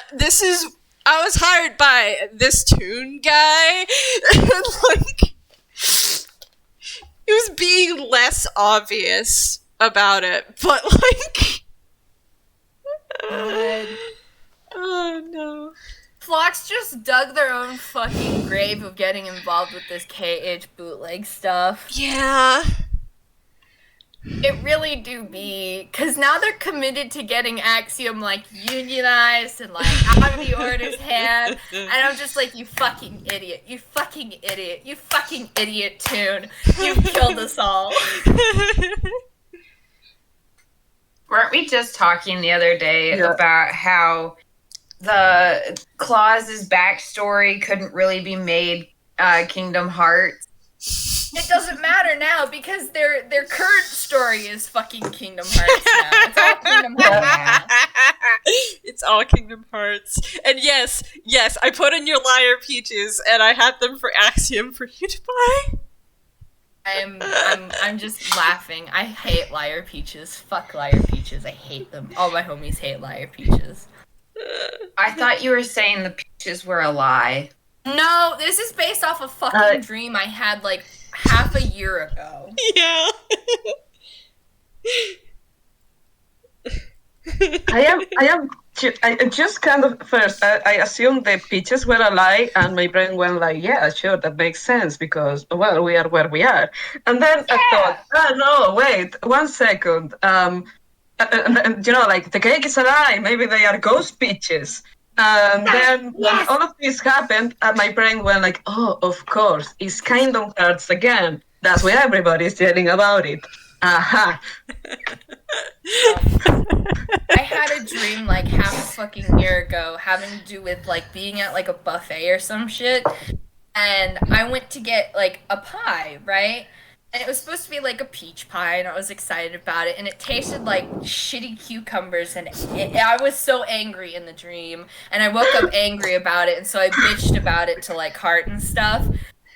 Speaker 1: I was hired by this Toon guy. And, like, he was being less obvious about it, but, like... oh, no.
Speaker 2: Phlox just dug their own fucking grave of getting involved with this KH bootleg stuff.
Speaker 1: Yeah.
Speaker 2: It really do be, because now they're committed to getting Axiom, like, unionized and, like, out of the Order's hand, and I'm just like, you fucking idiot, you fucking idiot, you fucking idiot, Toon. You've killed us all.
Speaker 3: Weren't we just talking the other day about how the Claus's backstory couldn't really be made Kingdom Hearts?
Speaker 2: It doesn't matter now because their current story is fucking Kingdom Hearts now. It's all Kingdom Hearts now.
Speaker 1: It's all Kingdom Hearts. And yes, I put in your Liar Peaches, and I had them for Axiom for you to buy.
Speaker 2: I'm just laughing. I hate liar peaches. Fuck liar peaches. I hate them. All my homies hate liar peaches.
Speaker 3: I thought you were saying the peaches were a lie.
Speaker 2: No, this is based off a fucking dream I had like half a year ago.
Speaker 1: Yeah.
Speaker 5: I just kind of first I assumed the peaches were a lie, and my brain went like, yeah, sure, that makes sense because well, we are where we are. And then I thought, oh no, wait, 1 second. And, like the cake is a lie. Maybe they are ghost peaches. And then when all of this happened, my brain went like, oh, of course, it's Kingdom Hearts again. That's why everybody's yelling about it. Aha.
Speaker 2: I had a dream like half a fucking year ago having to do with like being at like a buffet or some shit, and I went to get like a pie, right? And it was supposed to be like a peach pie, and I was excited about it, and it tasted like shitty cucumbers, and I was so angry in the dream, and I woke up angry about it, and so I bitched about it to like Heart and stuff.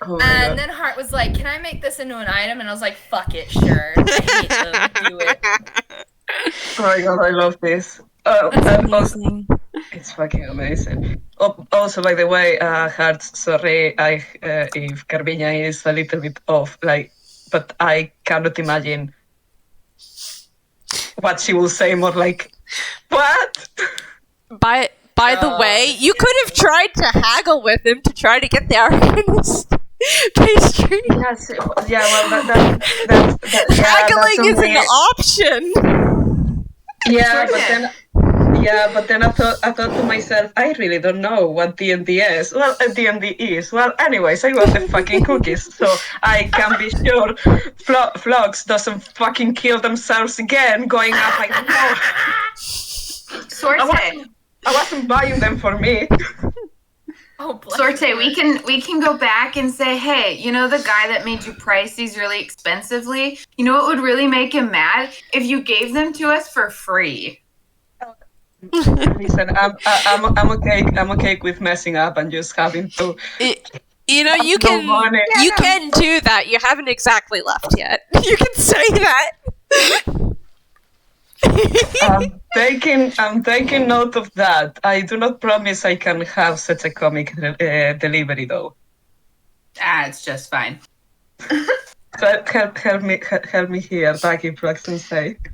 Speaker 5: Oh
Speaker 2: And then Heart was like, can I make this into an item? And I was like, fuck it, sure. I hate them, do it.
Speaker 5: Oh my god, I love this. And also, it's fucking amazing. Also, by the way, Hearts, sorry if Carmiña is a little bit off, but I cannot imagine what she will say more like, what?
Speaker 1: By the way, you could have tried to haggle with him to try to get the Arcanist pastry.
Speaker 5: Yes, yeah, well,
Speaker 1: Haggling is an option.
Speaker 5: Yeah, but then I thought to myself, I really don't know what D&D is. Well, D&D is. Well, anyways, I want the fucking cookies, so I can be sure Phlox doesn't fucking kill themselves again, going up like, no.
Speaker 3: Sorte,
Speaker 5: I wasn't buying them for me.
Speaker 2: Oh,
Speaker 3: Sorte, we can go back and say, hey, you know the guy that made you price these really expensively? You know what would really make him mad? If you gave them to us for free.
Speaker 5: Listen, I'm okay with messing up and just having to.
Speaker 1: You can do that. You haven't exactly left yet. You can say that.
Speaker 5: I'm taking note of that. I do not promise I can have such a comic delivery though.
Speaker 3: It's just fine.
Speaker 5: Help me here, Ducky, for accent's sake.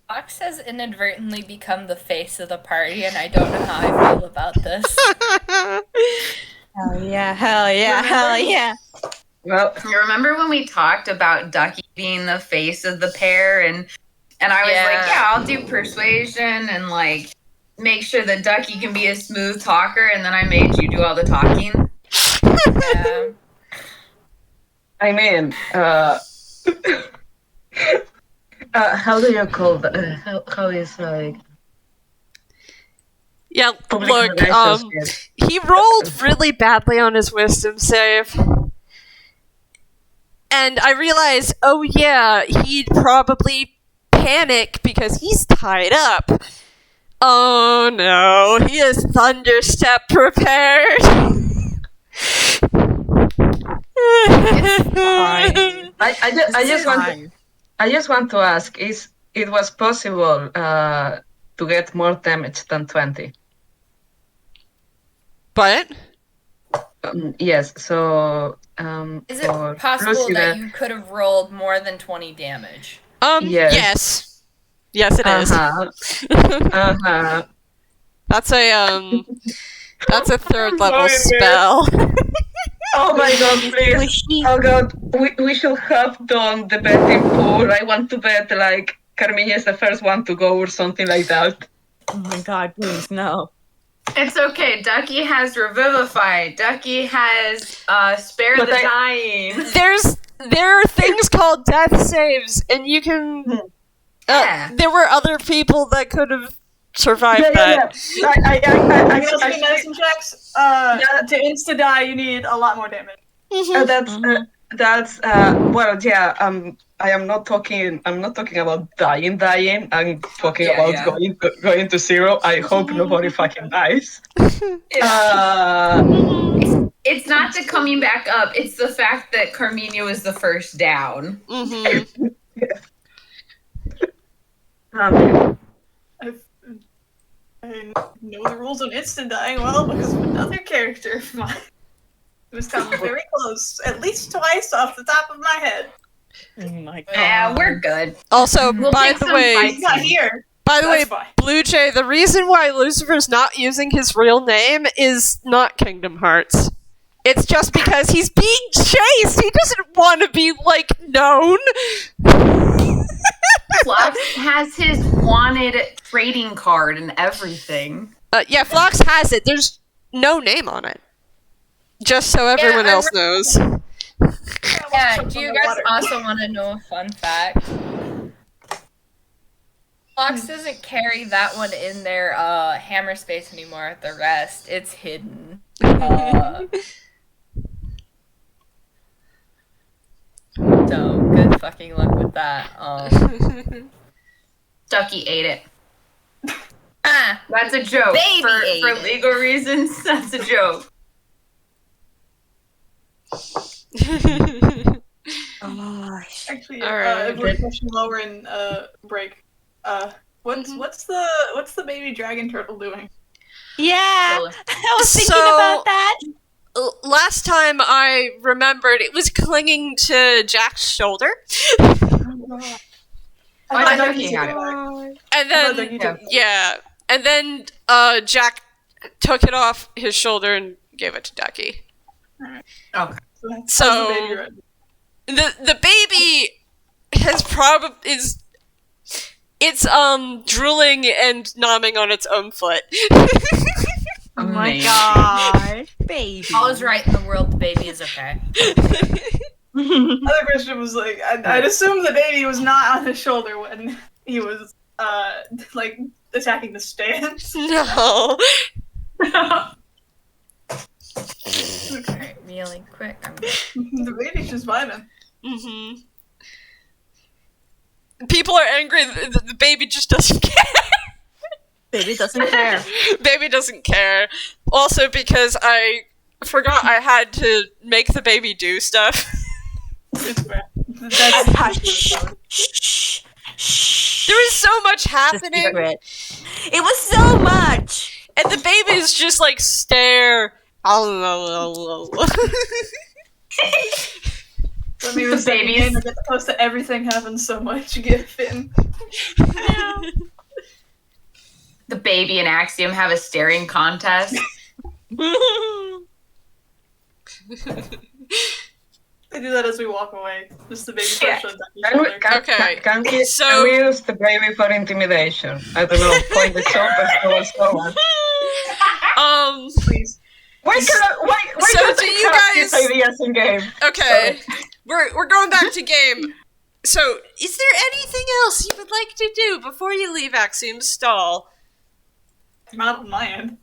Speaker 2: Fox has inadvertently become the face of the party, and I don't know how I feel about this.
Speaker 4: Hell yeah.
Speaker 5: Well,
Speaker 3: You remember when we talked about Ducky being the face of the pair, and I was like, yeah, I'll do persuasion and like make sure that Ducky can be a smooth talker, and then I made you do all the talking.
Speaker 2: Yeah.
Speaker 5: I mean, how do you call that? How is like?
Speaker 1: Yeah,
Speaker 5: Public
Speaker 1: look,
Speaker 5: relations,
Speaker 1: he rolled really badly on his wisdom save. And I realized, oh yeah, he'd probably panic because he's tied up. Oh no, he has Thunderstep prepared.
Speaker 5: I just want to ask: is it was possible to get more damage than 20?
Speaker 1: What?
Speaker 5: Yes. So.
Speaker 2: Is it possible
Speaker 5: Luciver,
Speaker 2: that you could have rolled more than 20 damage?
Speaker 1: Yes. Yes, it is. That's a third level spell.
Speaker 5: Oh my god, please. Oh god, we should have done the betting pool. I want to bet like Carmiña is the first one to go or something like that.
Speaker 4: Oh my god, please, no.
Speaker 3: It's okay. Ducky has Revivify. Ducky has Spare the Dying.
Speaker 1: There are things called death saves, and you can. There were other people that could have survived that.
Speaker 6: Medicine checks. To insta die, you need a lot more damage.
Speaker 5: That's well, yeah. I am not talking. I'm not talking about dying. I'm talking about going to zero. I hope nobody fucking dies.
Speaker 3: It's not the coming back up. It's the fact that Carmiña was the first down.
Speaker 1: Mm-hmm.
Speaker 6: I know the rules on instant dying well because of another character of mine. It was coming very close, at least twice off the top of my head.
Speaker 4: Oh my god.
Speaker 3: Yeah, we're good.
Speaker 1: Also, by the way,
Speaker 6: He's not here.
Speaker 1: By the
Speaker 6: That's
Speaker 1: way,
Speaker 6: fine.
Speaker 1: Blue Jay, the reason why Lucifer's not using his real name is not Kingdom Hearts. It's just because he's being chased. He doesn't want to be, like, known.
Speaker 3: Phlox has his wanted trading card and everything.
Speaker 1: Yeah, Phlox has it. There's no name on it. Just so everyone else knows.
Speaker 2: Yeah, do you guys also want to know a fun fact? Phlox doesn't carry that one in their hammer space anymore. The rest, it's hidden. So, good fucking luck with that.
Speaker 3: Ducky ate it.
Speaker 2: Ah,
Speaker 3: That's a joke.
Speaker 2: Baby
Speaker 3: For
Speaker 2: ate it.
Speaker 3: legal reasons, that's a joke.
Speaker 6: Actually,
Speaker 1: Alright.
Speaker 6: a question while we're in break. What's the baby dragon turtle doing?
Speaker 4: Yeah,
Speaker 3: Really?
Speaker 4: I was thinking
Speaker 1: So-
Speaker 4: about that.
Speaker 1: Last time I remembered, it was clinging to Jack's shoulder.
Speaker 3: I thought Ducky had it.
Speaker 1: And
Speaker 6: I thought
Speaker 1: then,
Speaker 6: Ducky did.
Speaker 1: yeah. And then Jack took it off his shoulder and gave it to Ducky.
Speaker 3: Okay.
Speaker 6: How's
Speaker 1: So-
Speaker 6: the baby right?
Speaker 1: The baby has it's drooling and nomming on its own foot.
Speaker 4: Oh my
Speaker 3: Amazing.
Speaker 4: god, baby.
Speaker 2: all is right in the world. The baby is okay.
Speaker 6: Other question was like, I'd assume the baby was not on his shoulder when he was like attacking the stand.
Speaker 1: No.
Speaker 2: Alright, really quick.
Speaker 6: The baby's just vibing.
Speaker 1: Mm-hmm. People are angry that the baby just doesn't care.
Speaker 4: Baby doesn't care.
Speaker 1: Baby doesn't care. Also because I forgot I had to make the baby do stuff.
Speaker 6: It's fair. That's
Speaker 1: There was so much
Speaker 4: The
Speaker 1: happening,
Speaker 4: secret. It was so much.
Speaker 1: and the baby's just like stare.
Speaker 6: Let me
Speaker 3: The
Speaker 6: reset the
Speaker 3: babies.
Speaker 6: game and get the post that everything happens so much. Gif in.
Speaker 3: The baby and Axiom have a staring contest.
Speaker 6: They do that as we walk away. Just the baby
Speaker 3: Yeah.
Speaker 6: push on Ducky's
Speaker 5: Can we,
Speaker 6: shoulder.
Speaker 1: Okay,
Speaker 5: can we
Speaker 1: so-
Speaker 5: use the baby for intimidation? I don't know, point the choppers towards someone.
Speaker 6: Please.
Speaker 5: Why
Speaker 1: So
Speaker 5: can't
Speaker 1: do
Speaker 5: I
Speaker 1: you
Speaker 5: have
Speaker 1: guys-
Speaker 5: these ideas in game?
Speaker 1: Okay, we're going back to game. So, is there anything else you would like to do before you leave Axiom's stall?
Speaker 6: Not on my end.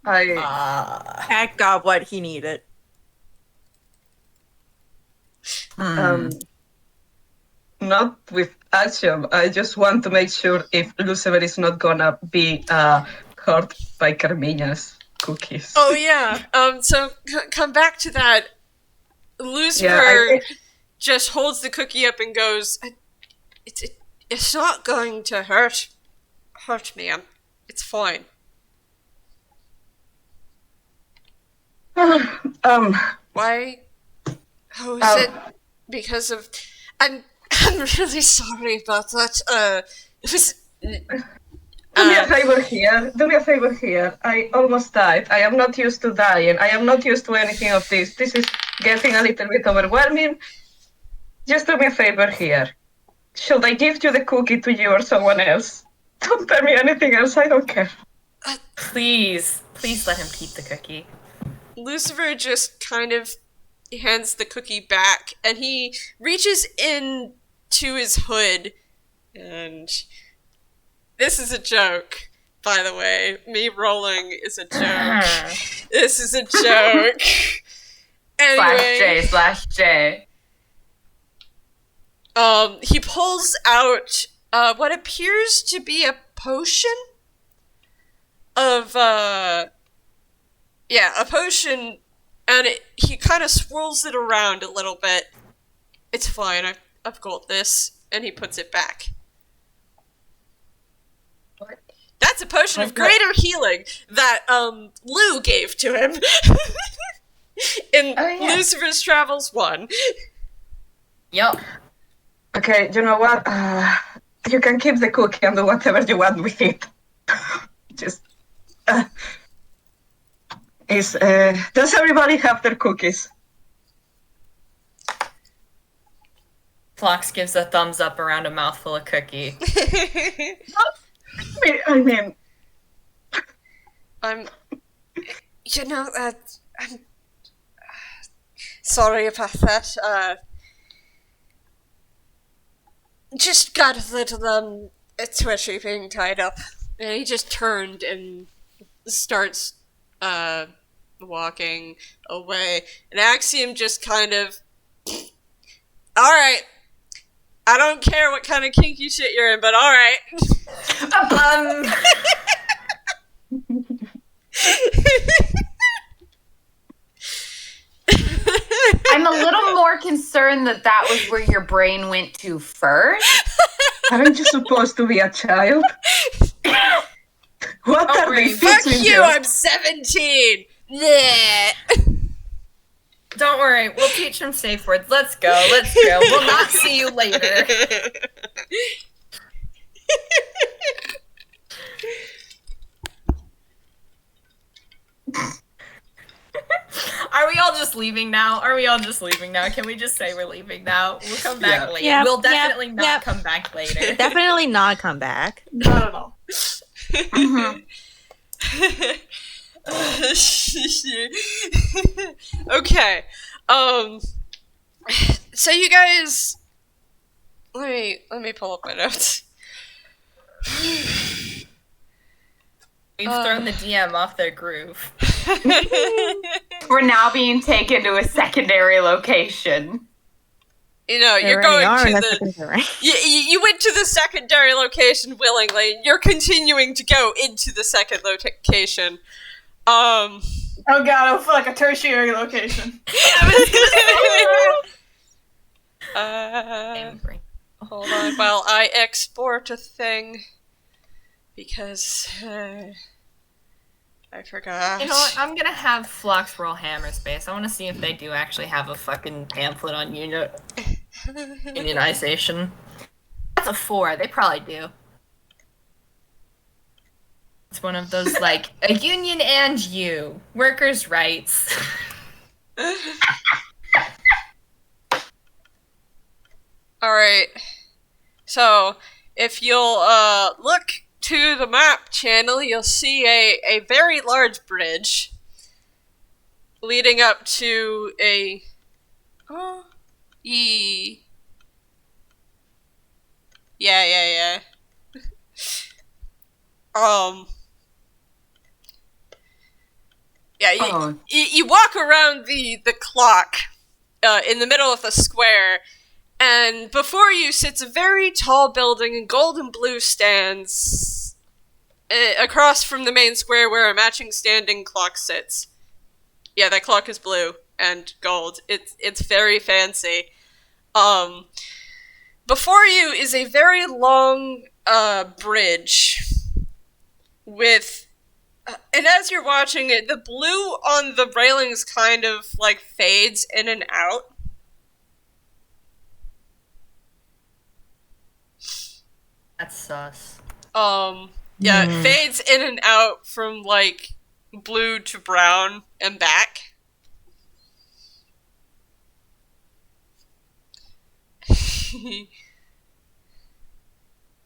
Speaker 4: Cat got what he needed.
Speaker 5: Not with Axiom. I just want to make sure if Luciver is not gonna be hurt by Carmiña's cookies.
Speaker 1: Oh yeah. So come back to that. Lucifer
Speaker 5: Yeah, I think-
Speaker 1: just holds the cookie up and goes, "It's not going to hurt me. It's fine." Why? Oh, is it because of? I'm really sorry about that. It was.
Speaker 5: Do me a favor here. Do me a favor here. I almost died. I am not used to dying. I am not used to anything of this. This is getting a little bit overwhelming. Just do me a favor here. Should I give you the cookie to you or someone else? Don't tell me anything else. I don't care.
Speaker 2: Please let him keep the cookie.
Speaker 1: Lucifer just kind of hands the cookie back, and he reaches in to his hood, and this is a joke, by the way. Me rolling is a joke. This is a joke. Anyway,
Speaker 2: /J.
Speaker 1: He pulls out what appears to be a potion of a potion, and he kind of swirls it around a little bit. It's fine, I've got this, and he puts it back.
Speaker 2: What?
Speaker 1: That's a potion of greater healing that Lou gave to him in Lucifer's Travels 1.
Speaker 2: Yup.
Speaker 5: Okay, you know what? You can keep the cookie and do whatever you want with it. Just... does everybody have their cookies?
Speaker 2: Phlox gives a thumbs up around a mouthful of cookie.
Speaker 5: I mean...
Speaker 1: I'm sorry about that. Just got a little, twitchy being tied up. And he just turned and starts, walking away. And Axiom just kind of, alright, I don't care what kind of kinky shit you're in, but alright.
Speaker 2: I'm a little more concerned that was where your brain went to first.
Speaker 5: Aren't you supposed to be a child? What are they
Speaker 1: Fuck
Speaker 5: teaching
Speaker 1: you, I'm 17! Bleh.
Speaker 2: Don't worry, we'll teach him safe words. Let's go. We'll not see you later. Are we all just leaving now? Can we just say we're leaving now? We'll come back later.
Speaker 4: Yep,
Speaker 2: We'll definitely
Speaker 4: yep,
Speaker 2: not
Speaker 4: yep.
Speaker 2: come back later.
Speaker 4: Definitely not come back.
Speaker 6: Not at all.
Speaker 1: Okay. So you guys, let me pull up my notes.
Speaker 2: We've thrown the DM off their groove.
Speaker 3: We're now being taken to a secondary location.
Speaker 1: You know, you're going to the... You went to the secondary location willingly. You're continuing to go into the second location.
Speaker 6: Oh god, oh fuck, a tertiary location.
Speaker 1: Hold on while I export a thing. Because... I forgot.
Speaker 2: You know what? I'm gonna have Phlox roll Hammer Space. I want to see if they do actually have a fucking pamphlet on unionization. That's a 4. They probably do. It's one of those, like, a union and you. Workers' rights.
Speaker 1: Alright. So, if you'll look to the map channel, you'll see a very large bridge leading up to a... Yeah. You walk around the clock in the middle of the square, and before you sits a very tall building in gold and blue stands across from the main square where a matching standing clock sits. Yeah, that clock is blue and gold. It's very fancy. Before you is a very long bridge with... and as you're watching it, the blue on the railings kind of, like, fades in and out.
Speaker 2: That's sus.
Speaker 1: It fades in and out from, like, blue to brown and back.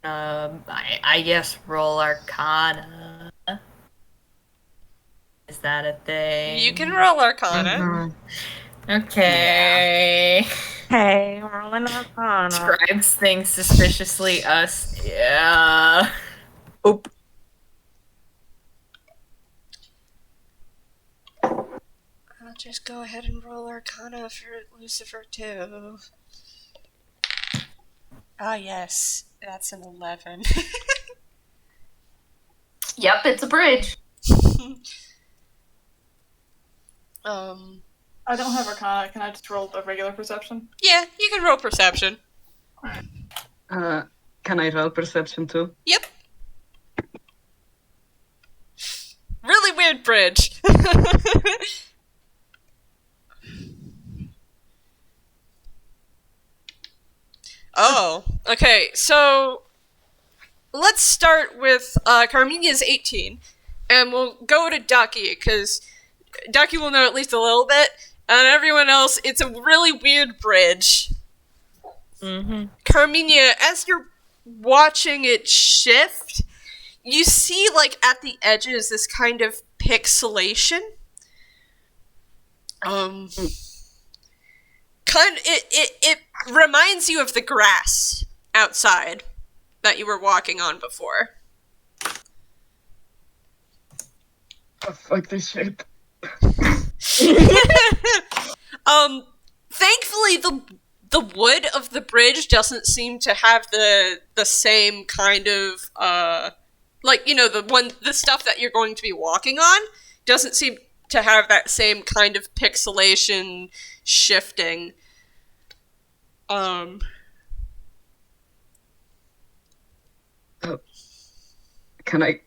Speaker 2: I guess roll Arcana. Is that a thing?
Speaker 1: You can roll Arcana.
Speaker 2: Okay.
Speaker 4: Yeah. Hey, rolling Arcana.
Speaker 2: Scribes things suspiciously us. Yeah.
Speaker 1: I'll just go ahead and roll Arcana for Lucifer too. Ah, yes. That's an 11.
Speaker 2: Yep, it's a bridge.
Speaker 6: I don't have Arcana. Can I just roll a regular perception?
Speaker 1: Yeah, you can roll perception.
Speaker 5: Can I roll perception too?
Speaker 1: Yep. Really weird bridge. Oh, okay, so let's start with Carmiña's 18, and we'll go to Ducky, because Ducky will know at least a little bit, and everyone else, it's a really weird bridge.
Speaker 4: Mm-hmm.
Speaker 1: Carmiña, as you're watching it shift, you see, like, at the edges, this kind of pixelation. It reminds you of the grass outside that you were walking on before.
Speaker 5: Oh, fuck this shit.
Speaker 1: Thankfully, the wood of the bridge doesn't seem to have the same kind of, the stuff that you're going to be walking on doesn't seem to have that same kind of pixelation shifting.
Speaker 5: Oh. Can I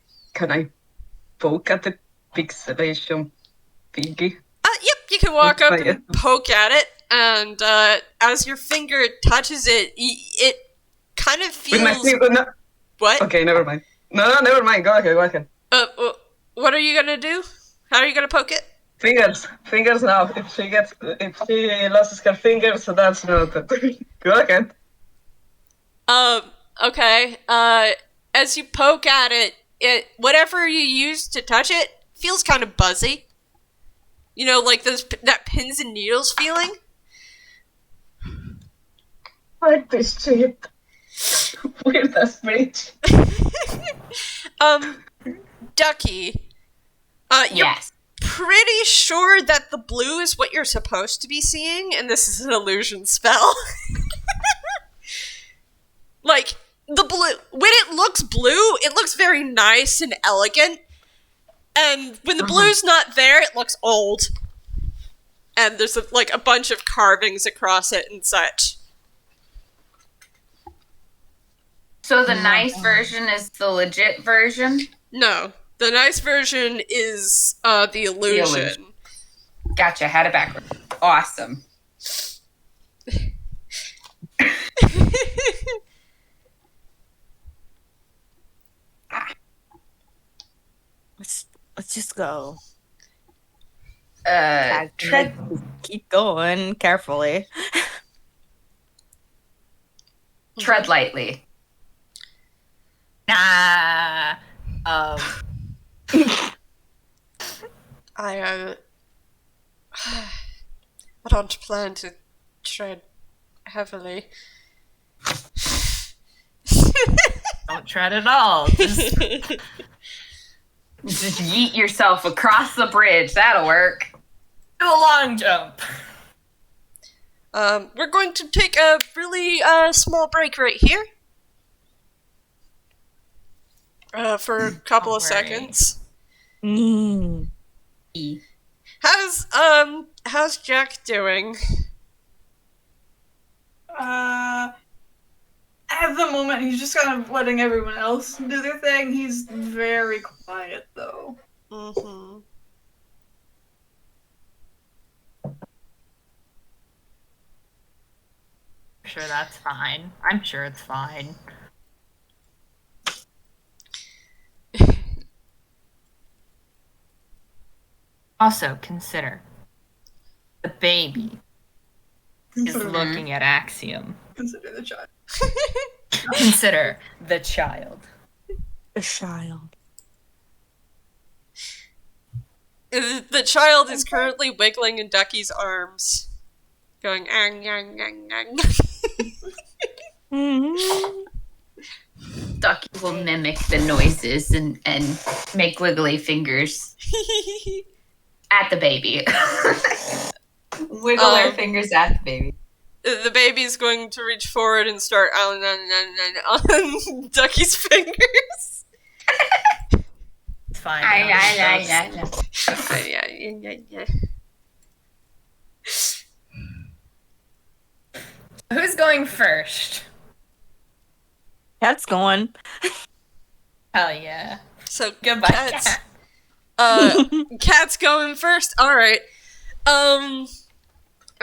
Speaker 5: poke at the pixelation thingy?
Speaker 1: Yep, you can walk up and poke at it, and as your finger touches it, it kind of feels...
Speaker 5: No.
Speaker 1: What?
Speaker 5: Okay, never mind. No, never mind. Go ahead.
Speaker 1: What are you gonna do? How are you gonna poke it?
Speaker 5: Fingers now. If she loses her fingers, so that's not... Go ahead.
Speaker 1: Okay. As you poke at it, whatever you use to touch it feels kind of buzzy. You know, like that pins and needles feeling?
Speaker 5: Fuck this shit. Weird as bitch.
Speaker 1: Ducky.
Speaker 2: Yes.
Speaker 1: Pretty sure that the blue is what you're supposed to be seeing, and this is an illusion spell. Like, the blue, when it looks blue, it looks very nice and elegant, and when the blue's not there, it looks old. And there's, a bunch of carvings across it and such.
Speaker 2: So the nice version is the legit version?
Speaker 1: No. The nice version is, the illusion.
Speaker 2: Gotcha, had it backwards. Awesome.
Speaker 4: Let's just go. Keep going carefully.
Speaker 2: Tread lightly. Nah.
Speaker 1: I don't plan to tread heavily.
Speaker 2: Don't tread at all. Just yeet yourself across the bridge. That'll work. Do a long jump.
Speaker 1: We're going to take a really small break right here. For a couple of seconds. How's Jack doing?
Speaker 6: At the moment, he's just kind of letting everyone else do their thing. He's very quiet, though.
Speaker 1: Mm-hmm.
Speaker 2: Sure, that's fine. I'm sure it's fine. Also, consider the baby is looking at Axiom.
Speaker 6: Consider the child.
Speaker 2: Consider the child.
Speaker 4: The child.
Speaker 1: The child is currently wiggling in Ducky's arms, going ang yang yang yang.
Speaker 2: Ducky will mimic the noises and make wiggly fingers. At the baby. Wiggle their fingers at the baby.
Speaker 1: The baby's going to reach forward and start on Ducky's fingers.
Speaker 2: It's fine. Who's going first?
Speaker 4: Cat's going.
Speaker 2: Hell yeah.
Speaker 1: So
Speaker 2: Goodbye,
Speaker 1: Cat's,
Speaker 2: cat.
Speaker 1: Cat's going first. All right.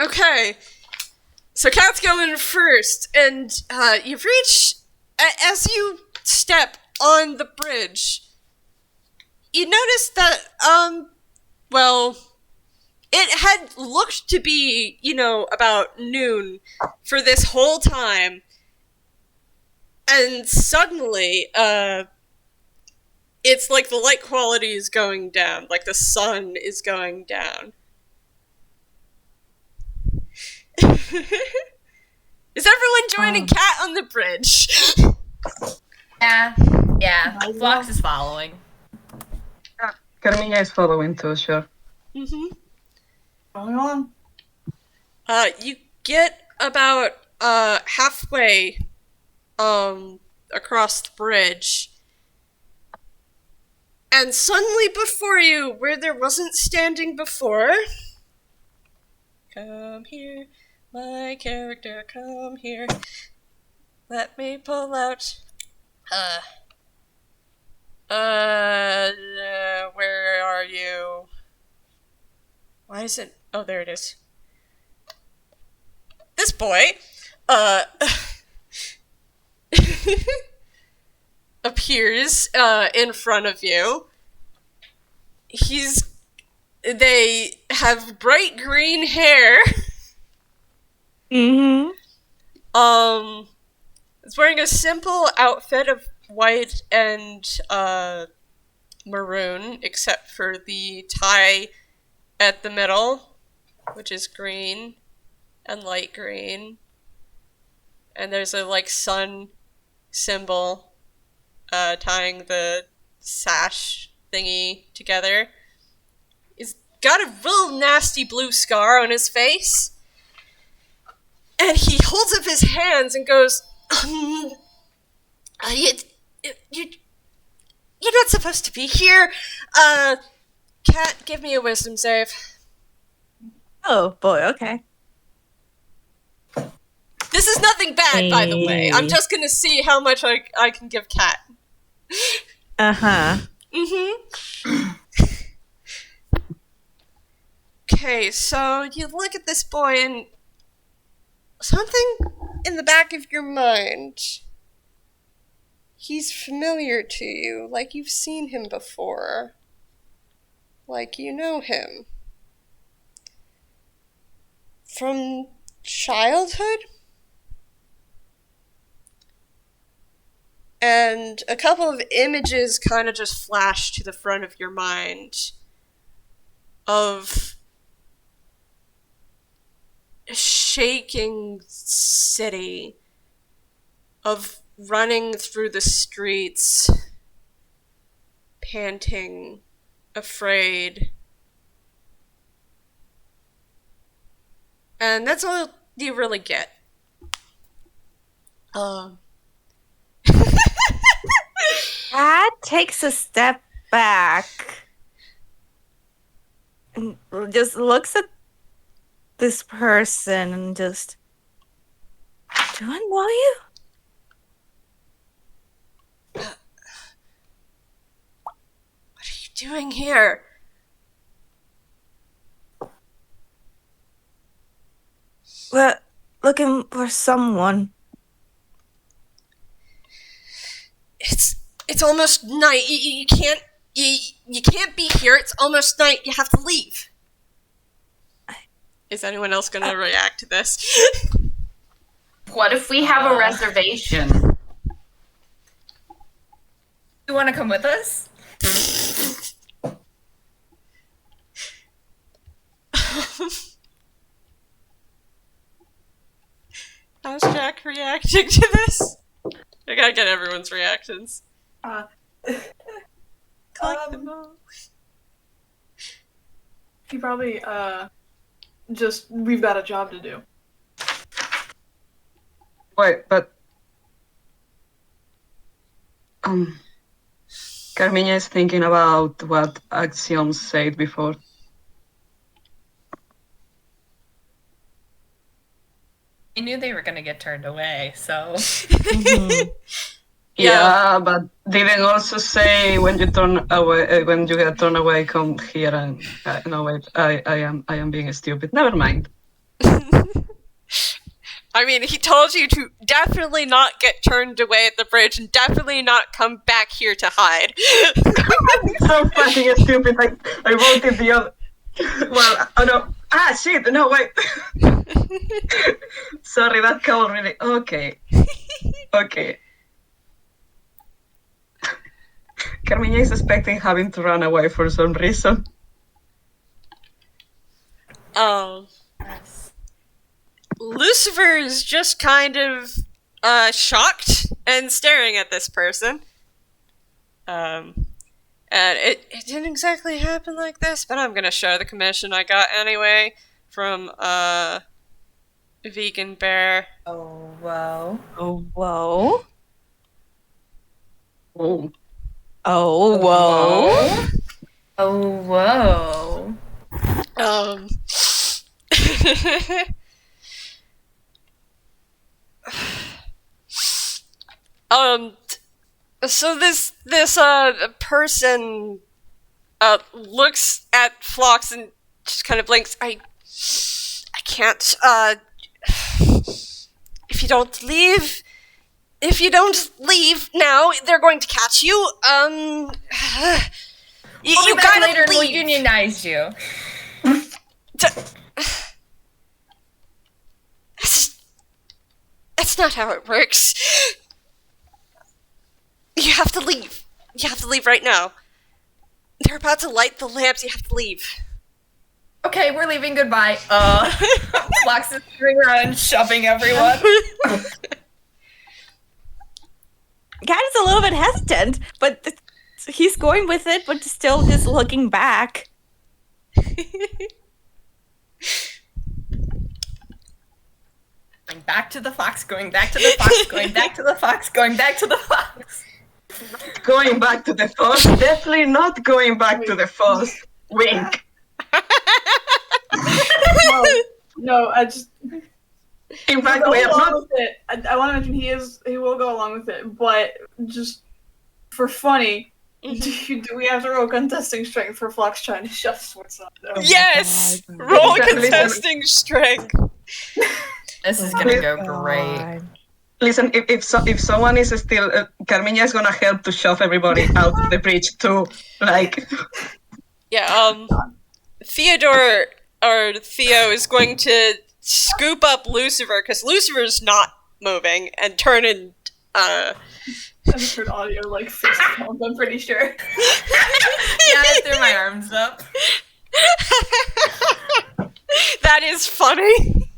Speaker 1: Okay. So Cat's going first, and you've reached as you step on the bridge. You notice that well, it had looked to be, about noon for this whole time. And suddenly, it's like the light quality is going down, like the sun is going down. Is everyone joining Cat on the bridge?
Speaker 2: Yeah. Phlox is following.
Speaker 5: Carmiña is following too, sure.
Speaker 1: Mm-hmm.
Speaker 6: Going on.
Speaker 1: You get about halfway across the bridge, and suddenly before you, where there wasn't standing before, come here, my character, come here. Let me pull out. Where are you? Why is it? Oh, there it is. This boy, appears, in front of you. They have bright green hair.
Speaker 4: Mm-hmm.
Speaker 1: He's wearing a simple outfit of white and, maroon, except for the tie at the middle, which is green and light green. And there's a, sun symbol, tying the sash thingy together. He's got a real nasty blue scar on his face. And he holds up his hands and goes, you're not supposed to be here. Cat, give me a wisdom save.
Speaker 4: Oh boy, okay.
Speaker 1: This is nothing bad, by the way. I'm just gonna see how much I can give Cat.
Speaker 4: Uh-huh.
Speaker 1: Mm-hmm. Okay, so you look at this boy and something in the back of your mind. He's familiar to you, like you've seen him before. Like you know him. From childhood? And a couple of images kind of just flash to the front of your mind of a shaking city, of running through the streets, panting, afraid. And that's all you really get.
Speaker 4: Cat takes a step back and just looks at this person and just, do I know you?
Speaker 1: What are you doing here?
Speaker 4: We're looking for someone.
Speaker 1: It's almost night. You can't be here. It's almost night. You have to leave. Is anyone else gonna react to this?
Speaker 2: What if we have a reservation? You want to come with us?
Speaker 1: How's Jack reacting to this? I gotta get everyone's reactions. Collect them all.
Speaker 6: He probably, just, we've got a job to do.
Speaker 5: Wait, but Carmiña is thinking about what Axiom said before.
Speaker 2: I knew they were gonna get turned away, so.
Speaker 5: Yeah, but didn't also say when you turn away, when you get turned away, come here and no wait, I am being stupid. Never mind.
Speaker 1: I mean, he told you to definitely not get turned away at the bridge and definitely not come back here to hide.
Speaker 5: So fucking stupid. I voted the other. Well, oh no. Ah, shit. No, wait. Sorry, that call really. Okay. Okay. Carmiña is expecting having to run away for some reason.
Speaker 1: Lucifer is just kind of shocked and staring at this person. And it didn't exactly happen like this, but I'm gonna show the commission I got anyway from Vegan Bear.
Speaker 2: Oh, whoa.
Speaker 4: Oh, whoa.
Speaker 5: Oh.
Speaker 4: Oh, whoa.
Speaker 2: Oh, whoa.
Speaker 1: So this person looks at Phlox and just kind of blinks. I can't. If you don't leave now, they're going to catch you. You
Speaker 2: Back
Speaker 1: gotta
Speaker 2: later and we'll
Speaker 1: leave.
Speaker 2: unionize you.
Speaker 1: That's not how it works. You have to leave. You have to leave right now. They're about to light the lamps. You have to leave.
Speaker 2: Okay, we're leaving. Goodbye. Phlox is turning around, shoving everyone.
Speaker 4: Cat is a little bit hesitant, but he's going with it, but still just looking back.
Speaker 2: Going back to the fox, going back to the fox, going back to the fox, going back to the fox.
Speaker 5: Going back to the foss? Definitely not going back to the foss. Wink.
Speaker 6: No, I just.
Speaker 5: In fact,
Speaker 6: Go
Speaker 5: we have
Speaker 6: along
Speaker 5: not.
Speaker 6: with it. I want to mention he will go along with it, but just for funny, do we have to roll contesting strength for Phlox trying to shove Sforzando?
Speaker 1: Yes!
Speaker 4: God.
Speaker 1: Roll
Speaker 5: Exactly.
Speaker 1: contesting strength.
Speaker 2: This is gonna go great.
Speaker 5: Listen, if someone is still, Carmiña is gonna help to shove everybody out of the bridge too. Like,
Speaker 1: Yeah, Theodore, or Theo, is going to scoop up Lucifer, because Lucifer's not moving, and turn and,
Speaker 6: I just heard audio like fist pump, I'm pretty sure.
Speaker 2: Yeah, I threw my arms up.
Speaker 1: That is funny.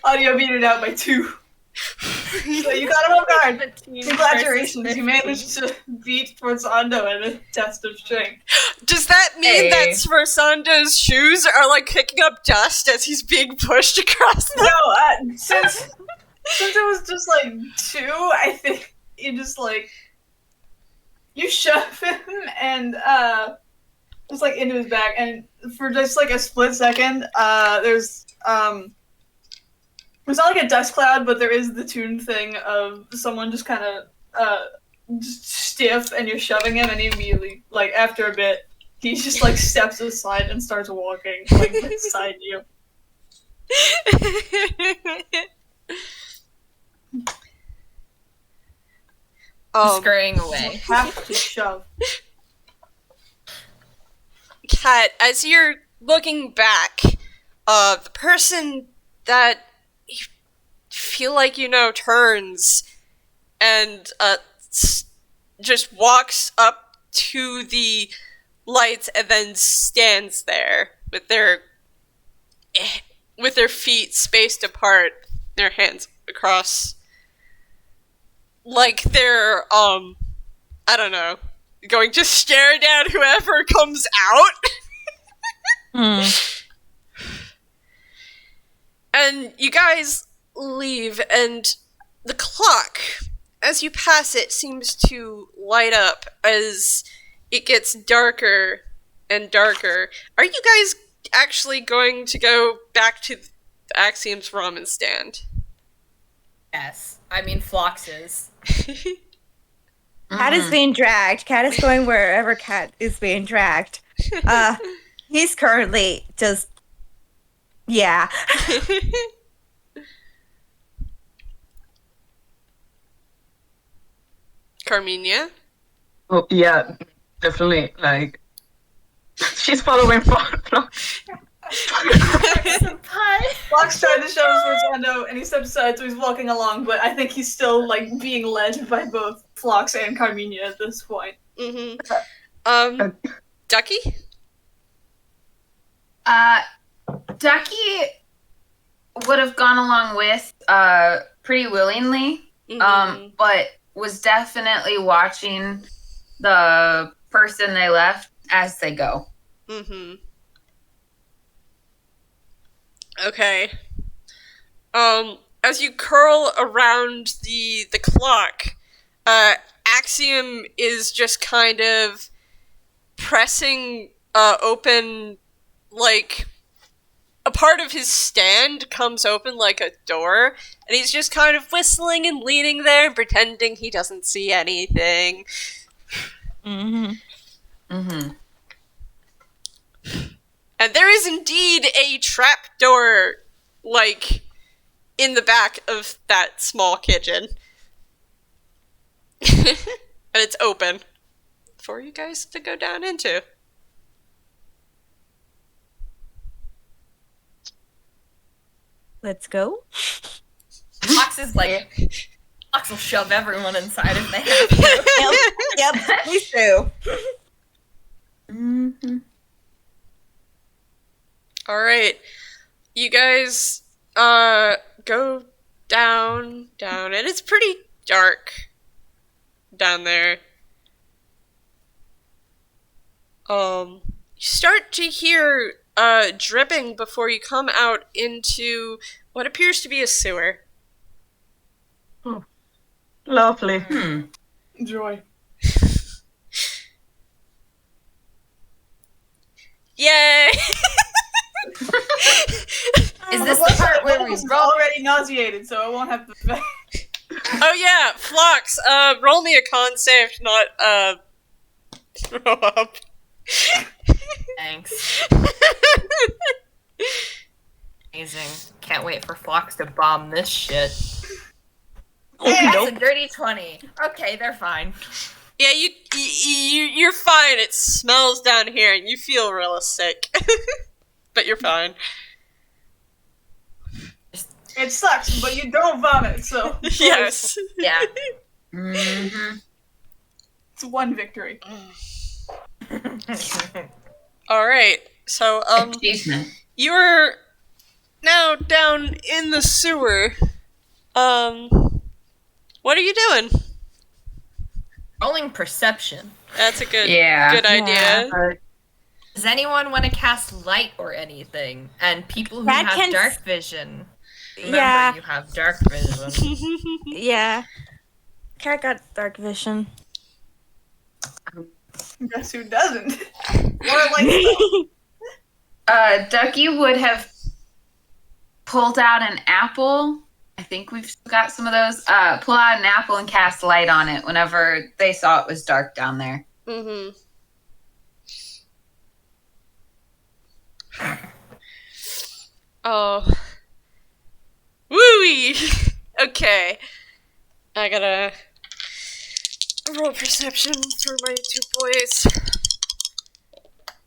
Speaker 6: Audio beat it out by 2. So you got him off guard. Congratulations, you managed to beat Sforzando in a test of strength.
Speaker 1: Does that mean that
Speaker 2: Hey.
Speaker 1: Sforzando's shoes are, like, kicking up dust as he's being pushed across them?
Speaker 6: No, since it was just like 2, I think you just like you shove him and just like into his back, and for just like a split second, there's it's not like a dust cloud, but there is the tune thing of someone just kind of just stiff, and you're shoving him, and he immediately, like after a bit, he just like steps aside and starts walking like beside you.
Speaker 2: Scurrying away.
Speaker 6: Have to shove.
Speaker 1: Kat, as you're looking back, the person that you feel like you know turns and just walks up to the lights and then stands there with their feet spaced apart, their hands across, like they're I don't know, going to stare down whoever comes out.
Speaker 4: Hmm.
Speaker 1: And you guys leave, and the clock, as you pass it, seems to light up as it gets darker and darker. Are you guys actually going to go back to Axiom's ramen stand?
Speaker 2: Yes. I mean, Phlox is.
Speaker 4: Cat is being dragged. Cat is going wherever Cat is being dragged. He's currently just, yeah.
Speaker 1: Carmiña?
Speaker 5: Oh, yeah, definitely. Like, she's following Phlox.
Speaker 6: Fox tried to show us Sforzando, and he stepped aside, so he's walking along. But I think he's still like being led by both Phlox and Carmiña at this point.
Speaker 1: Ducky?
Speaker 3: Ducky would have gone along with pretty willingly, but was definitely watching the person they left as they go.
Speaker 1: Okay. As you curl around the clock, Axiom is just kind of pressing open, like, a part of his stand comes open like a door, and he's just kind of whistling and leaning there and pretending he doesn't see anything. And there is indeed a trapdoor, like, in the back of that small kitchen. And it's open for you guys to go down into.
Speaker 4: Let's go.
Speaker 2: Phlox is like, Phlox will shove everyone inside if they have to.
Speaker 4: Yep, me too.
Speaker 1: Alright. You guys go down, and it's pretty dark down there. You start to hear dripping before you come out into what appears to be a sewer.
Speaker 5: Oh, lovely.
Speaker 6: Joy.
Speaker 1: Yay!
Speaker 2: Is this the part where we
Speaker 6: He's
Speaker 2: roll?
Speaker 6: already nauseated, so I won't have to.
Speaker 1: Oh yeah, Phlox, roll me a con save, not throw up.
Speaker 2: Thanks. Amazing. Can't wait for Phlox to bomb this shit. That's a dirty 20. Okay, they're fine.
Speaker 1: Yeah, you're fine. It smells down here, and you feel real sick. But you're fine.
Speaker 6: It sucks, but you don't vomit, so
Speaker 1: Yes.
Speaker 2: Yeah.
Speaker 6: it's one victory.
Speaker 1: Alright, so,
Speaker 3: Achievement.
Speaker 1: you're now down in the sewer. What are you doing?
Speaker 2: Rolling perception.
Speaker 1: That's a good
Speaker 3: Yeah.
Speaker 1: idea.
Speaker 2: Does anyone want to cast light or anything? And people who
Speaker 4: That
Speaker 2: have
Speaker 4: can-
Speaker 2: dark vision. Remember,
Speaker 4: Yeah.
Speaker 2: you have dark vision.
Speaker 4: Yeah. Cat got dark vision.
Speaker 6: Guess who doesn't? Or like,
Speaker 3: Ducky would have pulled out an apple. I think we've still got some of those. Pull out an apple and cast light on it whenever they saw it was dark down there.
Speaker 1: Oh. Woo-wee! Okay. I gotta roll perception for my two boys.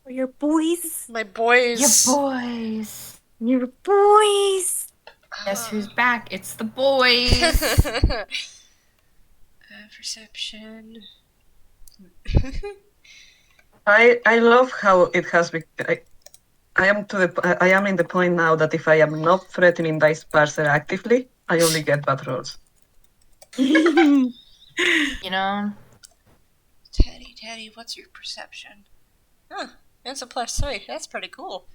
Speaker 4: For your boys.
Speaker 1: My boys.
Speaker 2: boys.
Speaker 4: Your boys.
Speaker 2: Guess who's back? It's the boys.
Speaker 1: Perception.
Speaker 5: I love how it has become. I am in the point now that if I am not threatening Dice Parser actively, I only get bad rolls.
Speaker 2: You know?
Speaker 1: Teddy, what's your perception? Huh, that's a +3. That's pretty cool.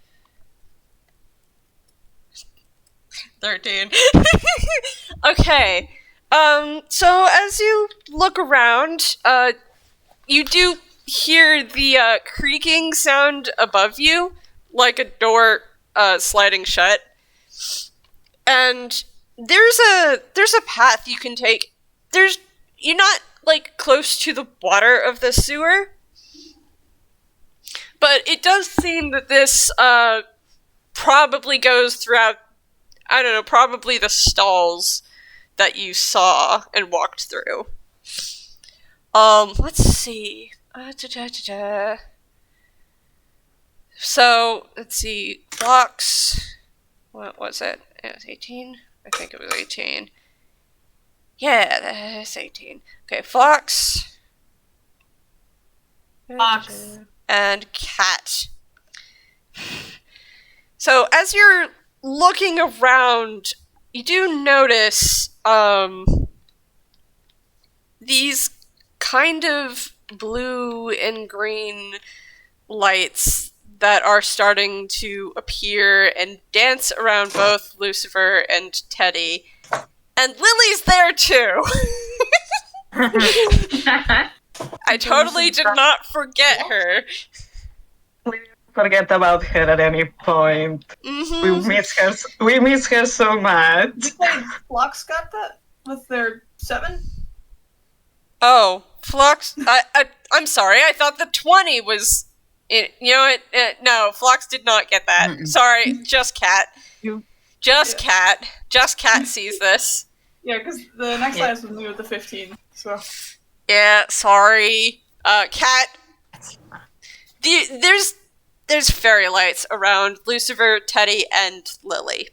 Speaker 1: 13. Okay. So as you look around, you do hear the creaking sound above you, like a door sliding shut. And there's a path you can take. You're not like close to the water of the sewer, but it does seem that this probably goes throughout, I don't know, probably the stalls that you saw and walked through. Let's see. So, let's see. Phlox. What was it? It was 18? I think it was 18. Yeah, that's 18. Okay, Phlox.
Speaker 2: Phlox.
Speaker 1: And Cat. So, as you're looking around, you do notice, these kind of blue and green lights that are starting to appear and dance around both Lucifer and Teddy. And Lily's there too! I totally did not forget her.
Speaker 5: Forget about her at any point.
Speaker 1: Mm-hmm.
Speaker 5: We miss her so much.
Speaker 6: Wait, Phlox got that with their 7?
Speaker 1: Oh, Phlox. I'm sorry. I thought the 20 was. No, Phlox did not get that.
Speaker 3: Mm-mm.
Speaker 1: Sorry, just Cat. Just
Speaker 6: Yeah.
Speaker 1: Cat. Just Cat sees this.
Speaker 6: Yeah, because the next item was me with the 15, so.
Speaker 1: Yeah, sorry. Cat. There's fairy lights around Lucifer, Teddy, and Lily.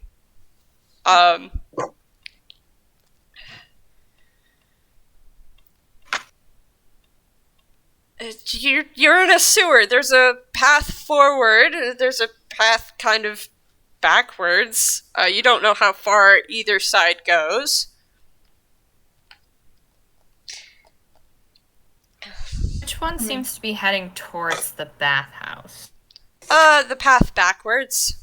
Speaker 1: You're in a sewer. There's a path forward. There's a path kind of backwards. You don't know how far either side goes.
Speaker 2: Which one seems to be heading towards the bathhouse?
Speaker 1: The path backwards.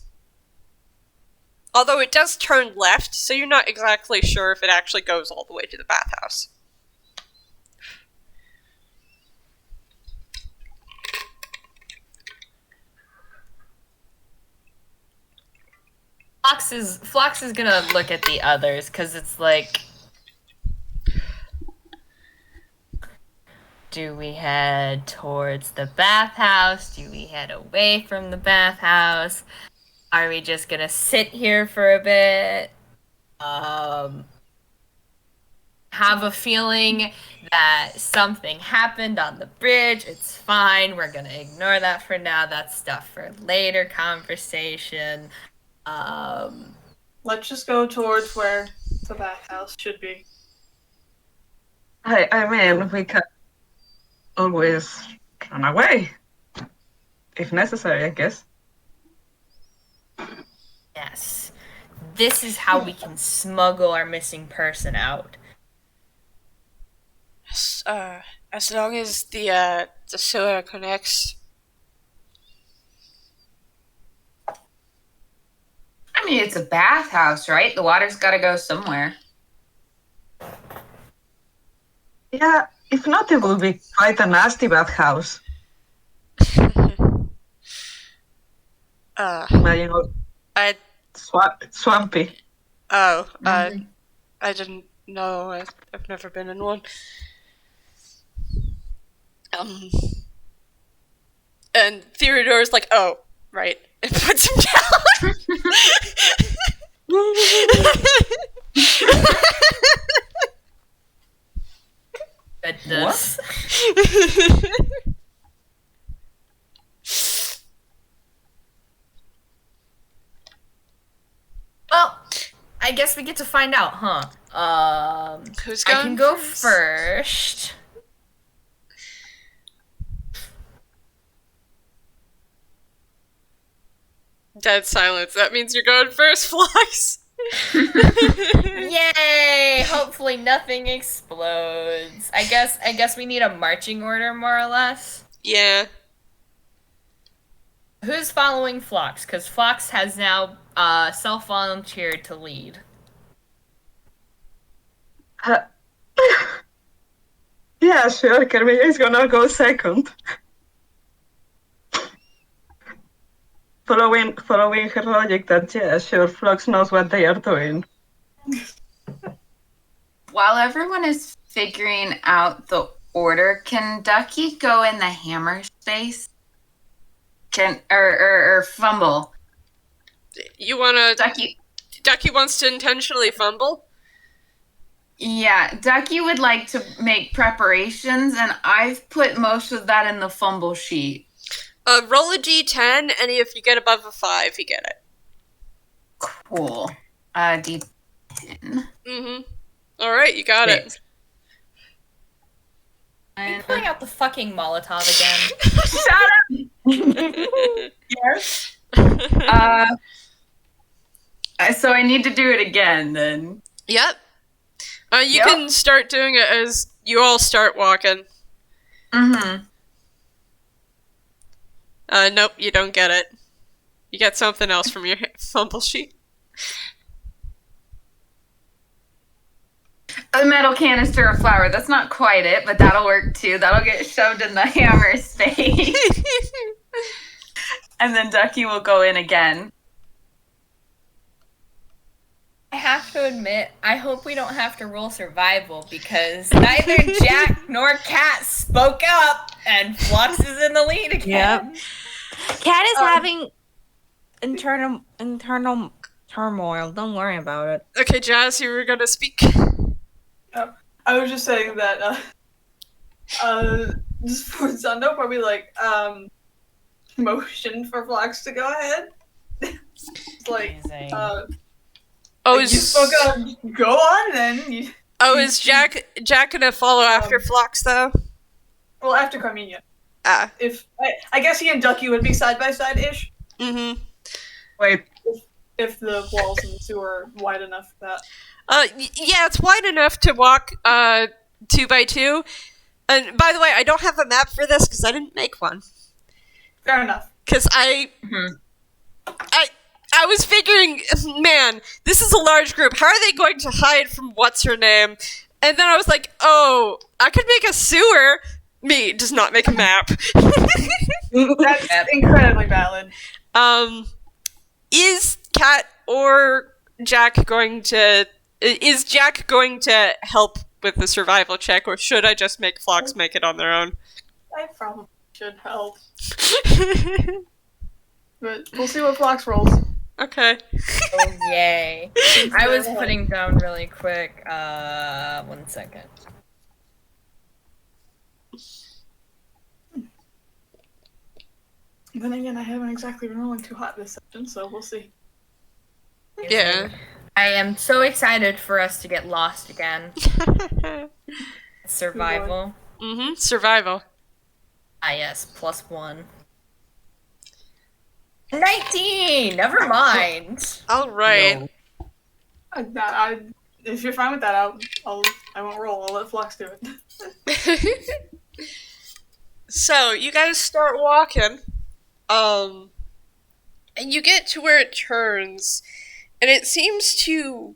Speaker 1: Although it does turn left, so you're not exactly sure if it actually goes all the way to the bathhouse.
Speaker 2: Phlox is gonna look at the others, because it's like... Do we head towards the bathhouse? Do we head away from the bathhouse? Are we just gonna sit here for a bit? Have a feeling that something happened on the bridge. It's fine. We're gonna ignore that for now. That's stuff for later conversation.
Speaker 6: Let's just go towards where the bathhouse should be.
Speaker 5: I mean, we can always run away. If necessary, I guess.
Speaker 2: Yes. This is how we can smuggle our missing person out.
Speaker 1: As long as the sewer connects.
Speaker 3: I mean, it's a bathhouse, right? The water's got to go somewhere.
Speaker 5: Yeah, if not, it will be quite a nasty bathhouse. You know,
Speaker 1: I
Speaker 5: swampy.
Speaker 1: I didn't know. I've never been in one. And Theodore's like, oh, right, and puts him down.
Speaker 2: Goodness. Well, I guess we get to find out, huh?
Speaker 1: Who's
Speaker 2: I
Speaker 1: going
Speaker 2: can go
Speaker 1: first?
Speaker 2: first.
Speaker 1: Dead silence. That means you're going first, Phlox.
Speaker 2: Yay! Hopefully nothing explodes. I guess we need a marching order, more or less.
Speaker 1: Yeah.
Speaker 2: Who's following Phlox? Because Phlox has now self-volunteer to lead.
Speaker 5: Yeah, sure. Carmiña is gonna go second. Following her logic that, yeah, sure, Phlox knows what they are doing.
Speaker 3: While everyone is figuring out the order, can Ducky go in the hammer space? Or fumble?
Speaker 1: You wanna...
Speaker 3: Ducky.
Speaker 1: Ducky wants to intentionally fumble?
Speaker 3: Yeah, Ducky would like to make preparations, and I've put most of that in the fumble sheet.
Speaker 1: Roll a d10, and if you get above a 5, you get it.
Speaker 3: Cool. D10.
Speaker 1: Mm-hmm. Alright, you got it.
Speaker 2: Are you pulling out the fucking Molotov again?
Speaker 3: Shut up! Yes. So I need to do it again, then.
Speaker 1: Yep. You can start doing it as you all start walking.
Speaker 3: Mm-hmm.
Speaker 1: Nope, you don't get it. You get something else from your fumble sheet.
Speaker 3: A metal canister of flour. That's not quite it, but that'll work too. That'll get shoved in the hammer space. And then Ducky will go in again.
Speaker 2: I have to admit, I hope we don't have to roll survival because neither Jack nor Kat spoke up, and Phlox is in the lead again.
Speaker 4: Yep. Kat is having internal turmoil. Don't worry about it.
Speaker 1: Okay, Jazz, you were gonna speak.
Speaker 6: I was just saying that Sforzando probably motion for Phlox to go ahead. It's like you spoke up, go on then.
Speaker 1: Is Jack gonna follow after Phlox though?
Speaker 6: Well, after Carmiña.
Speaker 1: If
Speaker 6: I guess he and Ducky would be side by side ish.
Speaker 1: Mm-hmm.
Speaker 5: Wait.
Speaker 6: If the walls in the sewer are wide enough for that.
Speaker 1: Yeah, it's wide enough to walk 2 by 2. And by the way, I don't have a map for this because I didn't make one.
Speaker 6: Fair enough.
Speaker 1: Because I was figuring, man, this is a large group. How are they going to hide from what's her name? And then I was like, oh, I could make a sewer. Me does not make a map.
Speaker 6: That's incredibly valid.
Speaker 1: Is Kat or Jack going to... Is Jack going to help with the survival check, or should I just make Phlox make it on their own?
Speaker 6: I probably should help. But we'll see what Phlox rolls.
Speaker 1: Okay.
Speaker 2: Oh, yay. I was putting down really quick. 1 second.
Speaker 6: Then again, I haven't exactly been rolling too hot this session, so we'll see.
Speaker 1: Yeah.
Speaker 2: I am so excited for us to get lost again. Survival.
Speaker 1: Mm-hmm. Survival.
Speaker 2: Ah, yes. +1. 19! Never mind.
Speaker 1: All right.
Speaker 6: If you're fine with that, I won't roll. I'll let Phlox do it.
Speaker 1: So, you guys start walking. And you get to where it turns. And it seems to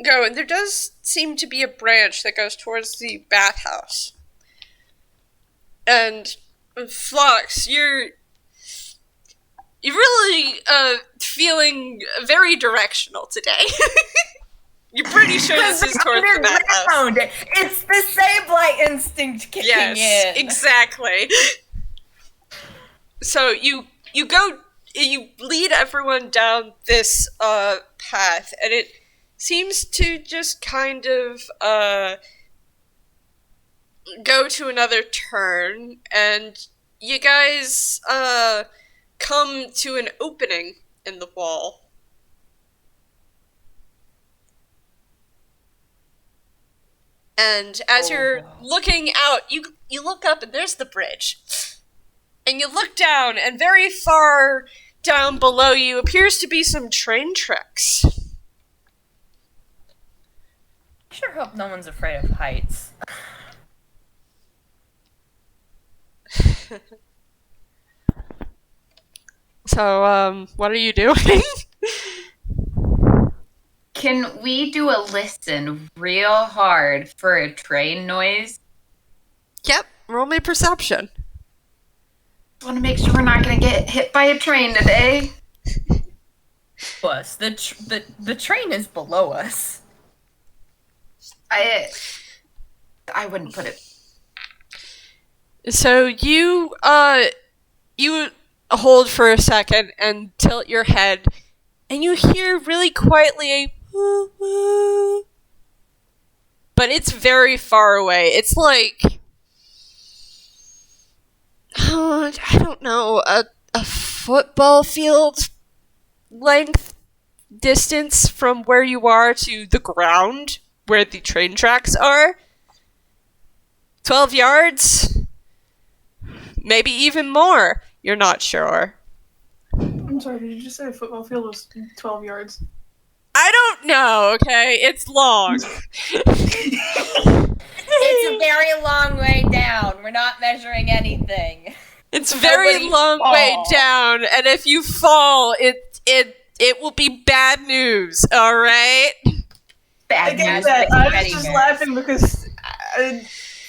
Speaker 1: go, and there does seem to be a branch that goes towards the bathhouse. And Phlox, you're really feeling very directional today. You're pretty sure this is towards the bathhouse.
Speaker 2: It's the Sableye instinct kicking in.
Speaker 1: Yes, exactly. So you lead everyone down this path, and it seems to just kind of go to another turn, and you guys come to an opening in the wall. And as you're looking out, you look up, and there's the bridge. And you look down, and very far down below you appears to be some train tracks.
Speaker 2: I sure hope no one's afraid of heights.
Speaker 1: So, what are you doing?
Speaker 3: can we do a listen real hard for a train noise?
Speaker 1: Yep, roll me perception.
Speaker 3: I want to make sure we're not going to get hit by a train today.
Speaker 2: Plus, the train is below us.
Speaker 3: I wouldn't put it.
Speaker 1: So you hold for a second and tilt your head, and you hear really quietly a woo woo. But it's very far away. It's like, I don't know, a football field length distance from where you are to the ground where the train tracks are. 12 yards? Maybe even more. You're not sure.
Speaker 6: I'm sorry, did you just say a football field was 12 yards?
Speaker 1: I don't know, okay? It's long.
Speaker 2: It's a very long way down. We're not measuring anything.
Speaker 1: It's very
Speaker 2: Nobody
Speaker 1: long
Speaker 2: fall.
Speaker 1: way down, and if you fall, it will be bad news, alright?
Speaker 3: Bad
Speaker 6: I get
Speaker 3: news.
Speaker 6: that.
Speaker 3: for
Speaker 6: I was
Speaker 3: teddy
Speaker 6: just
Speaker 3: bears.
Speaker 6: laughing because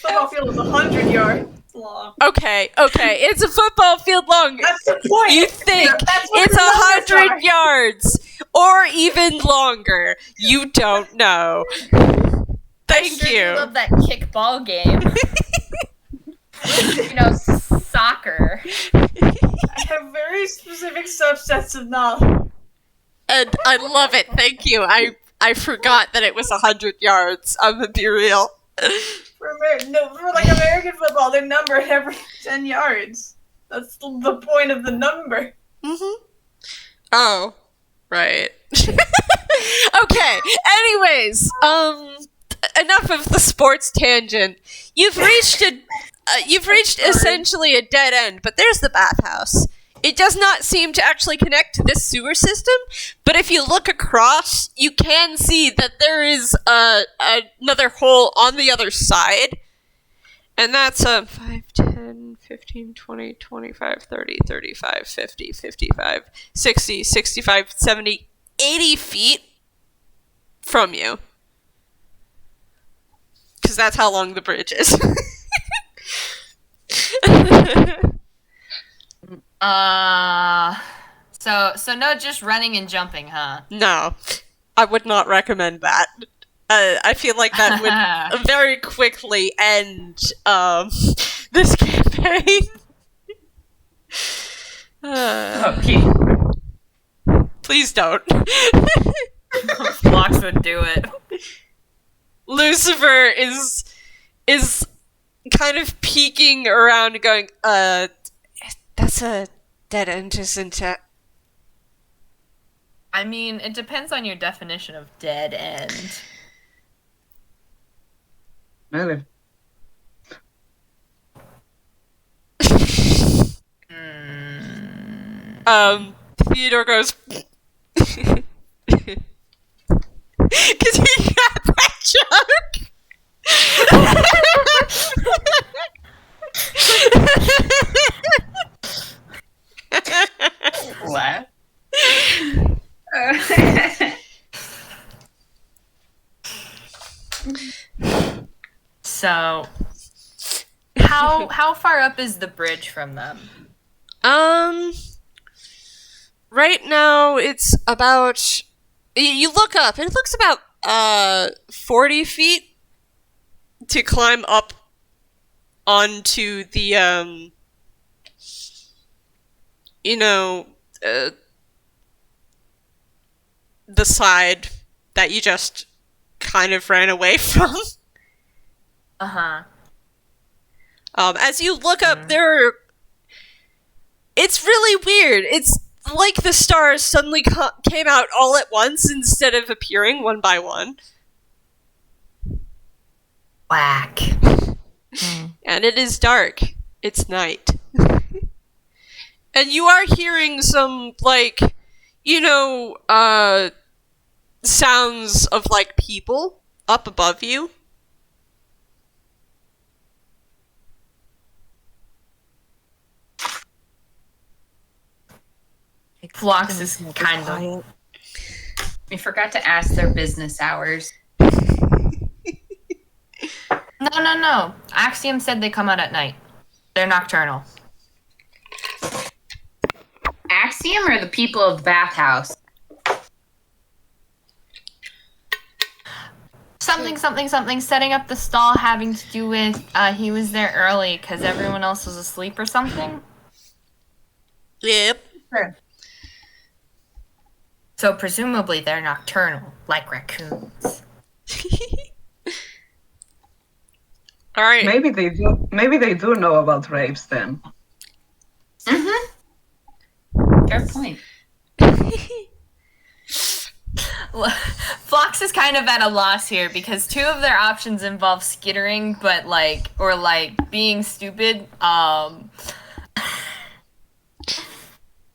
Speaker 6: football field is 100 yards long.
Speaker 1: Okay, it's a football field long.
Speaker 6: That's the point.
Speaker 1: You think
Speaker 6: That's what
Speaker 1: it's
Speaker 6: the numbers
Speaker 1: 100
Speaker 6: are.
Speaker 1: yards, or even longer. You don't know. Thank
Speaker 2: I
Speaker 1: you.
Speaker 2: love that kickball game. Soccer.
Speaker 6: I have very specific subsets of knowledge.
Speaker 1: And I love it. Thank you. I forgot that it was 100 yards. I'm gonna be real.
Speaker 6: For American football, they're numbered every 10 yards. That's the point of the number.
Speaker 1: Mm-hmm. Oh, right. Okay. Anyways, enough of the sports tangent. You've reached essentially a dead end, but there's the bathhouse. It does not seem to actually connect to this sewer system, but if you look across, you can see that there is another hole on the other side. And that's 5, 10, 15, 20, 25, 30, 35, 50, 55, 60, 65, 70, 80 feet from you. Because that's how long the bridge is.
Speaker 2: So no just running and jumping, huh?
Speaker 1: No, I would not recommend that. I feel like that would very quickly end this campaign.
Speaker 3: Okay.
Speaker 1: Please don't.
Speaker 2: Phlox would do it.
Speaker 1: Lucifer is kind of peeking around and going, that's a dead end, isn't it?
Speaker 2: I mean, it depends on your definition of dead end.
Speaker 5: Really?
Speaker 1: Theodore goes, because he got that joke.
Speaker 3: What?
Speaker 2: So, how far up is the bridge from them?
Speaker 1: Right now it's about. You look up, and it looks about 40 feet to climb up onto the the side that you just kind of ran away from.
Speaker 2: Uh-huh.
Speaker 1: As you look up, it's really weird. It's like the stars suddenly came out all at once instead of appearing one by one.
Speaker 2: Whack.
Speaker 1: And it is dark. It's night. And you are hearing some, sounds of, people up above you.
Speaker 2: Phlox is kind of... We forgot to ask their business hours. No. Axiom said they come out at night. They're nocturnal.
Speaker 3: Axiom or the people of the bathhouse?
Speaker 2: Something, setting up the stall having to do with, he was there early because everyone else was asleep or something?
Speaker 1: Yep.
Speaker 2: Sure. So presumably they're nocturnal, like raccoons.
Speaker 1: All right.
Speaker 5: Maybe they do. Maybe they do know about rapes then.
Speaker 3: Fair point.
Speaker 2: Phlox is kind of at a loss here because two of their options involve skittering, but being stupid.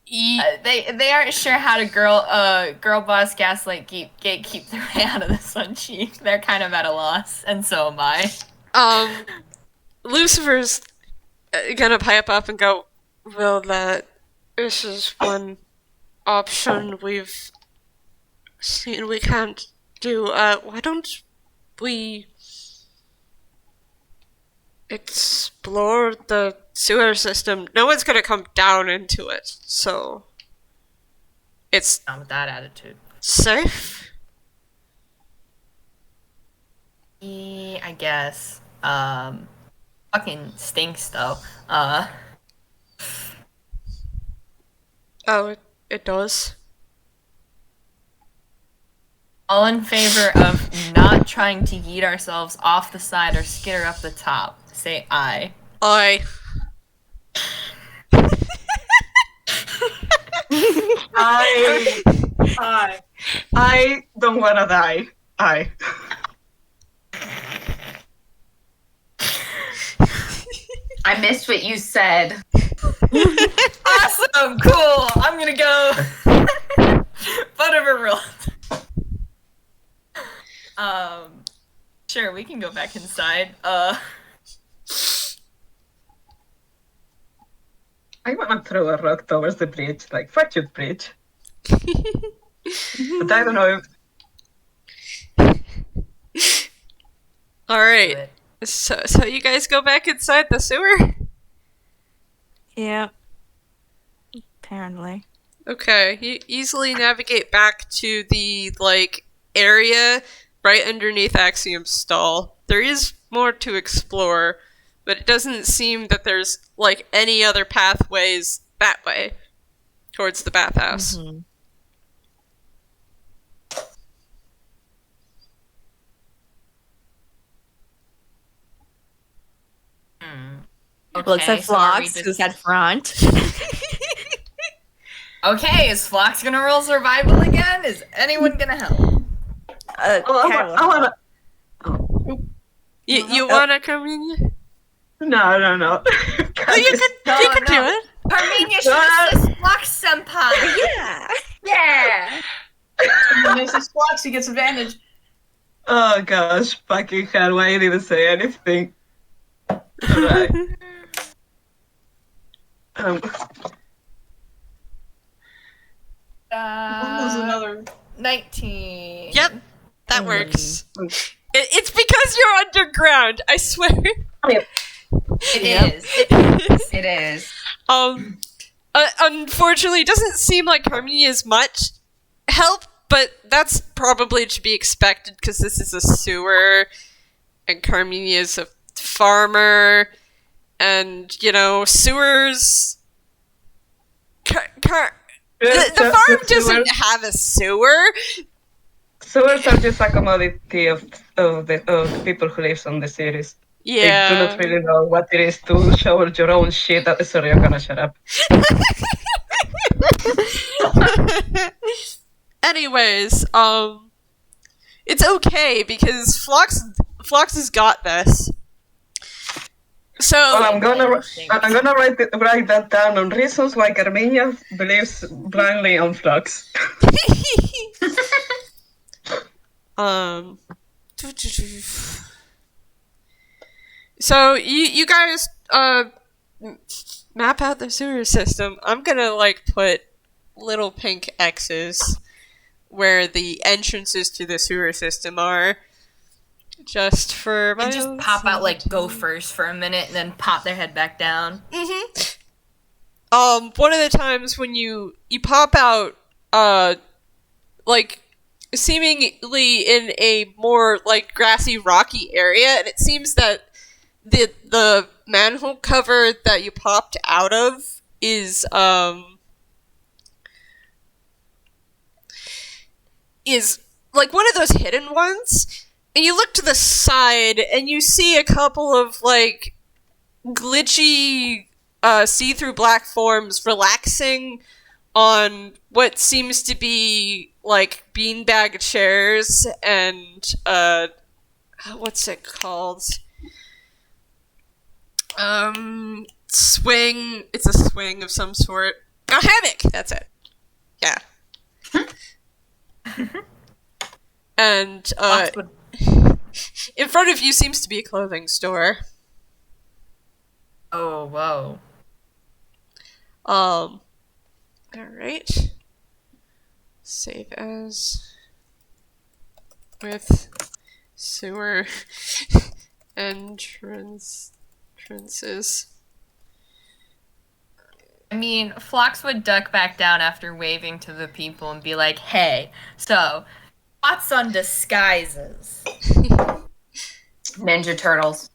Speaker 2: They aren't sure how to girl boss gaslight gatekeep their way out of this one, Chief. They're kind of at a loss, and so am I.
Speaker 1: Lucifer's gonna pipe up and go, well, this is one option we've seen we can't do. Why don't we explore the sewer system? No one's gonna come down into it, so it's
Speaker 2: Not with that attitude.
Speaker 1: safe?
Speaker 2: Yeah, I guess. Fucking stinks though.
Speaker 1: Oh, it does.
Speaker 2: All in favor of not trying to yeet ourselves off the side or skitter up the top. Say aye.
Speaker 1: I
Speaker 5: I don't wanna die.
Speaker 3: I missed what you said.
Speaker 2: Awesome, cool. I'm gonna go. Whatever rules. Sure, we can go back inside.
Speaker 5: I wanna throw a rock towards the bridge, like fuck you, bridge. But I don't know if
Speaker 1: All right. So you guys go back inside the sewer?
Speaker 4: Yeah. Apparently.
Speaker 1: Okay. You easily navigate back to the area right underneath Axiom's stall. There is more to explore, but it doesn't seem that there's any other pathways that way towards the bathhouse.
Speaker 4: Mm-hmm. Looks like
Speaker 2: so are we
Speaker 4: Phlox,
Speaker 2: just-
Speaker 4: who's at front.
Speaker 2: Okay, is Phlox gonna roll survival again? Is anyone gonna help?
Speaker 5: I wanna.
Speaker 1: You wanna come in?
Speaker 5: No.
Speaker 1: Oh, you could do it.
Speaker 2: Carmiña, should assist Phlox senpai.
Speaker 4: Yeah.
Speaker 2: Yeah.
Speaker 6: When this is Phlox, he gets advantage.
Speaker 5: Oh gosh, fucking hell! Why didn't say anything? Alright.
Speaker 6: There's another.
Speaker 2: 19.
Speaker 1: Yep, that works. It's because you're underground, I swear.
Speaker 2: It is. It is.
Speaker 1: Unfortunately, it doesn't seem like Carmiña is much help, but that's probably to be expected because this is a sewer, and Carmiña is a farmer, and sewers. The farm doesn't have a sewer.
Speaker 5: Sewers are just a commodity of the people who live on the cities.
Speaker 1: Yeah.
Speaker 5: They do not really know what it is to shovel your own shit. Sorry, I'm gonna shut up.
Speaker 1: Anyways, it's okay because Phlox has got this. So
Speaker 5: Well, I'm gonna write that down on reasons why Carmiña believes blindly on Phlox.
Speaker 1: So you guys map out the sewer system. I'm gonna put little pink X's where the entrances to the sewer system are. Just for my
Speaker 2: And just
Speaker 1: own
Speaker 2: pop out like
Speaker 1: sanity.
Speaker 2: gophers for a minute and then pop their head back down.
Speaker 1: One of the times when you pop out, like, seemingly in a more, like, grassy, rocky area, and it seems that the manhole cover that you popped out of is like one of those hidden ones, and you look to the side and you see a couple of like glitchy see-through black forms relaxing on what seems to be like beanbag chairs and what's it called? Swing. It's a swing of some sort. A hammock. That's it. Yeah. And in front of you seems to be a clothing store.
Speaker 2: Oh, whoa.
Speaker 1: Alright. Save as with sewer entrances.
Speaker 2: I mean, Phlox would duck back down after waving to the people and be like, hey, so, thoughts on disguises?
Speaker 3: Ninja Turtles.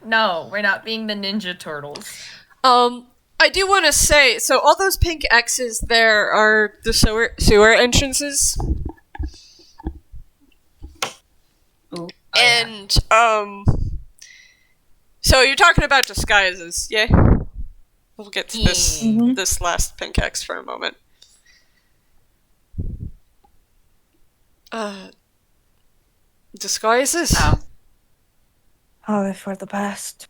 Speaker 2: No, we're not being the Ninja Turtles.
Speaker 1: I do want to say, so all those pink X's there are the sewer entrances.
Speaker 3: Ooh.
Speaker 1: And, so you're talking about disguises, yeah? We'll get to this last pink X for a moment. Disguises?
Speaker 3: Oh.
Speaker 4: Oh, for the best.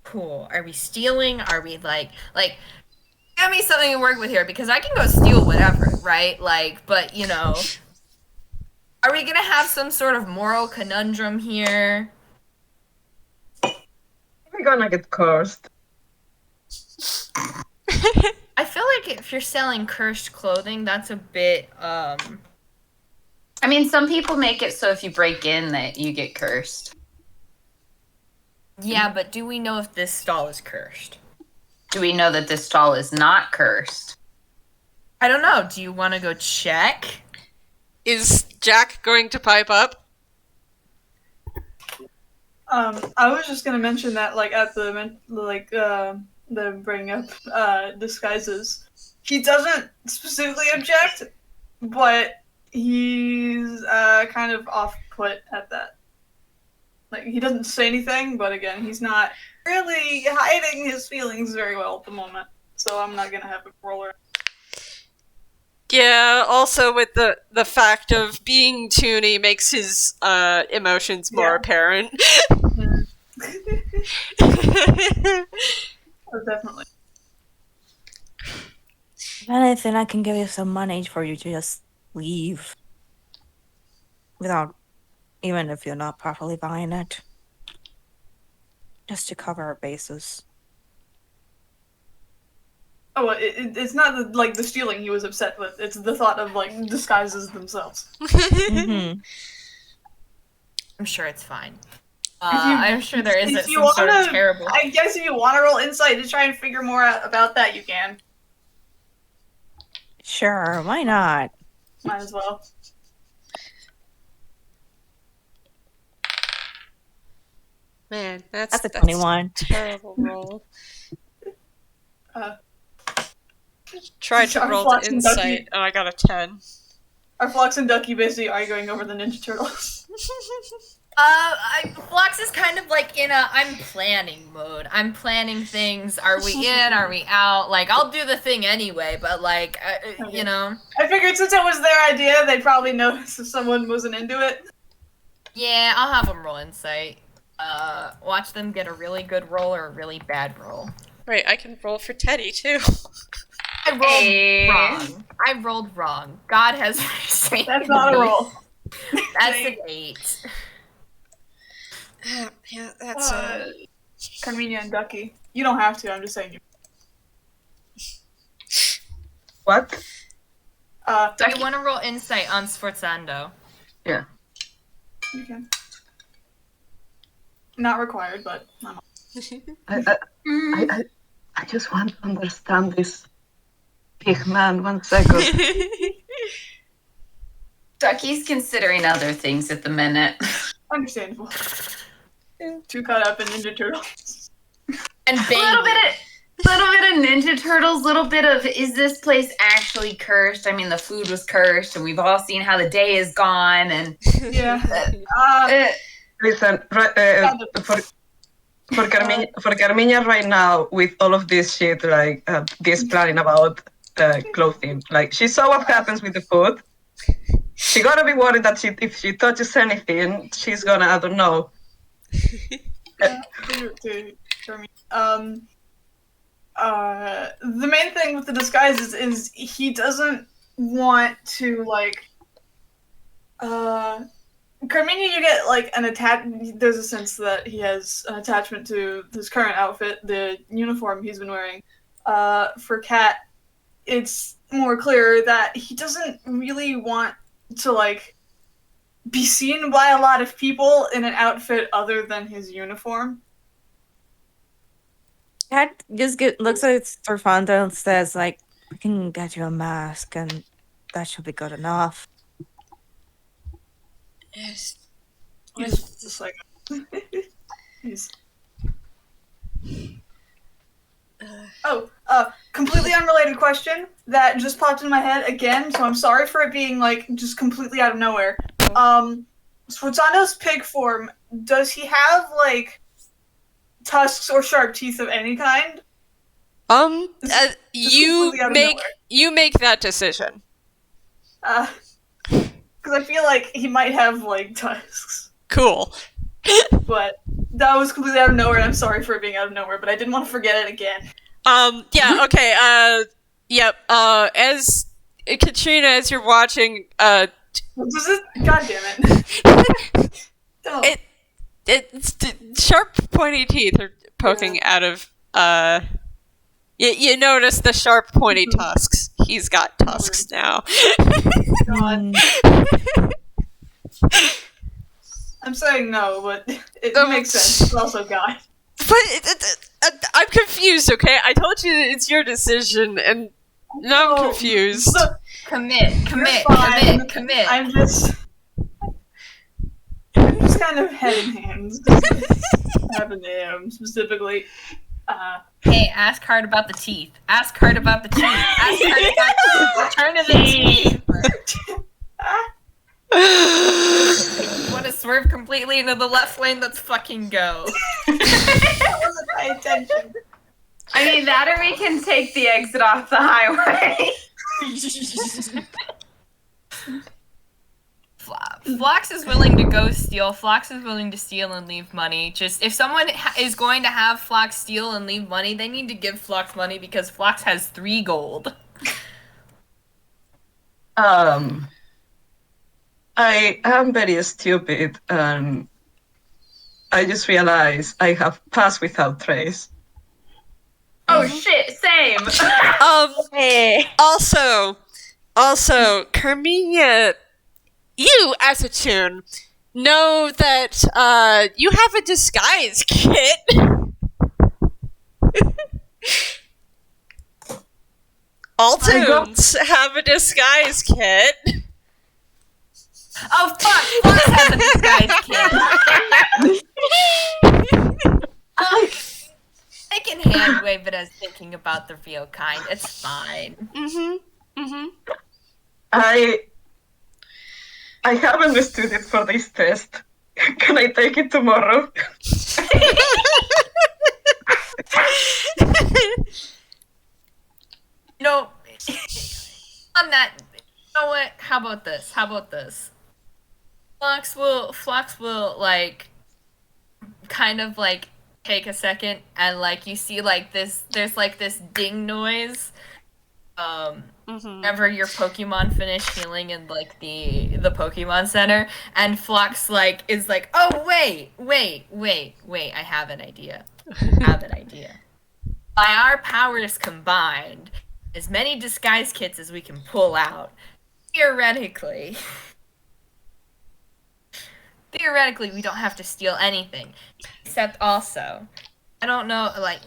Speaker 2: Cool. Are we stealing? Are we like, give me something to work with here, because I can go steal whatever, right? Like, but, you know, are we gonna have some sort of moral conundrum here?
Speaker 5: We're gonna get cursed.
Speaker 2: I feel like if you're selling cursed clothing, that's a bit,
Speaker 3: I mean, some people make it so if you break in that you get cursed.
Speaker 2: yeah, but do we know if this stall is cursed?
Speaker 3: Do we know that this stall is not cursed?
Speaker 2: I don't know. Do you want to go check?
Speaker 1: Is Jack going to pipe up?
Speaker 6: I was just gonna mention that, like, at the bringing up disguises, he doesn't specifically object, but he's kind of off-put at that. Like, he doesn't say anything, but again, he's not really hiding his feelings very well at the moment, so I'm not gonna have a roller.
Speaker 1: Yeah, also with the fact of being toony makes his emotions more apparent.
Speaker 6: Oh, definitely.
Speaker 4: If anything, I can give you some money for you to just leave. Without, even if you're not properly buying it. Just to cover our bases.
Speaker 6: Oh, it's not the stealing he was upset with. It's the thought of, like, disguises themselves.
Speaker 4: Mm-hmm.
Speaker 2: I'm sure it's fine. I'm sure there isn't
Speaker 6: if you
Speaker 2: some sort of
Speaker 6: wanna-
Speaker 2: terrible...
Speaker 6: I guess if you want to roll insight to try and figure more out about that, you can.
Speaker 4: Sure, why not?
Speaker 6: Might as well.
Speaker 1: Man,
Speaker 4: That's a 21.
Speaker 1: terrible roll.
Speaker 6: Uh,
Speaker 1: Tried to
Speaker 6: Sorry,
Speaker 1: roll
Speaker 6: Phlox
Speaker 1: to
Speaker 6: and Ducky.
Speaker 1: insight. Oh, I got a 10.
Speaker 6: Are Phlox and Ducky basically arguing over the Ninja Turtles?
Speaker 2: Phlox is kind of like in a I'm planning mode. I'm planning things. Are we in? Are we out? Like, I'll do the thing anyway, but like, you know.
Speaker 6: I figured since it was their idea, they'd probably notice if someone wasn't into it.
Speaker 2: Yeah, I'll have them roll insight. Watch them get a really good roll or a really bad roll.
Speaker 1: Right, I can roll for Teddy, too.
Speaker 2: I rolled wrong. I rolled wrong. God has mercy.
Speaker 6: That's not a roll.
Speaker 2: That's an 8.
Speaker 1: Yeah, that's
Speaker 6: Carmiña and Ducky. You don't have to. I'm just saying.
Speaker 5: What?
Speaker 2: Do you want to roll insight on Sforzando?
Speaker 5: Yeah.
Speaker 6: You can. Not required, but I'm
Speaker 5: I just want to understand this big man. 1 second.
Speaker 3: Ducky's considering other things at the minute.
Speaker 6: understandable. Too caught up in Ninja Turtles.
Speaker 2: And
Speaker 3: A
Speaker 2: baby.
Speaker 3: little bit of Ninja Turtles, little bit of, is this place actually cursed? I mean, the food was cursed, and we've all seen how the day is gone, and...
Speaker 6: Yeah.
Speaker 5: Listen, for Carmiña right now, with all of this shit, like this planning about clothing, like she saw what happens with the food. She gotta be worried that if she touches anything, she's gonna, I don't know.
Speaker 6: The main thing with the disguise is he doesn't want to, like, Carmiña, you get, like, there's a sense that he has an attachment to his current outfit, the uniform he's been wearing. For Kat, it's more clear that he doesn't really want to, like, be seen by a lot of people in an outfit other than his uniform.
Speaker 4: Cat just looks at Sforzando and says, like, we can get you a mask and that should be good enough.
Speaker 1: Yes.
Speaker 6: He's just like... he's... completely unrelated question that just popped in my head again, so I'm sorry for it being, like, just completely out of nowhere. Sforzando's pig form, does he have, like, tusks or sharp teeth of any kind?
Speaker 1: You make that decision.
Speaker 6: Because I feel like he might have, like, tusks.
Speaker 1: Cool.
Speaker 6: But that was completely out of nowhere, and I'm sorry for it being out of nowhere, but I didn't want to forget it again.
Speaker 1: Yeah, okay, yep, as Katrina, as you're watching, God
Speaker 6: damn it. Oh.
Speaker 1: It's sharp, pointy teeth are poking out of, you notice the sharp, pointy tusks. He's got tusks now.
Speaker 6: God. I'm saying no, but it makes sense. It's also God.
Speaker 1: But I'm confused, okay? I told you that it's your decision, and now I'm confused.
Speaker 6: Look,
Speaker 2: Commit.
Speaker 6: I'm just kind of head in hands. Happened to him specifically.
Speaker 2: Hey, ask Hart about the teeth. Ask Hart about the teeth. Ask Hart about the turn of the teeth. You want to swerve completely into the left lane? Let's fucking go.
Speaker 6: That wasn't my intention.
Speaker 3: I mean, that or we can take the exit off the highway.
Speaker 2: Phlox is willing to go steal. Phlox is willing to steal and leave money. Just if someone is going to have Phlox steal and leave money, they need to give Phlox money because Phlox has 3 gold.
Speaker 5: I am very stupid, and I just realized I have passed without trace.
Speaker 3: Oh shit, same.
Speaker 4: Hey.
Speaker 1: Also, Carmiña, you, as a tune, know that, you have a disguise kit. All tunes have a disguise kit.
Speaker 2: Oh fuck! Phlox has a disguise kit. I can hand wave it as thinking about the real kind. It's fine.
Speaker 5: I have understood it for this test. Can I take it tomorrow?
Speaker 2: You know, on that, you know what? How about this? Phlox will like, kind of like take a second and like you see like this. There's like this ding noise. Whenever your Pokemon finish healing in like the Pokemon Center, and Phlox like is like, oh wait, I have an idea. have an idea. By our powers combined, as many disguise kits as we can pull out, theoretically, we don't have to steal anything. Except also, I don't know, like,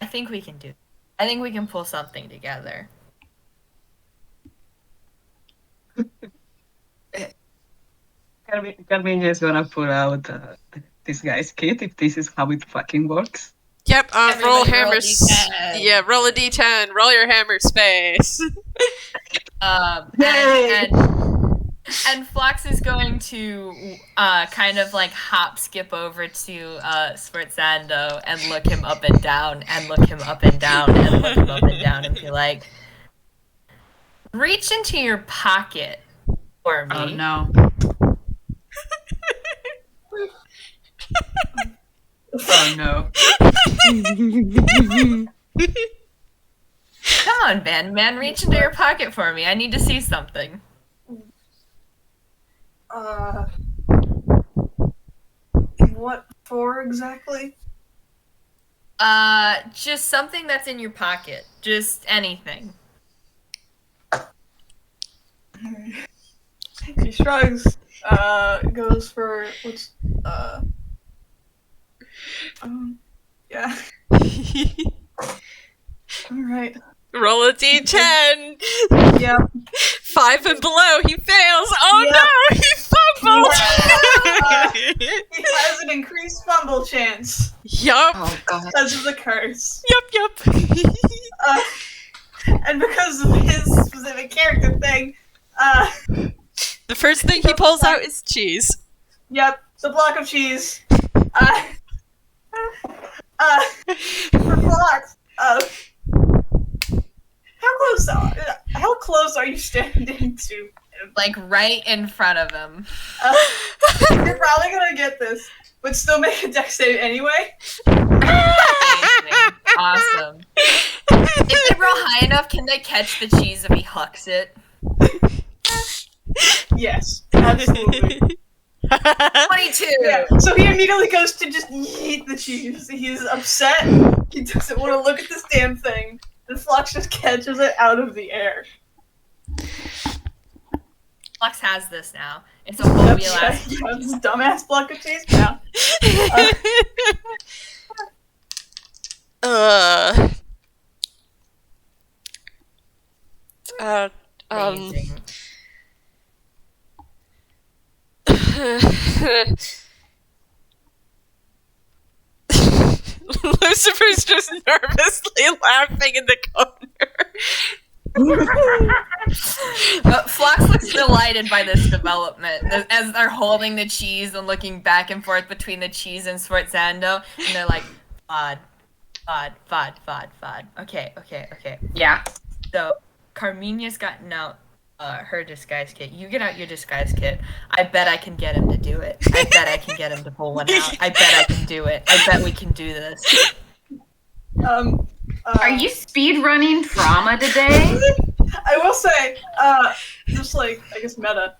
Speaker 2: I think we can do it. I think we can pull something together.
Speaker 5: Carmiña is gonna pull out this guy's kit if this is how it fucking works.
Speaker 1: Yep, roll
Speaker 2: Everybody roll
Speaker 1: hammers.
Speaker 2: D10.
Speaker 1: Yeah, roll a d10. Roll your hammer space.
Speaker 2: And Phlox is going to kind of like hop skip over to Sforzando and look him up and down and look him up and down and look him up and down and be like, reach into your pocket for me.
Speaker 3: Oh no. Oh no.
Speaker 2: Come on, man, reach into your pocket for me. I need to see something.
Speaker 6: What for exactly?
Speaker 2: Just something that's in your pocket. Just anything.
Speaker 6: He shrugs, goes for what's, yeah. Alright.
Speaker 1: Roll a d10.
Speaker 6: Yeah.
Speaker 1: 5 and below, he fails. Oh
Speaker 6: Yep.
Speaker 1: no, he fumbled.
Speaker 6: He has an increased fumble chance.
Speaker 1: Yup.
Speaker 3: Oh god.
Speaker 6: Because of the curse.
Speaker 1: Yup.
Speaker 6: And because of his specific character thing,
Speaker 1: The first thing he pulls out is cheese.
Speaker 6: yep, the block of cheese. For Phlox, how close are you standing to him?
Speaker 2: Like right in front of him.
Speaker 6: You're probably gonna get this, but still make a dex save anyway.
Speaker 2: Amazing. Awesome. If they roll high enough, can they catch the cheese if he hucks it?
Speaker 6: Yes, absolutely.
Speaker 2: 22!
Speaker 6: Yeah, so he immediately goes to just eat the cheese. He's upset. He doesn't want to look at this damn thing. And Phlox just catches it out of the air.
Speaker 2: Phlox has this now. It's a whole wheel ass.
Speaker 6: This dumbass block of cheese now.
Speaker 2: Amazing.
Speaker 1: Lucifer's just nervously laughing in the corner.
Speaker 2: Phlox looks delighted by this development as they're holding the cheese and looking back and forth between the cheese and Sforzando, and they're like, Vod. Okay.
Speaker 3: Yeah.
Speaker 2: So, Carmiña's gotten out her disguise kit. You get out your disguise kit. I bet I can get him to do it. I bet I can get him to pull one out. I bet I can do it. I bet we can do this.
Speaker 3: Are you speed running trauma today?
Speaker 6: I will say, just like, I guess meta,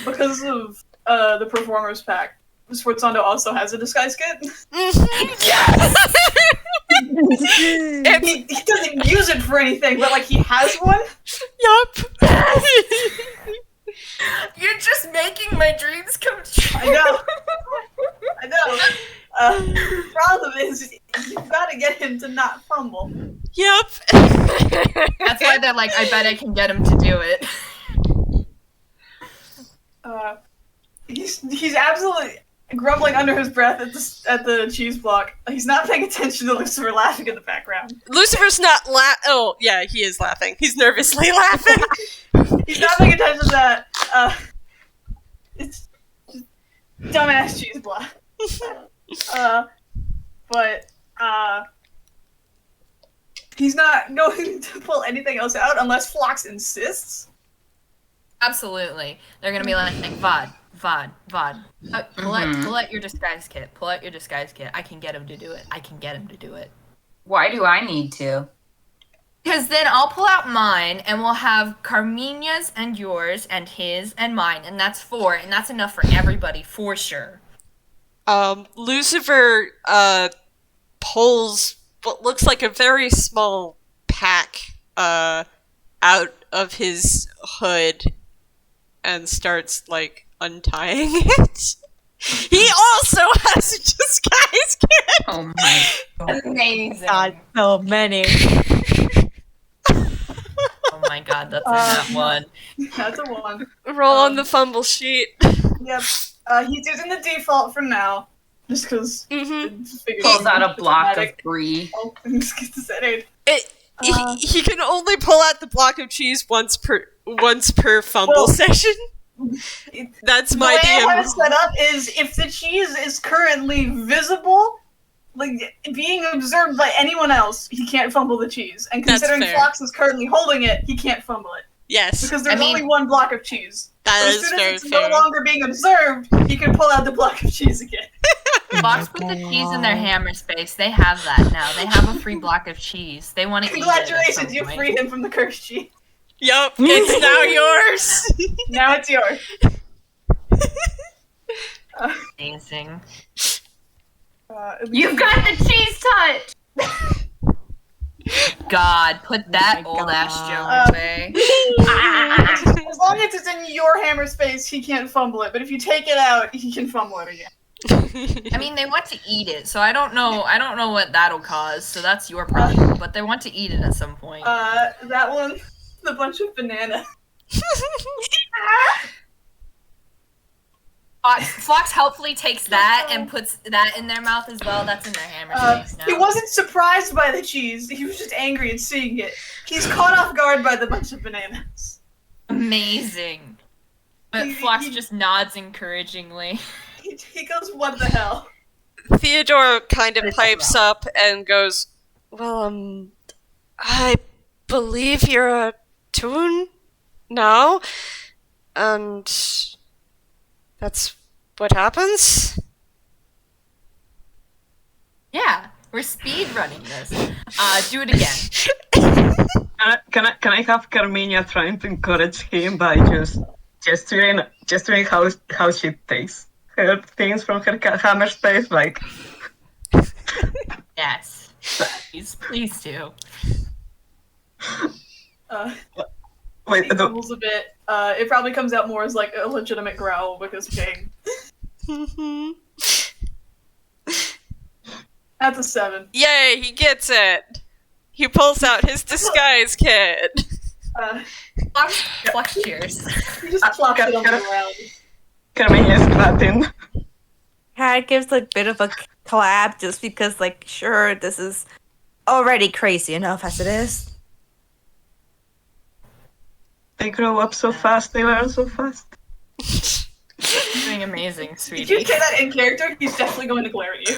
Speaker 6: because of the Performers Pack, Sforzando also has a disguise kit.
Speaker 2: Yes!
Speaker 6: He doesn't use it for anything, but like he has one.
Speaker 1: Yup.
Speaker 2: You're just making my dreams come true.
Speaker 6: I know. The problem is, you've got to get him to not fumble.
Speaker 1: Yup.
Speaker 2: That's why they're like, I bet I can get him to do it.
Speaker 6: He's absolutely grumbling under his breath at the cheese block. He's not paying attention to Lucifer laughing in the background.
Speaker 1: Lucifer's not oh, yeah, he is laughing. He's nervously laughing.
Speaker 6: He's not paying attention to that. It's just dumbass cheese block. But he's not going to pull anything else out unless Phlox insists.
Speaker 2: Absolutely. They're gonna be like Vod. Pull out your disguise kit. Pull out your disguise kit. I can get him to do it.
Speaker 3: Why do I need to?
Speaker 2: Because then I'll pull out mine, and we'll have Carmiña's and yours, and his and mine, and that's 4, and that's enough for everybody, for sure.
Speaker 1: Lucifer pulls what looks like a very small pack out of his hood and starts, like, untying it. He also has a disguise kit!
Speaker 3: Oh my god.
Speaker 2: Amazing.
Speaker 4: God, so many.
Speaker 2: Oh my god, that's in that one.
Speaker 6: That's a 1.
Speaker 1: Roll on the fumble sheet.
Speaker 6: Yep. He's using the default for now, just because.
Speaker 3: Pulls out a block of brie.
Speaker 6: Oh, just get this at 8.
Speaker 1: He can only pull out the block of cheese once per fumble session. That's my
Speaker 6: The way I have
Speaker 1: DM.
Speaker 6: it set up is if the cheese is currently visible, like being observed by anyone else, he can't fumble the cheese. And
Speaker 1: That's
Speaker 6: considering
Speaker 1: fair.
Speaker 6: Phlox is currently holding it, he can't fumble it.
Speaker 1: Yes,
Speaker 6: Because there's only one block of cheese.
Speaker 1: that
Speaker 6: As
Speaker 1: is
Speaker 6: soon as
Speaker 1: very
Speaker 6: it's
Speaker 1: fair.
Speaker 6: no longer being observed, he can pull out the block of cheese again.
Speaker 2: Phlox put the cheese in their hammer space. They have that now. They have a free block of cheese. They want to eat it.
Speaker 6: Congratulations, you freed him from the cursed cheese.
Speaker 1: Yup, it's now yours.
Speaker 6: Now it's yours.
Speaker 2: Amazing.
Speaker 3: You've got the cheese touch!
Speaker 2: God, put that
Speaker 4: Oh my
Speaker 2: old ass
Speaker 4: God.
Speaker 2: Joe away.
Speaker 6: As long as it's in your hammer space, he can't fumble it. But if you take it out, he can fumble it again.
Speaker 2: I mean, they want to eat it, so I don't know what that'll cause. So that's your problem. But they want to eat it at some point.
Speaker 6: That one, the bunch of banana.
Speaker 2: Phlox helpfully takes that and puts that in their mouth as well. That's in their hammer space now.
Speaker 6: He wasn't surprised by the cheese. He was just angry at seeing it. He's caught off guard by the bunch of bananas.
Speaker 2: Amazing. But Phlox just nods encouragingly.
Speaker 6: He goes, what the hell?
Speaker 1: Theodore kind of pipes up and goes, well, I believe you're a toon now, and that's what happens?
Speaker 2: Yeah, we're speed running this. Do it again.
Speaker 5: Can I have Carmiña trying to encourage him by just gesturing how she takes her things from her hammer space, like.
Speaker 2: Yes. Please do.
Speaker 5: Wait,
Speaker 6: He grumbles a bit. It probably comes out more as like a legitimate growl because King. That's a 7.
Speaker 1: Yay, he gets it! He pulls out his disguise kit.
Speaker 2: Phlox cheers.
Speaker 6: He just plops it on the ground.
Speaker 5: Carmiña is clapping.
Speaker 4: Cat gives a bit of a clap just because, like, sure, this is already crazy enough as it is.
Speaker 5: They grow up so fast, they learn so fast.
Speaker 2: Doing amazing,
Speaker 6: If
Speaker 2: sweetie.
Speaker 6: you say that in character, he's definitely going to glare at you.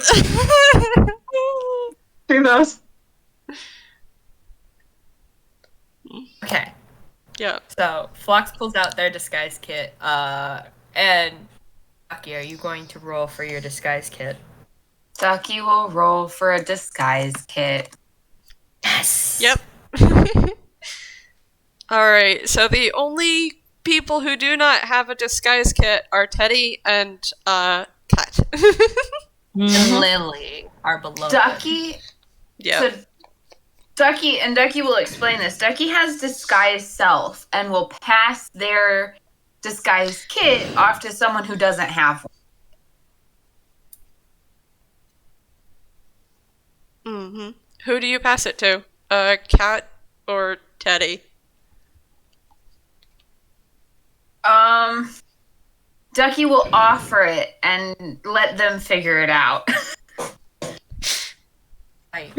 Speaker 5: She knows.
Speaker 2: Okay.
Speaker 1: Yeah.
Speaker 2: So Phlox pulls out their disguise kit. And Ducky, are you going to roll for your disguise kit?
Speaker 3: Ducky will roll for a disguise kit.
Speaker 2: Yes.
Speaker 1: Yep. Alright, so the only people who do not have a disguise kit are Teddy and, Kat.
Speaker 2: And Lily, our beloved.
Speaker 3: Ducky.
Speaker 1: Yeah.
Speaker 3: So Ducky will explain this. Ducky has disguise self and will pass their disguise kit off to someone who doesn't have one.
Speaker 1: Mm-hmm. Who do you pass it to? Kat or Teddy?
Speaker 3: Ducky will offer it and let them figure it out.
Speaker 2: Fight.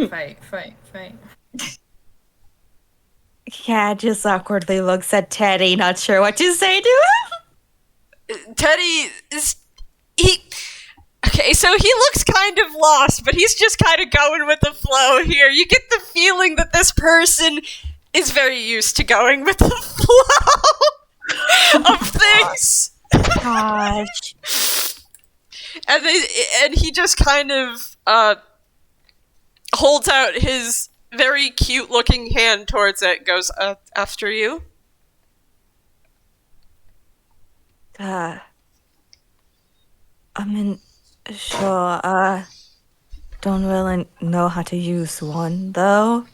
Speaker 4: Cat just awkwardly looks at Teddy, not sure what to say to him.
Speaker 1: Teddy is... Okay, so he looks kind of lost, but he's just kind of going with the flow here. You get the feeling that this person is very used to going with the flow of things.
Speaker 4: Gosh.
Speaker 1: And he just kind of holds out his very cute-looking hand towards it, goes, after you.
Speaker 4: I mean, sure, don't really know how to use one, though.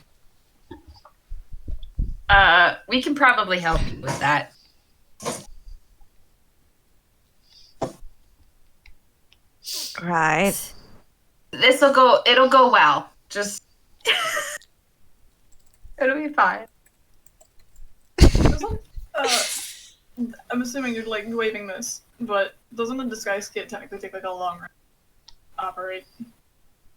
Speaker 3: We can probably help you with that.
Speaker 4: Right.
Speaker 3: It'll go well. Just it'll be fine.
Speaker 6: I'm assuming you're like waving this, but doesn't a disguise kit technically take like a long rest to operate?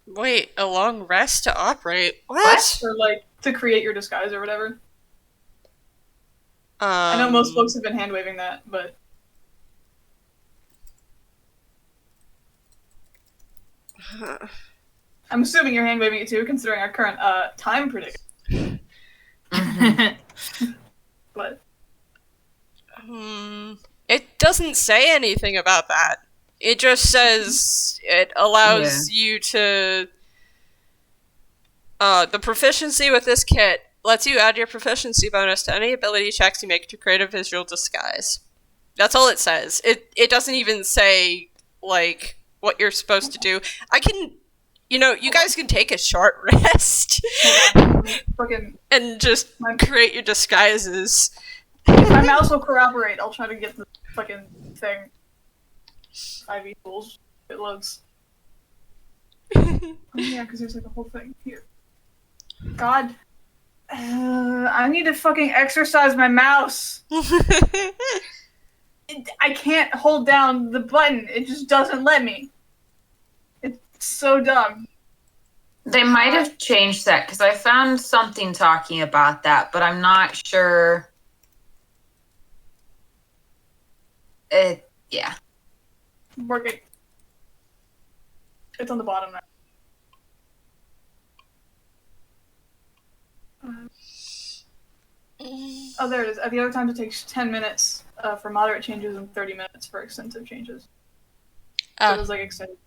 Speaker 1: Wait, a long rest to operate? What?
Speaker 6: Or like to create your disguise or whatever? I know most folks have been hand waving that, but I'm assuming you're hand waving it too, considering our current time prediction. But
Speaker 1: it doesn't say anything about that. It just says it allows you to. The proficiency with this kit lets you add your proficiency bonus to any ability checks you make to create a visual disguise. That's all it says. It doesn't even say like what you're supposed to do. I can, you guys can take a short rest and just create your disguises.
Speaker 6: If my mouse will cooperate, I'll try to get the fucking thing. 5 equals. It loads. Yeah, because there's like a whole thing here. God. I need to fucking exercise my mouse. I can't hold down the button. It just doesn't let me. It's so dumb.
Speaker 3: They might have changed that because I found something talking about that, but I'm not sure. Yeah.
Speaker 6: Working. It's on the bottom now. Oh, there it is. At the other times, it takes 10 minutes for moderate changes and 30 minutes for extensive changes. So it was like extended.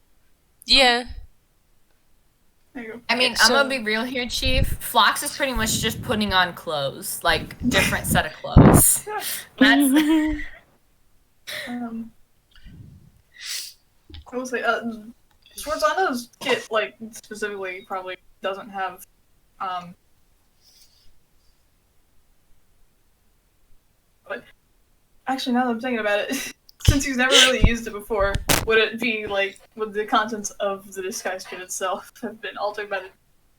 Speaker 1: Yeah.
Speaker 6: There you go.
Speaker 2: I mean, I'm gonna be real here, Chief. Phlox is pretty much just putting on clothes, like different set of clothes. That's.
Speaker 6: I will say, Sforzando's kit, like, specifically, probably doesn't have, but, actually, now that I'm thinking about it, since he's never really used it before, would it be, like, would the contents of the disguise kit itself have been altered by the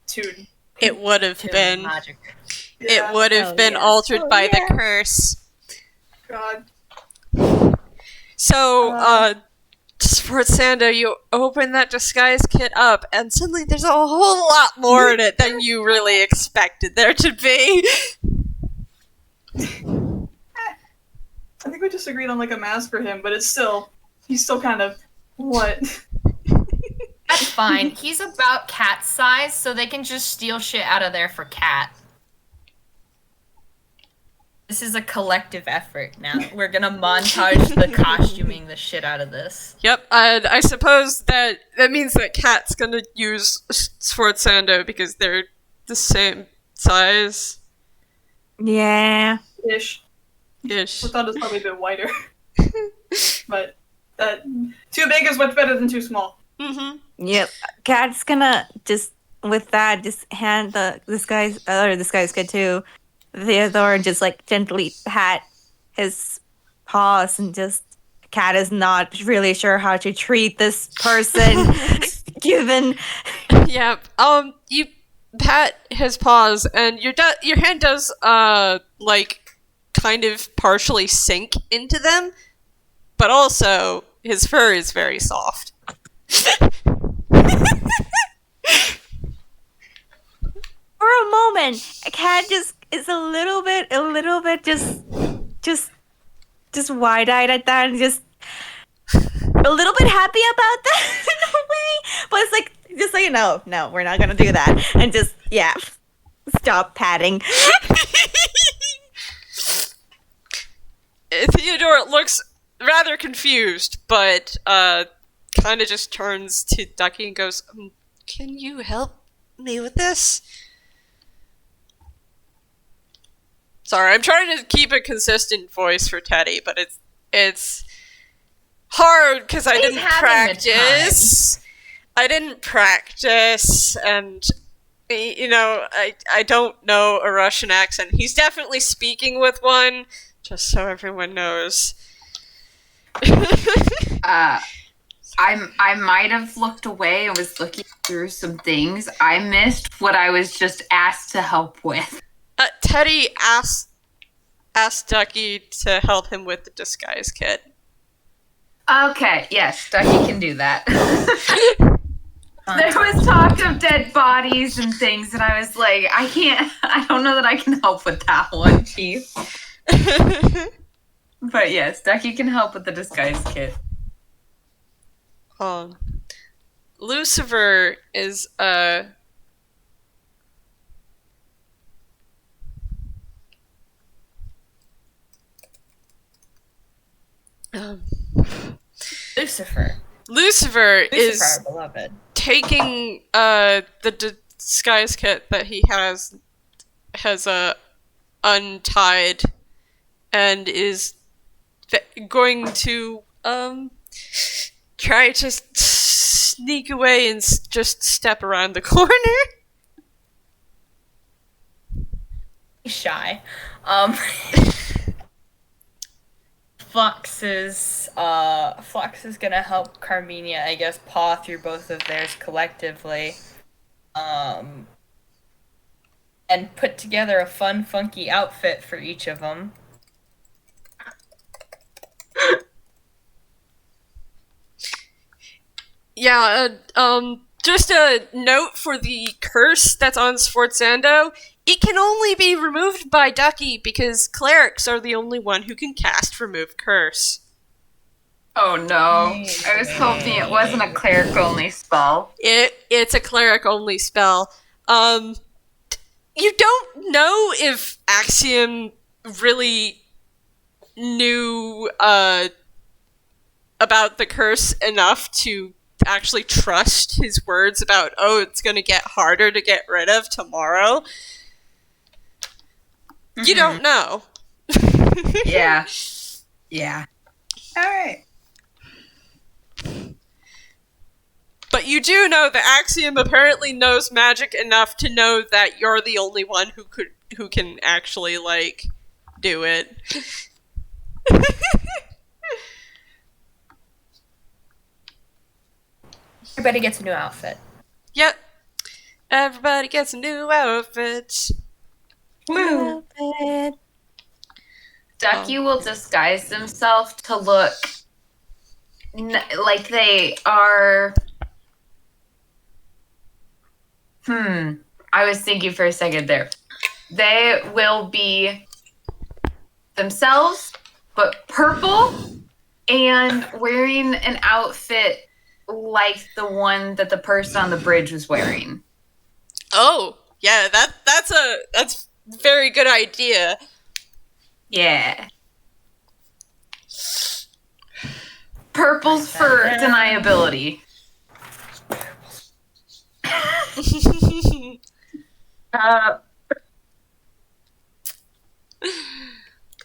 Speaker 6: tune?
Speaker 1: It would have been.
Speaker 2: Magic.
Speaker 1: Yeah. It would have been altered by the curse.
Speaker 6: God.
Speaker 1: So, Sforzando, you open that disguise kit up, and suddenly there's a whole lot more in it than you really expected there to be.
Speaker 6: I think we just agreed on, like, a mask for him, but he's still kind of, what?
Speaker 2: That's fine. He's about cat size, so they can just steal shit out of there for cat. This is a collective effort now. We're gonna montage the costuming the shit out of this.
Speaker 1: Yep, and I suppose that means that Cat's gonna use Sforzando because they're the same size.
Speaker 4: Yeah.
Speaker 6: Ish. Sforzando's probably a bit wider. But too big is much better than too small.
Speaker 1: Mm-hmm.
Speaker 4: Yep. Cat's gonna just hand the disguise kit to Theodore and just like gently pat his paws and just Cat is not really sure how to treat this person given.
Speaker 1: Yep. You pat his paws and your hand does like kind of partially sink into them, but also his fur is very soft.
Speaker 4: For a moment, Cat just is a little bit just wide-eyed at that and just a little bit happy about that in a way. But it's like, just so you know, no, we're not gonna do that. And just, stop patting.
Speaker 1: Theodore looks rather confused, but kind of just turns to Ducky and goes, "Can you help me with this?" Sorry, I'm trying to keep a consistent voice for Teddy, but it's hard because I didn't practice. I didn't practice, and I don't know a Russian accent. He's definitely speaking with one, just so everyone knows.
Speaker 3: I might have looked away and was looking through some things. I missed what I was just asked to help with.
Speaker 1: Teddy asked Ducky to help him with the disguise kit.
Speaker 3: Okay, yes, Ducky can do that. There was talk of dead bodies and things, and I was like, I don't know that I can help with that one, Chief. But yes, Ducky can help with the disguise kit.
Speaker 1: Lucifer is Lucifer is
Speaker 2: our beloved.
Speaker 1: Taking the disguise kit that he has untied and is going to try to sneak away and just step around the corner.
Speaker 2: He's shy. Phlox is gonna help Carmiña, I guess, paw through both of theirs collectively, and put together a fun, funky outfit for each of them.
Speaker 1: Yeah, just a note for the curse that's on Sforzando. It can only be removed by Ducky because clerics are the only one who can cast Remove Curse.
Speaker 3: Oh no. I was hoping it wasn't a cleric-only spell.
Speaker 1: It's a cleric-only spell. You don't know if Axiom really knew about the curse enough to actually trust his words about, it's gonna get harder to get rid of tomorrow. You don't know.
Speaker 3: Yeah. Yeah. Alright.
Speaker 1: But you do know that Axiom apparently knows magic enough to know that you're the only one who can actually, like, do it.
Speaker 2: Everybody gets a new outfit.
Speaker 1: Yep. Everybody gets a new outfit.
Speaker 3: Woo! Ducky will disguise themselves to look like they are... I was thinking for a second there. They will be themselves, but purple, and wearing an outfit like the one that the person on the bridge was wearing.
Speaker 1: Oh, yeah, that's a very good idea.
Speaker 3: Yeah. Purple's for deniability.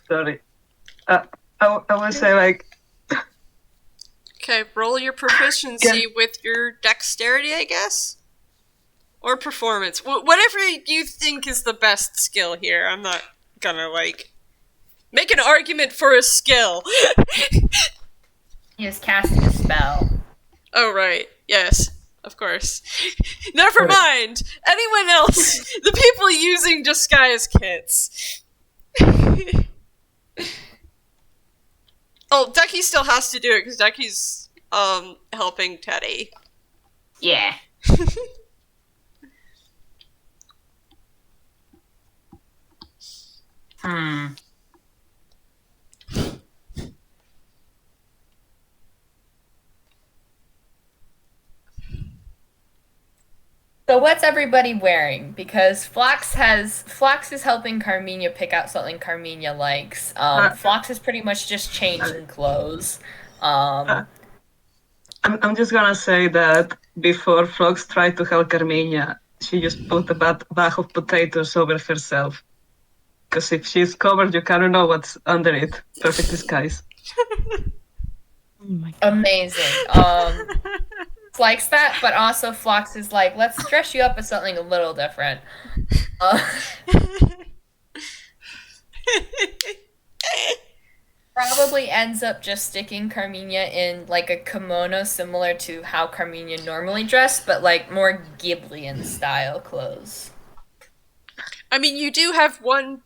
Speaker 5: Sorry. I would say, like...
Speaker 1: Okay, roll your proficiency with your dexterity, I guess? Or performance. Whatever you think is the best skill here. I'm not gonna, like, make an argument for a skill.
Speaker 2: He was casting a spell.
Speaker 1: Oh, right. Yes, of course. Never mind. Anyone else? The people using disguise kits. Oh, Ducky still has to do it because Ducky's helping Teddy.
Speaker 3: Yeah.
Speaker 2: So what's everybody wearing? Because Phlox is helping Carmiña pick out something Carmiña likes. Phlox is pretty much just changing clothes.
Speaker 5: I'm just gonna say that before Phlox tried to help Carmiña, she just put a bag of potatoes over herself. Because if she's covered, you kind of know what's under it. Perfect disguise.
Speaker 2: Amazing. likes that, but also Phlox is like, let's dress you up as something a little different. Probably ends up just sticking Carmiña in like a kimono similar to how Carmiña normally dressed, but like more Ghiblian style clothes.
Speaker 1: I mean, you do have one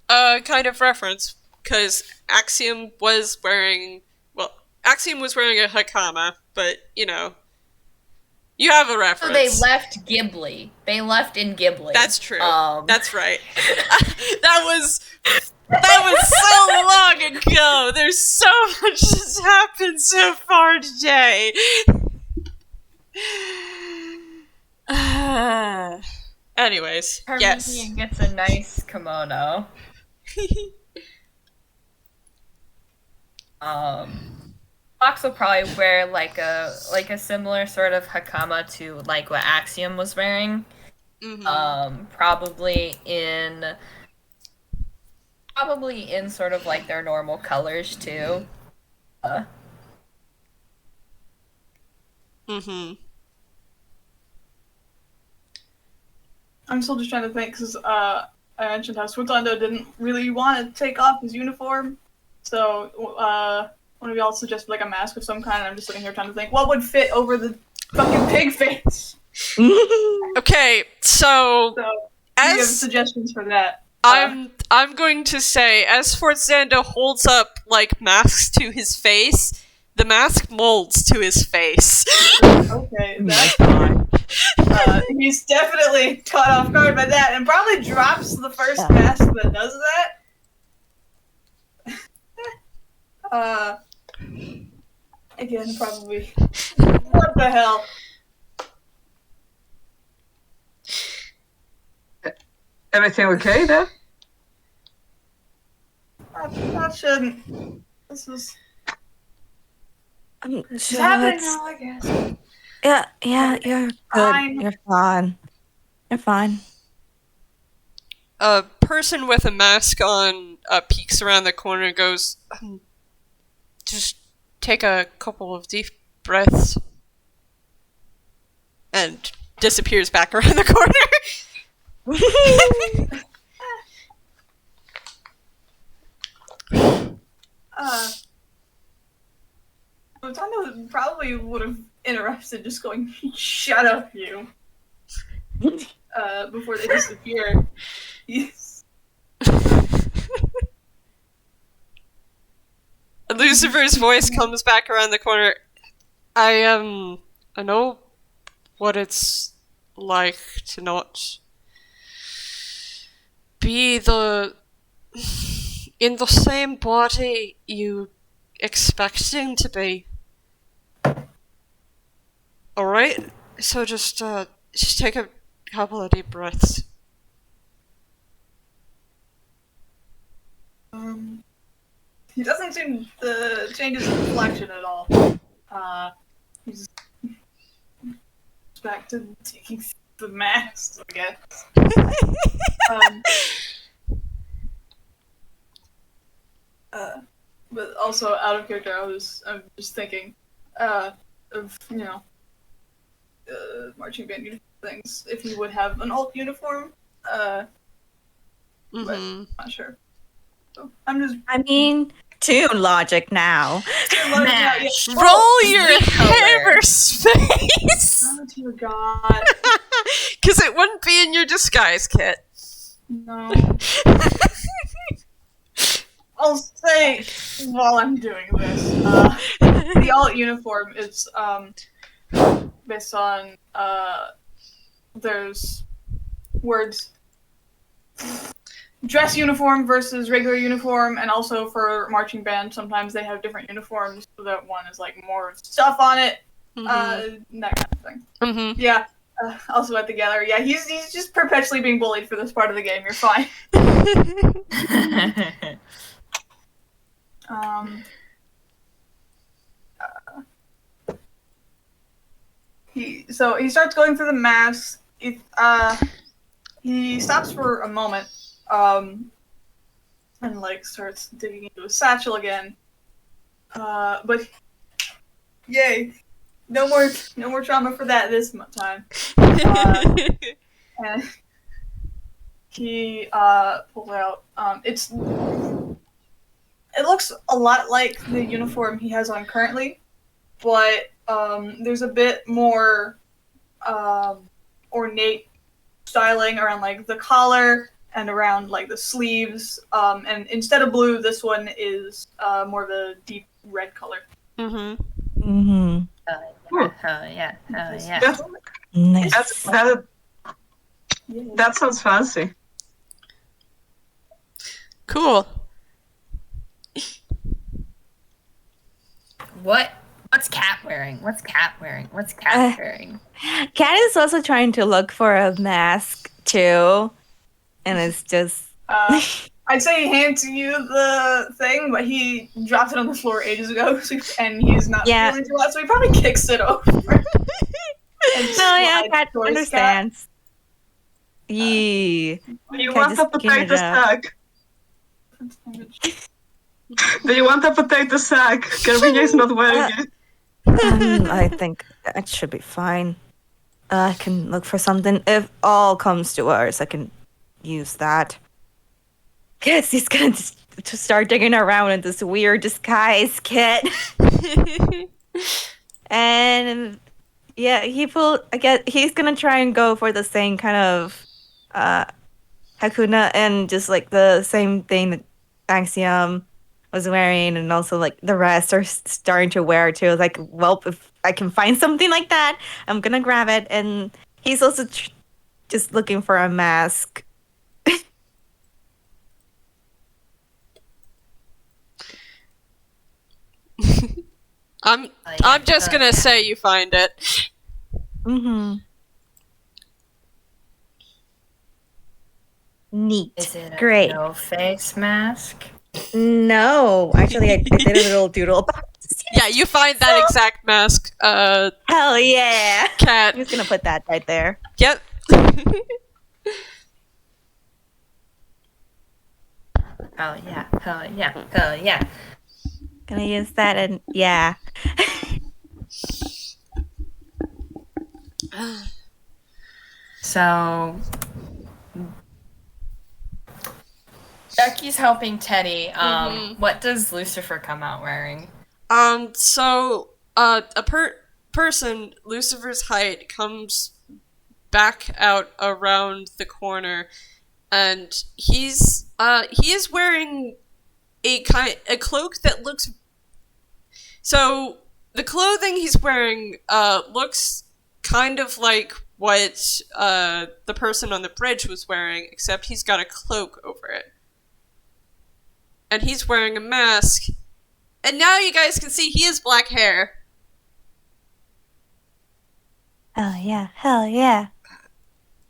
Speaker 1: kind of reference, because Axiom was wearing a hakama, but, you have a reference.
Speaker 2: So they left Ghibli. They left in Ghibli.
Speaker 1: That's true. That's right. That was so long ago. There's so much that's happened so far today. Anyways, yes.
Speaker 2: Carmiña gets a nice kimono. Fox will probably wear like a similar sort of hakama to like what Axiom was wearing.
Speaker 1: Mm-hmm.
Speaker 2: Probably in sort of like their normal colors too.
Speaker 1: Mm-hmm.
Speaker 6: I'm still just trying to think, because I mentioned how Sforzando didn't really want to take off his uniform, so one of y'all suggested like a mask of some kind, and I'm just sitting here trying to think what would fit over the fucking pig face.
Speaker 1: Okay, so
Speaker 6: you have suggestions for that.
Speaker 1: I'm going to say, as Sforzando holds up like masks to his face, the mask molds to his face.
Speaker 6: Okay, that's fine. He's definitely caught off guard by that, and probably drops the first mask that does that. Again, probably. What the hell?
Speaker 5: Everything okay there?
Speaker 6: That shouldn't. This is.
Speaker 4: It's
Speaker 6: happening now, I guess.
Speaker 4: Yeah, you're good.
Speaker 6: Fine.
Speaker 4: You're fine. You're fine.
Speaker 1: A person with a mask on peeks around the corner and goes, just take a couple of deep breaths, and disappears back around the corner.
Speaker 6: Sforzando probably would have interrupted, just going, "Shut up, you!" Before they disappear. Yes.
Speaker 1: Lucifer's voice comes back around the corner. I know what it's like to not be in the same body you expecting to be. Alright? So just take a couple of deep breaths.
Speaker 6: He doesn't seem to change his inflection at all. He's back to taking the mask, I guess. But also out of character, I'm just thinking of marching band uniform things. If he would have an alt uniform, but not sure. So I'm just.
Speaker 4: I mean, tune logic now.
Speaker 1: Roll your hammer space!
Speaker 6: Oh dear God.
Speaker 1: Because it wouldn't be in your disguise kit.
Speaker 6: No. I'll say while I'm doing this, the alt uniform is based on there's words dress uniform versus regular uniform, and also for marching band sometimes they have different uniforms so that one is like more stuff on it, that kind of thing. Yeah. Also at the gallery, yeah, he's just perpetually being bullied for this part of the game. You're fine. He starts going through the masks. He stops for a moment, and like starts digging into his satchel again. But yay, no more trauma for that this time. And he pulls out. It looks a lot like the uniform he has on currently, but there's a bit more ornate styling around like the collar and around like the sleeves. And instead of blue, this one is more of a deep red color.
Speaker 1: Mm-hmm.
Speaker 4: Mm-hmm.
Speaker 2: Oh yeah.
Speaker 4: Nice.
Speaker 5: That sounds fancy.
Speaker 1: Cool.
Speaker 2: What's Cat wearing? What's Cat wearing?
Speaker 4: Cat is also trying to look for a mask too, and it's just.
Speaker 6: I'd say he hands you the thing, but he dropped it on the floor ages ago, and he's not feeling too well, so he probably kicks it over.
Speaker 4: Cat understands. Yeah.
Speaker 5: Do you want a potato sack? Do you want a potato sack? Carmiña is not wearing it.
Speaker 4: I think that should be fine. I can look for something. If all comes to worst, I can use that. Guess he's going to start digging around in this weird disguise kit. And yeah, I guess he's going to try and go for the same kind of Hakuna and just like the same thing that Axiom was wearing, and also like the rest are starting to wear too. Like, well, if I can find something like that, I'm gonna grab it. And he's also just looking for a mask.
Speaker 1: I'm just gonna say you find it.
Speaker 4: Mm-hmm. Neat.
Speaker 2: Is it a
Speaker 4: Great.
Speaker 2: no face mask?
Speaker 4: No, actually, I did a little doodle.
Speaker 1: Yeah, you find that exact mask.
Speaker 4: Hell yeah!
Speaker 1: Cat.
Speaker 4: I'm just gonna put that right there.
Speaker 1: Yep.
Speaker 2: Oh yeah.
Speaker 4: Gonna use that and yeah.
Speaker 2: So Ducky's helping Teddy. What does Lucifer come out wearing?
Speaker 1: So a person Lucifer's height comes back out around the corner, and he is wearing a cloak that looks. So the clothing he's wearing looks kind of like what the person on the bridge was wearing, except he's got a cloak over it. And he's wearing a mask. And now you guys can see he has black hair.
Speaker 4: Hell yeah, hell yeah.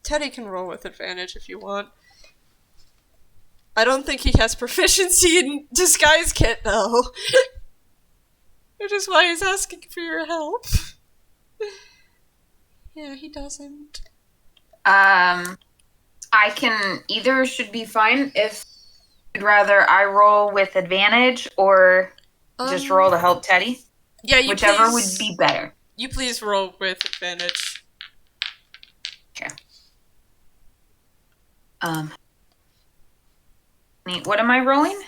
Speaker 1: Teddy can roll with advantage if you want. I don't think he has proficiency in disguise kit, though. Which is why he's asking for your help. Yeah, he doesn't.
Speaker 3: I can either should be fine if you'd rather I roll with advantage or just roll to help Teddy.
Speaker 1: Yeah,
Speaker 3: whichever would be better.
Speaker 1: You please roll with advantage.
Speaker 3: Okay. What am I rolling?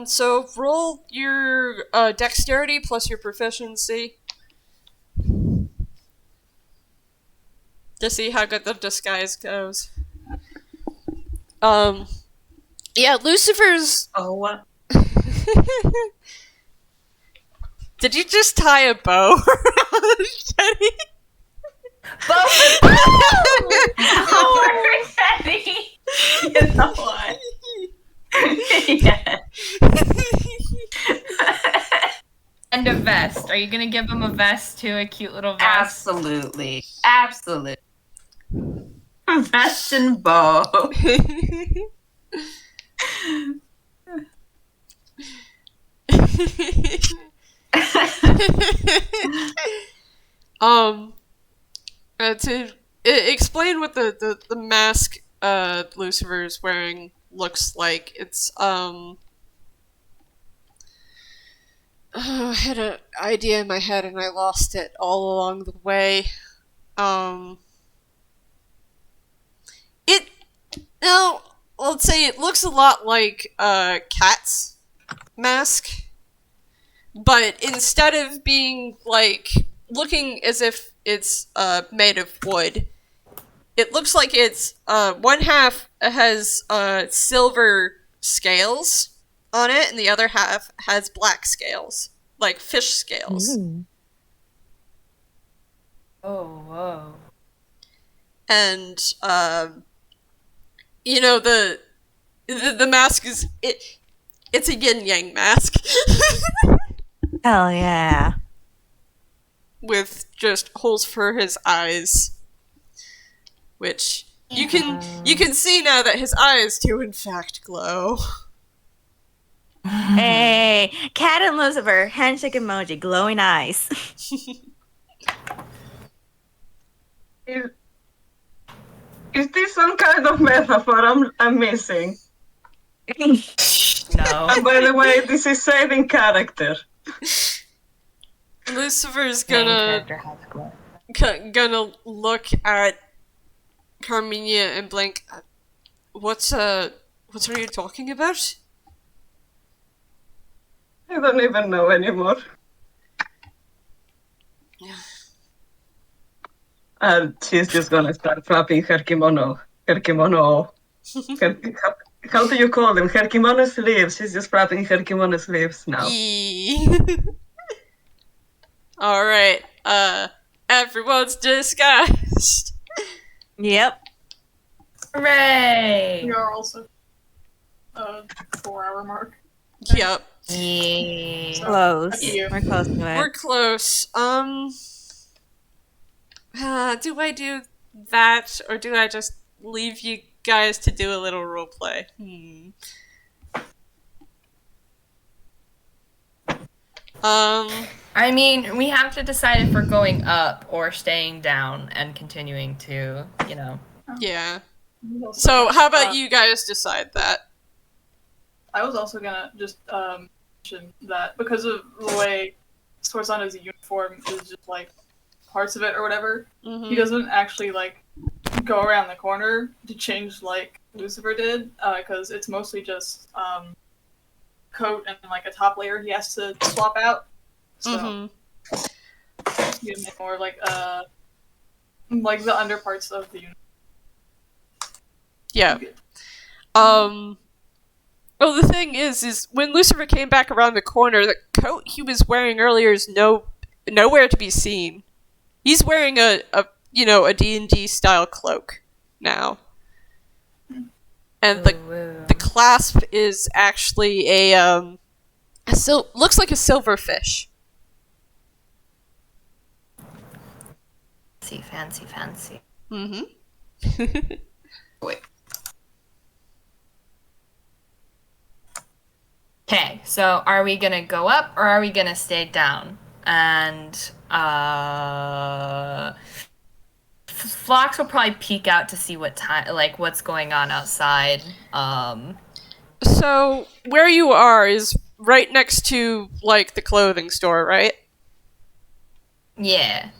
Speaker 1: So roll your dexterity plus your proficiency. To see how good the disguise goes. Yeah, Lucifer's...
Speaker 3: Oh, what?
Speaker 1: Did you just tie a bow around Teddy?
Speaker 2: Bow!
Speaker 3: Oh, Teddy! You know what? Yeah.
Speaker 2: And a vest. Are you gonna give him a vest too? A cute little vest?
Speaker 3: Absolutely. Absolutely. Vest and bow.
Speaker 1: To explain what the mask Lucifer is wearing looks like, it's I had an idea in my head and I lost it all along the way. It no, let's say it looks a lot like Cat's mask, but instead of being like looking as if it's made of wood, it looks like it's one half has silver scales on it, and the other half has black scales, like fish scales.
Speaker 2: Oh, whoa.
Speaker 1: And you know the mask is it's a yin yang mask
Speaker 4: Hell yeah.
Speaker 1: with just holes for his eyes, which you can see now that his eyes do in fact glow.
Speaker 4: Hey, Cat and Lucifer, handshake emoji, glowing eyes.
Speaker 5: Is this some kind of metaphor I'm missing?
Speaker 2: No.
Speaker 5: And by the way, this is saving character.
Speaker 1: Lucifer's
Speaker 2: Main
Speaker 1: gonna
Speaker 2: character has glow.
Speaker 1: gonna look at Carmiña and blink. What are you talking about?
Speaker 5: I don't even know anymore. And she's just gonna start flapping her kimono. How do you call them? Her kimono sleeves. She's just flapping her kimono sleeves now.
Speaker 1: Alright, everyone's disguised.
Speaker 4: Yep.
Speaker 2: Hooray!
Speaker 6: We are also 4-hour mark.
Speaker 1: Yep.
Speaker 2: Yeah.
Speaker 4: Close.
Speaker 6: Up to you.
Speaker 4: We're close to it.
Speaker 1: We're close. Do I do that, or do I just leave you guys to do a little roleplay?
Speaker 2: I mean, we have to decide if we're going up or staying down and continuing to, you know.
Speaker 1: Yeah. So, how about you guys decide that?
Speaker 6: I was also gonna just mention that because of the way Sforzando's uniform is just like parts of it or whatever, he doesn't actually like go around the corner to change like Lucifer did, because it's mostly just coat and like a top layer he has to swap out. So you make more like the underparts of the uniform.
Speaker 1: Yeah. Well, the thing is when Lucifer came back around the corner, the coat he was wearing earlier is nowhere to be seen. He's wearing a D&D style cloak now. And the clasp is actually looks like a silverfish.
Speaker 2: Fancy.
Speaker 3: Wait.
Speaker 2: Okay, so are we gonna go up or are we gonna stay down? And Phlox will probably peek out to see what's going on outside.
Speaker 1: So where you are is right next to like the clothing store, right?
Speaker 2: Yeah.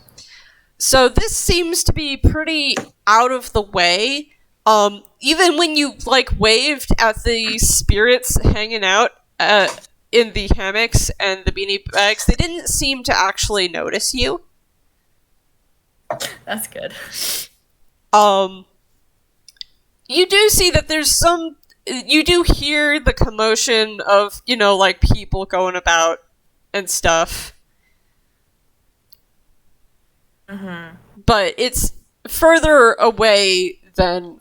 Speaker 1: So this seems to be pretty out of the way. Even when you like waved at the spirits hanging out in the hammocks and the beanie bags, they didn't seem to actually notice you.
Speaker 2: That's good.
Speaker 1: You do see that there's you do hear the commotion of, like people going about and stuff. But it's further away than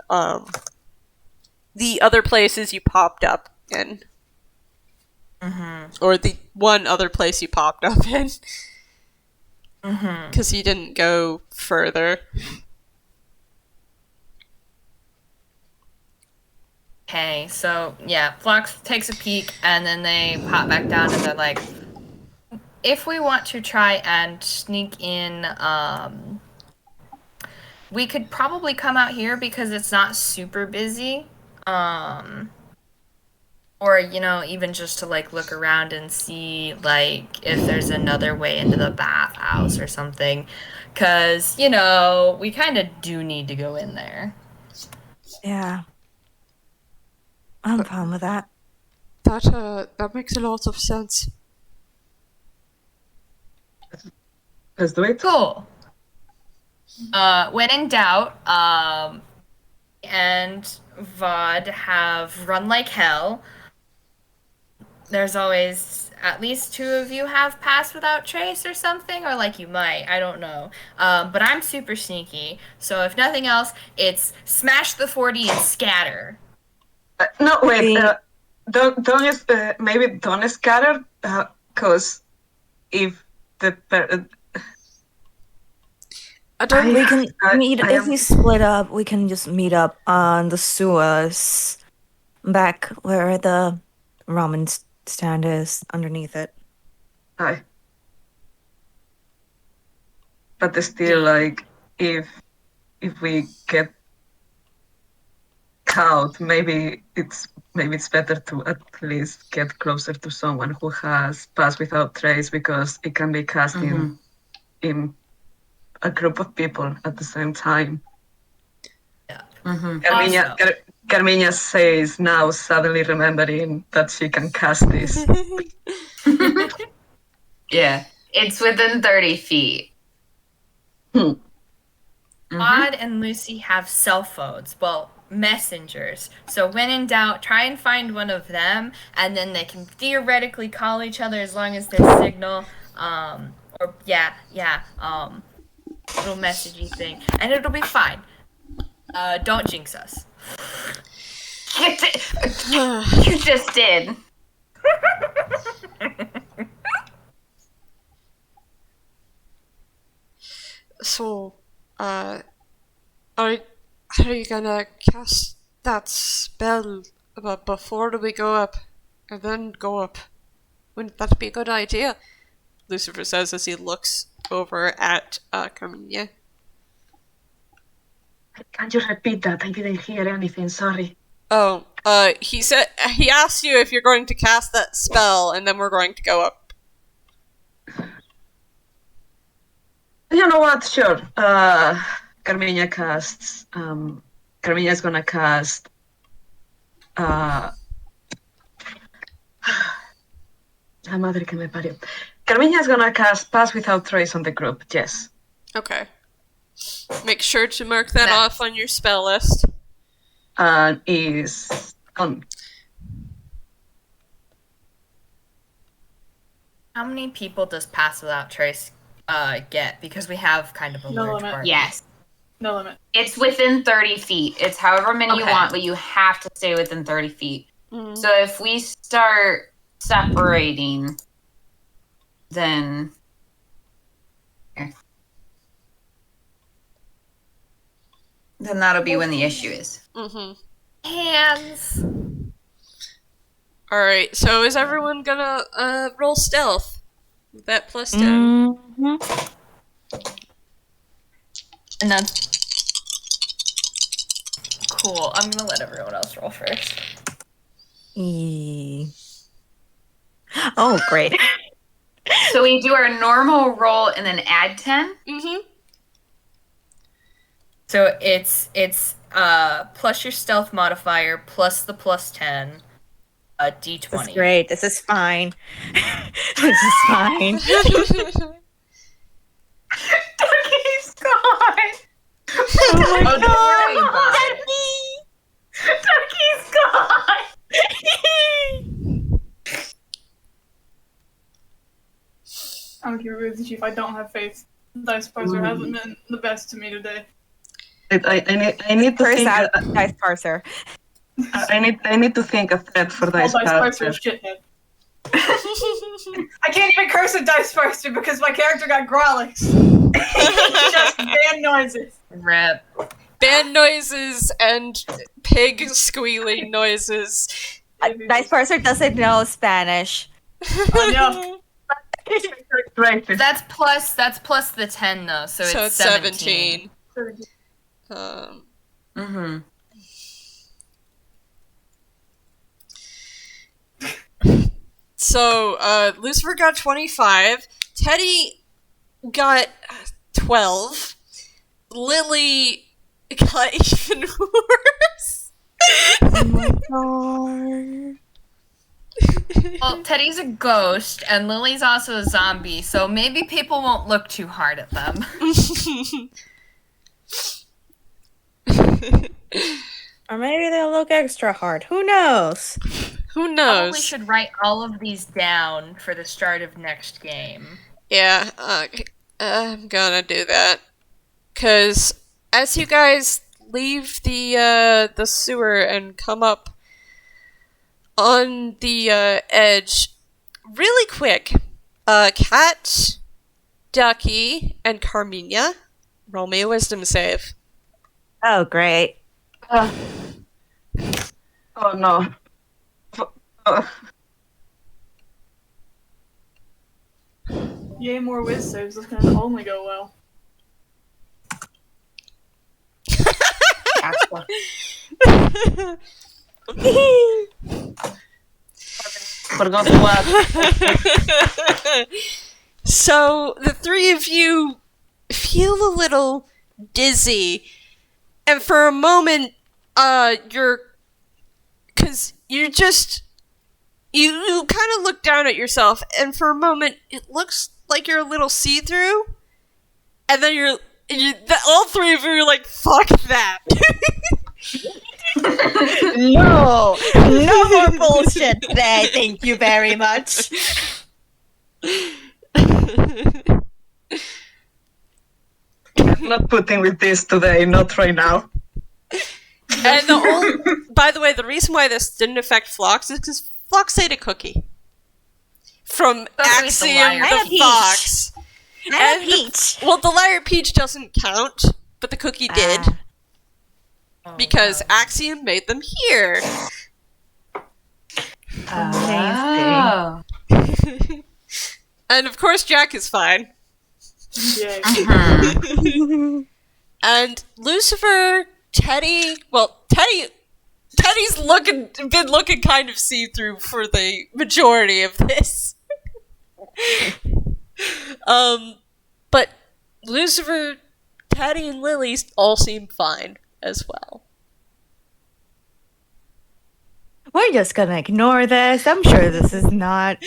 Speaker 1: the other places you popped up in. Or the one other place you popped up in. Because you didn't go further.
Speaker 2: Okay, so yeah, Phlox takes a peek and then they pop back down and they're like, if we want to try and sneak in, we could probably come out here because it's not super busy. Or, even just to, look around and see, if there's another way into the bathhouse or something. Because, we kind of do need to go in there.
Speaker 4: Yeah. I'm fine with that.
Speaker 1: That makes a lot of sense.
Speaker 5: Let's do it.
Speaker 2: Cool. When in doubt, and Vod have run like hell. There's always at least 2 of you have passed without trace or something, or you might, I don't know. But I'm super sneaky, so if nothing else, it's smash the 40 and scatter.
Speaker 5: No, wait. Maybe don't scatter, because if the
Speaker 4: We can meet if we split up. We can just meet up on the sewers, back where the ramen stand is, underneath it.
Speaker 5: Aye. But still, if we get caught, maybe it's better to at least get closer to someone who has passed without trace, because it can be cast in a group of people at the same time.
Speaker 2: Yeah.
Speaker 5: Carmiña says now, suddenly remembering that she can cast this.
Speaker 3: Yeah, it's within 30 feet.
Speaker 2: Odd and Lucy have cell phones. Well, messengers. So when in doubt, try and find one of them, and then they can theoretically call each other as long as there's signal. Little messagey thing, and it'll be fine. Don't jinx us.
Speaker 3: You just did.
Speaker 1: So, are you gonna cast that spell before we go up, and then go up? Wouldn't that be a good idea? Lucifer says as he looks over at Carmiña.
Speaker 5: Can you repeat that? I didn't hear anything, sorry.
Speaker 1: Oh, he asked you if you're going to cast that spell, and then we're going to go up.
Speaker 5: You know what? Sure. Carmiña casts. Carmiña's gonna cast. La madre que me parió. Carmiña's gonna cast Pass Without Trace on the group. Yes.
Speaker 1: Okay. Make sure to mark that off on your spell list.
Speaker 5: Is on.
Speaker 2: How many people does Pass Without Trace get? Because we have kind of a
Speaker 6: No
Speaker 2: large
Speaker 6: limit.
Speaker 2: party.
Speaker 3: Yes.
Speaker 6: No limit.
Speaker 3: It's within 30 feet. It's however many you
Speaker 2: Okay.
Speaker 3: want, but you have to stay within 30 feet.
Speaker 1: Mm.
Speaker 3: So if we start separating, then... Then that'll be when the issue is.
Speaker 1: Mm-hmm.
Speaker 2: Hands.
Speaker 1: Alright, so is everyone gonna roll stealth? With that plus 10?
Speaker 4: Mm-hmm.
Speaker 2: And that's cool. I'm gonna let everyone else roll first.
Speaker 4: Oh, great.
Speaker 3: So we do our normal roll and then add 10?
Speaker 1: Mm-hmm.
Speaker 2: So it's plus your stealth modifier plus the plus 10, d20.
Speaker 4: This is great. This is fine. This is fine.
Speaker 3: Ducky's gone!
Speaker 4: Oh my god!
Speaker 3: Ducky's gone!
Speaker 6: I'm curious, Chief. I don't have faith. Dice Parser hasn't been the best to me today.
Speaker 5: I need to
Speaker 4: Curse
Speaker 5: think.
Speaker 4: out Dice Parser.
Speaker 5: I need to think a threat for Dice
Speaker 6: Dice Parser
Speaker 5: Parser.
Speaker 6: is shithead. I can't even curse a Dice Parser because my character got Growlix. Just bad noises.
Speaker 3: Rip.
Speaker 1: Band noises and pig squealing noises.
Speaker 4: Dice Parser doesn't know Spanish.
Speaker 6: No.
Speaker 5: Right.
Speaker 2: That's plus the 10 though, so it's 17.
Speaker 3: Mm-hmm.
Speaker 1: So, Lucifer got 25. Teddy got 12. Lily got even worse.
Speaker 4: Oh my god.
Speaker 2: Well, Teddy's a ghost, and Lily's also a zombie, so maybe people won't look too hard at them.
Speaker 4: Or maybe they'll look extra hard. Who knows?
Speaker 1: Who
Speaker 2: Probably
Speaker 1: knows?
Speaker 2: should write all of these down for the start of next game.
Speaker 1: Yeah, I'm gonna do that. 'Cause as you guys leave the sewer and come up on the edge, really quick, Cat, Ducky, and Carmiña, roll me a wisdom save.
Speaker 4: Oh, great.
Speaker 5: Oh no.
Speaker 6: Yay, more whiz saves. This can only go well.
Speaker 5: Forgot what?
Speaker 1: So, the three of you feel a little dizzy, and for a moment, because you kind of look down at yourself, and for a moment, it looks like you're a little see-through, and then all three of you are like, fuck that.
Speaker 4: No more bullshit today. Thank you very much.
Speaker 5: I'm not putting with this today, not right now.
Speaker 1: And by the way, the reason why this didn't affect Phlox is because Phlox ate a cookie. From Axiom
Speaker 2: liar.
Speaker 1: the Fox.
Speaker 4: And a peach.
Speaker 1: Well, the liar peach doesn't count, but the cookie did. Because Axiom made them here.
Speaker 4: Amazing.
Speaker 1: And of course, Jack is fine.
Speaker 6: Yay.
Speaker 1: And Lucifer, Teddy's been looking kind of see-through for the majority of this. But Lucifer, Teddy, and Lily all seem fine as well.
Speaker 4: We're just gonna ignore this. I'm sure this is not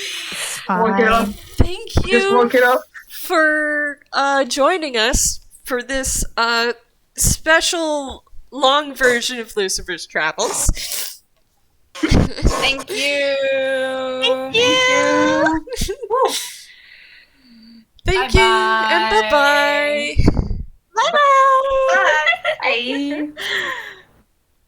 Speaker 5: Work it up.
Speaker 4: fine.
Speaker 1: Thank
Speaker 5: Just
Speaker 1: you
Speaker 5: work it up.
Speaker 1: for joining us for this special long version of Lucifer's Travels.
Speaker 2: Thank you!
Speaker 1: Thank you, and bye-bye.
Speaker 4: Bye bye.
Speaker 2: Bye!